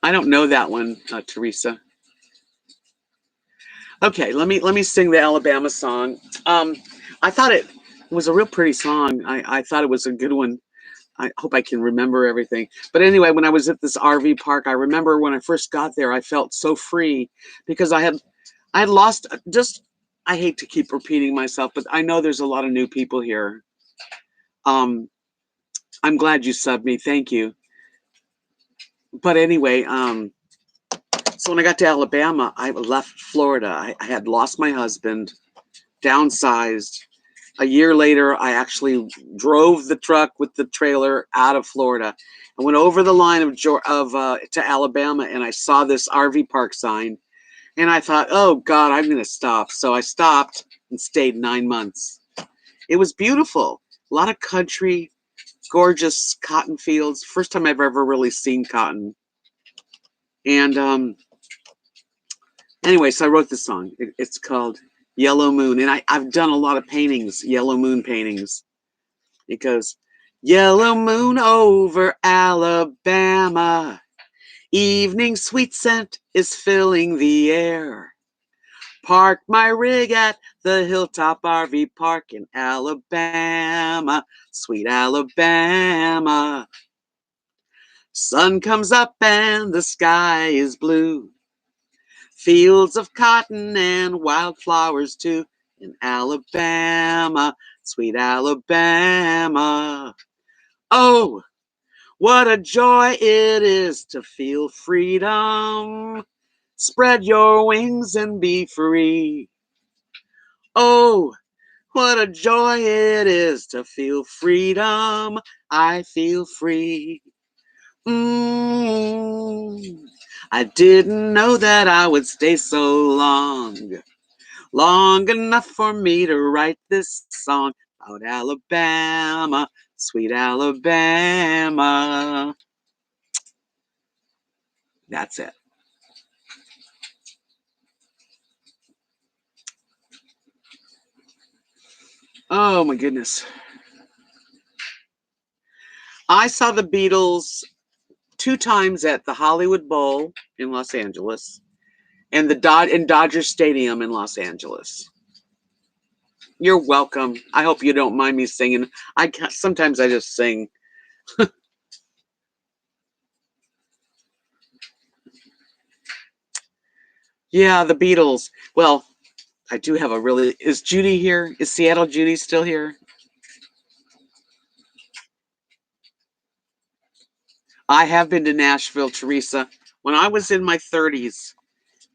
I don't know that one, Teresa. Okay, let me sing the Alabama song. I thought it was a real pretty song. I thought it was a good one. I hope I can remember everything. But anyway, when I was at this RV park, I remember when I first got there, I felt so free because I had lost just. I hate to keep repeating myself, but I know there's a lot of new people here. Um, I'm glad you subbed me. Thank you. But anyway, so when I got to Alabama, I left Florida. I had lost my husband, downsized. A year later, I actually drove the truck with the trailer out of Florida. I went over the line to Alabama, and I saw this RV park sign, and I thought, "Oh God, I'm going to stop." So I stopped and stayed 9 months. It was beautiful. A lot of country, gorgeous cotton fields. First time I've ever really seen cotton. And anyway, so I wrote this song. It's called Yellow Moon, and I've done a lot of paintings, yellow moon paintings. It goes, yellow moon over Alabama, evening sweet scent is filling the air. Parked my rig at the Hilltop RV Park in Alabama, sweet Alabama. Sun comes up and the sky is blue. Fields of cotton and wildflowers too in Alabama, sweet Alabama. Oh, what a joy it is to feel freedom. Spread your wings and be free. Oh, what a joy it is to feel freedom. I feel free. I didn't know that I would stay so long enough for me to write this song about Alabama, sweet Alabama. That's it. Oh my goodness. I saw the Beatles 2 times at the Hollywood Bowl in Los Angeles and in Dodger Stadium in Los Angeles. You're welcome. I hope you don't mind me singing. Sometimes I just sing. Yeah, the Beatles. Well, I do have a really. Is Judy here? Is Seattle Judy still here? I have been to Nashville, Teresa. When I was in my 30s,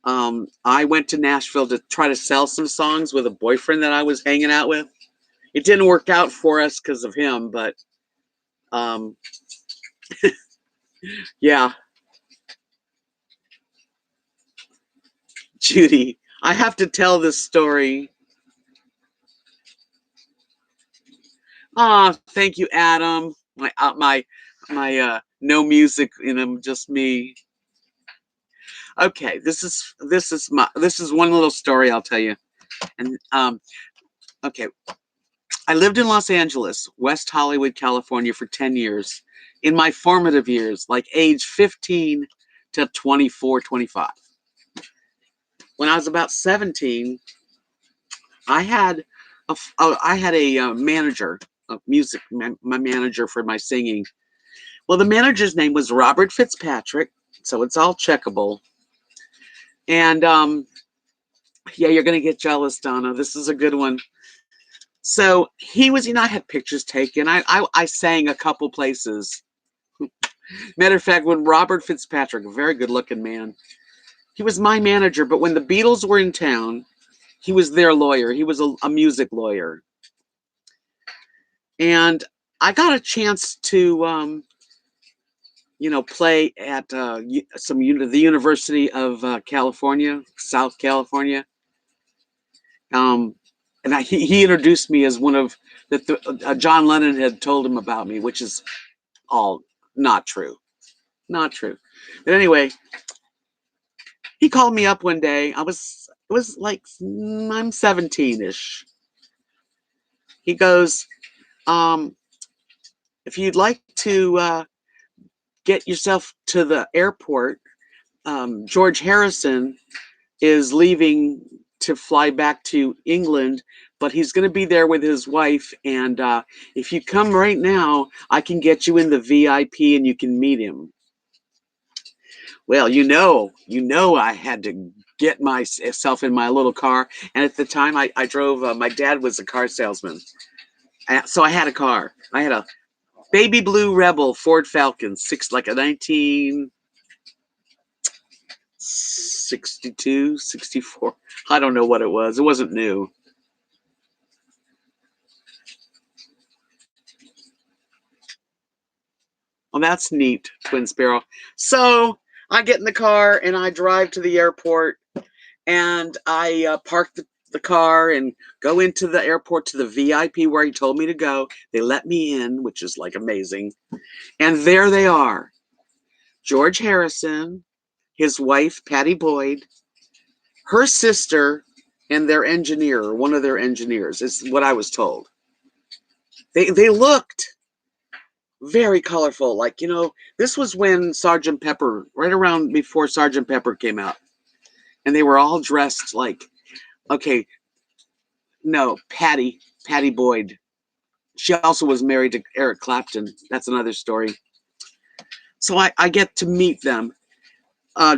I went to Nashville to try to sell some songs with a boyfriend that I was hanging out with. It didn't work out for us because of him, but um, yeah, Judy, I have to tell this story. Oh, thank you, Adam. My no music in him, just me. Okay, this is one little story I'll tell you. And okay, I lived in Los Angeles, West Hollywood, California for 10 years. In my formative years, like age 15 to 24, 25. When I was about 17, I had a manager of music, my manager for my singing. Well, the manager's name was Robert Fitzpatrick, so it's all checkable. And yeah, you're gonna get jealous, Donna. This is a good one. So he was, I had pictures taken. I sang a couple places, Matter of fact, when Robert Fitzpatrick, a very good looking man, he was my manager, but when the Beatles were in town, he was their lawyer. He was a music lawyer. And I got a chance to, play at the University of California, South California. And he introduced me as one of John Lennon had told him about me, which is all not true. Not true. But anyway, he called me up one day. It was like, I'm 17-ish. He goes, if you'd like to get yourself to the airport, George Harrison is leaving to fly back to England, but he's going to be there with his wife. And if you come right now, I can get you in the VIP and you can meet him. Well, I had to get myself in my little car. And at the time I drove, my dad was a car salesman. So I had a car. I had a baby blue Rebel Ford Falcon, like a 1962, 64. I don't know what it was. It wasn't new. Well, that's neat, Twin Sparrow. So I get in the car and I drive to the airport, and I park the car and go into the airport to the VIP where he told me to go. They let me in, which is like amazing. And there they are. George Harrison, his wife, Patty Boyd, her sister, and their engineer, one of their engineers, is what I was told. They looked very colorful. Like, this was when Sergeant Pepper, right around before Sergeant Pepper came out. And they were all dressed like, okay, no, Patty Boyd. She also was married to Eric Clapton. That's another story. So I get to meet them.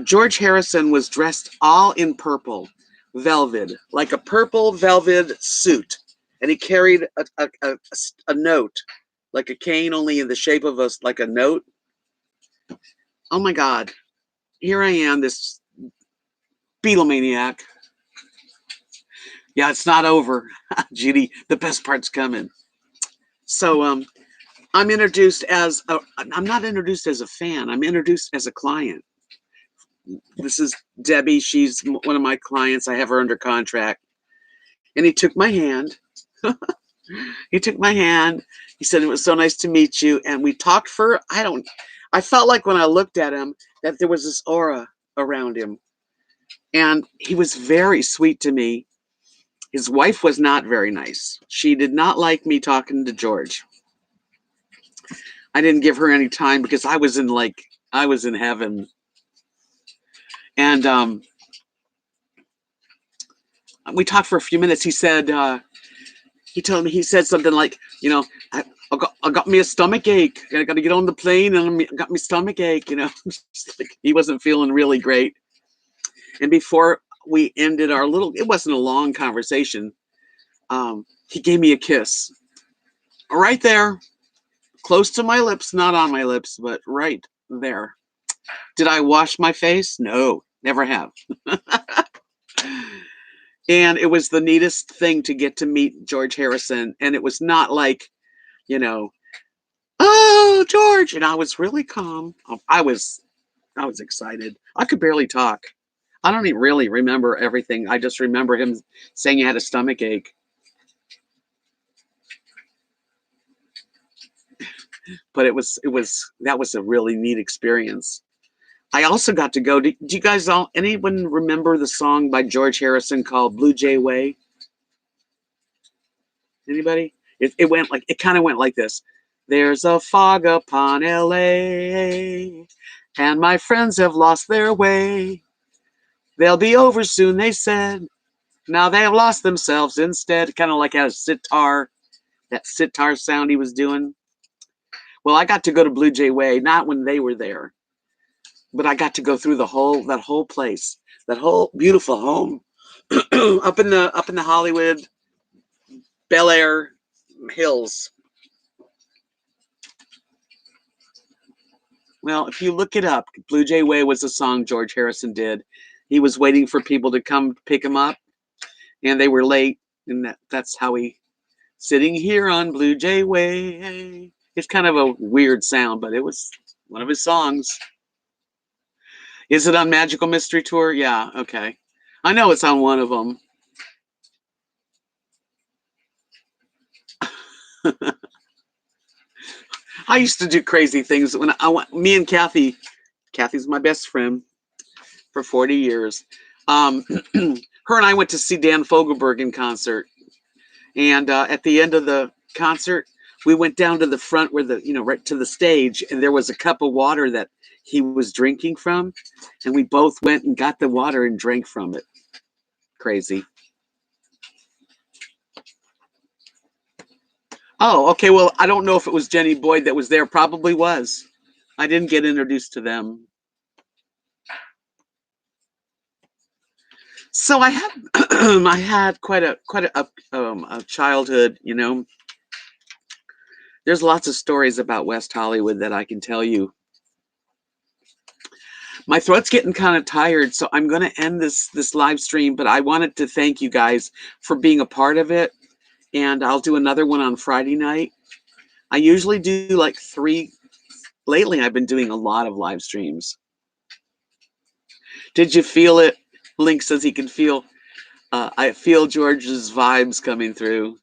George Harrison was dressed all in purple velvet, like a purple velvet suit. And he carried a note, like a cane, only in the shape of like a note. Oh my God. Here I am, this Beatlemaniac. Yeah, it's not over. Judy, the best part's coming. So I'm introduced I'm not introduced as a fan. I'm introduced as a client. This is Debbie. She's one of my clients. I have her under contract. And he took my hand. He took my hand. He said, it was so nice to meet you. And we talked I felt like when I looked at him that there was this aura around him. And he was very sweet to me. His wife was not very nice. She did not like me talking to George. I didn't give her any time because I was in heaven. And we talked for a few minutes. He said, he said something like, I got me a stomach ache. I got to get on the plane and I got me stomach ache, Like, he wasn't feeling really great. And before we ended it wasn't a long conversation. He gave me a kiss right there, close to my lips, not on my lips, but right there. Did I wash my face? No, never have. And it was the neatest thing to get to meet George Harrison. And it was not like, oh, George. And I was really calm. I was excited. I could barely talk. I don't even really remember everything. I just remember him saying he had a stomach ache. But that was a really neat experience. I also got to go. Do you guys anyone remember the song by George Harrison called Blue Jay Way? Anybody? It kind of went like this. There's a fog upon LA, and my friends have lost their way. They'll be over soon, they said. Now they have lost themselves instead. Kind of like that sitar sound he was doing. Well, I got to go to Blue Jay Way, not when they were there, but I got to go through that whole place, that whole beautiful home up in the Hollywood Bel Air hills. Well, if you look it up, Blue Jay Way was a song George Harrison did. He was waiting for people to come pick him up, and they were late, and that's how he, sitting here on Blue Jay Way. It's kind of a weird sound, but it was one of his songs. Is it on Magical Mystery Tour? Yeah, okay. I know it's on one of them. I used to do crazy things when I went. Me and Kathy's my best friend for 40 years. Her and I went to see Dan Fogelberg in concert, and at the end of the concert, we went down to the front where right to the stage, and there was a cup of water that he was drinking from, and we both went and got the water and drank from it. Crazy. Oh, okay. Well, I don't know if it was Jenny Boyd that was there. Probably was. I didn't get introduced to them. So I had I had quite a childhood. There's lots of stories about West Hollywood that I can tell you. My throat's getting kind of tired, so I'm going to end this live stream. But I wanted to thank you guys for being a part of it, and I'll do another one on Friday night. I usually do like 3. Lately, I've been doing a lot of live streams. Did you feel it? Link says he can feel. I feel George's vibes coming through.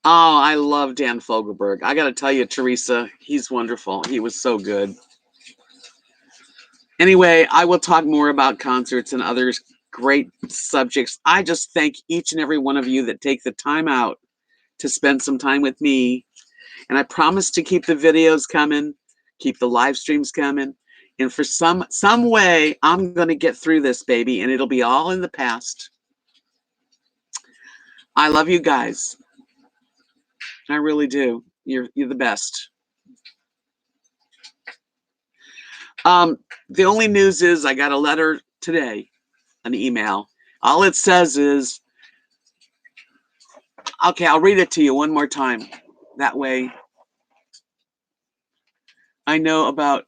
Oh, I love Dan Fogelberg. I got to tell you, Teresa, he's wonderful. He was so good. Anyway, I will talk more about concerts and other great subjects. I just thank each and every one of you that take the time out to spend some time with me. And I promise to keep the videos coming, keep the live streams coming. And for some way, I'm going to get through this, baby, and it'll be all in the past. I love you guys. I really do. You're the best. The only news is I got a letter today, an email. All it says is, okay, I'll read it to you one more time. That way I know about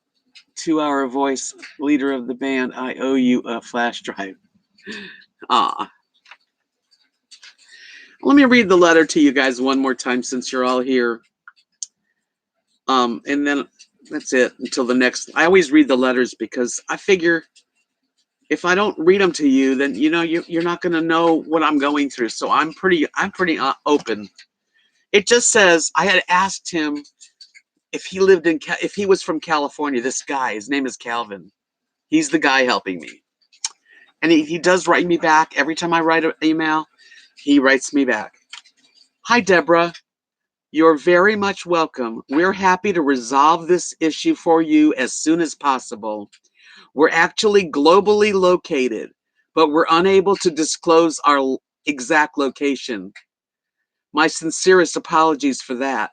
2-hour voice, leader of the band. I owe you a flash drive. Let me read the letter to you guys one more time since you're all here. And then that's it until the next. I always read the letters because I figure if I don't read them to you, then you're not going to know what I'm going through. So I'm pretty open. It just says I had asked him if he was from California. This guy, his name is Calvin. He's the guy helping me, and he does write me back every time I write an email. He writes me back. Hi, Deborah. You're very much welcome. We're happy to resolve this issue for you as soon as possible. We're actually globally located, but we're unable to disclose our exact location. My sincerest apologies for that.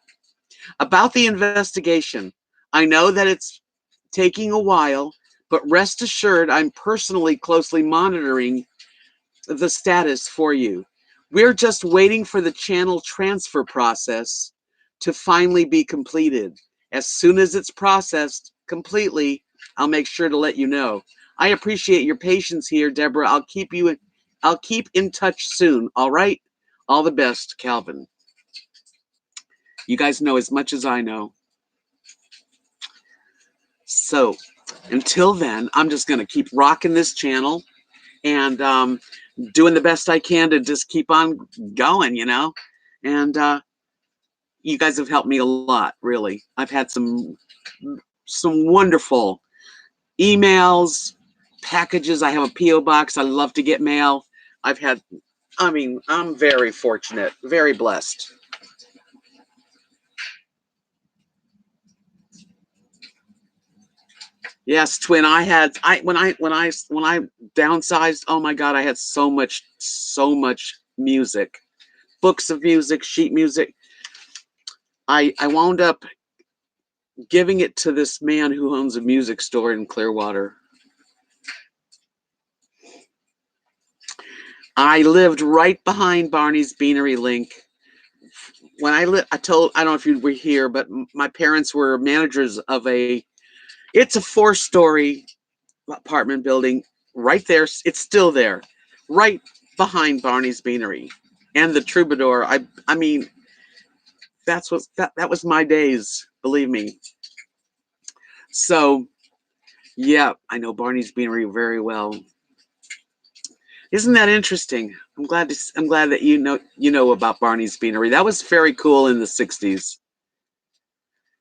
About the investigation, I know that it's taking a while, but rest assured I'm personally closely monitoring the status for you. We're just waiting for the channel transfer process to finally be completed. As soon as it's processed completely, I'll make sure to let you know. I appreciate your patience here, Deborah. I'll keep in touch soon. All right? All the best, Calvin. You guys know as much as I know. So until then, I'm just going to keep rocking this channel and doing the best I can to just keep on going, And you guys have helped me a lot, really. I've had some wonderful emails, packages. I have a P.O. box. I love to get mail. I'm very fortunate, very blessed. Yes, twin. When I downsized, oh my God, I had so much music, books of music, sheet music. I wound up giving it to this man who owns a music store in Clearwater. I lived right behind Barney's Beanery, Link. when I don't know if you were here, but my parents were managers of it's a 4-story apartment building right there. It's still there, right behind Barney's Beanery and the Troubadour. I mean, that was my days, believe me. So yeah, I know Barney's Beanery very well. Isn't that interesting? I'm glad that you know about Barney's Beanery. That was very cool in the 60s.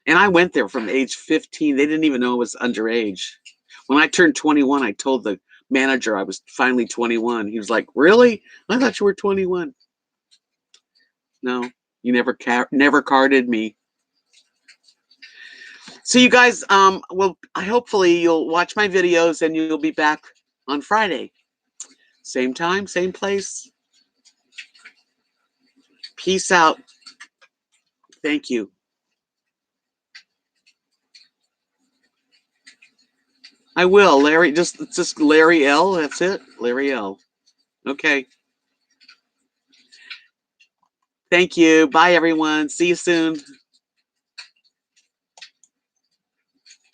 And I went there from age 15. They didn't even know I was underage. When I turned 21, I told the manager I was finally 21. He was like, "Really? I thought you were 21." No, you never carded me. So you guys, well, hopefully you'll watch my videos and you'll be back on Friday. Same time, same place. Peace out. Thank you. I will, Larry. Just Larry L. That's it, Larry L. Okay. Thank you. Bye, everyone. See you soon.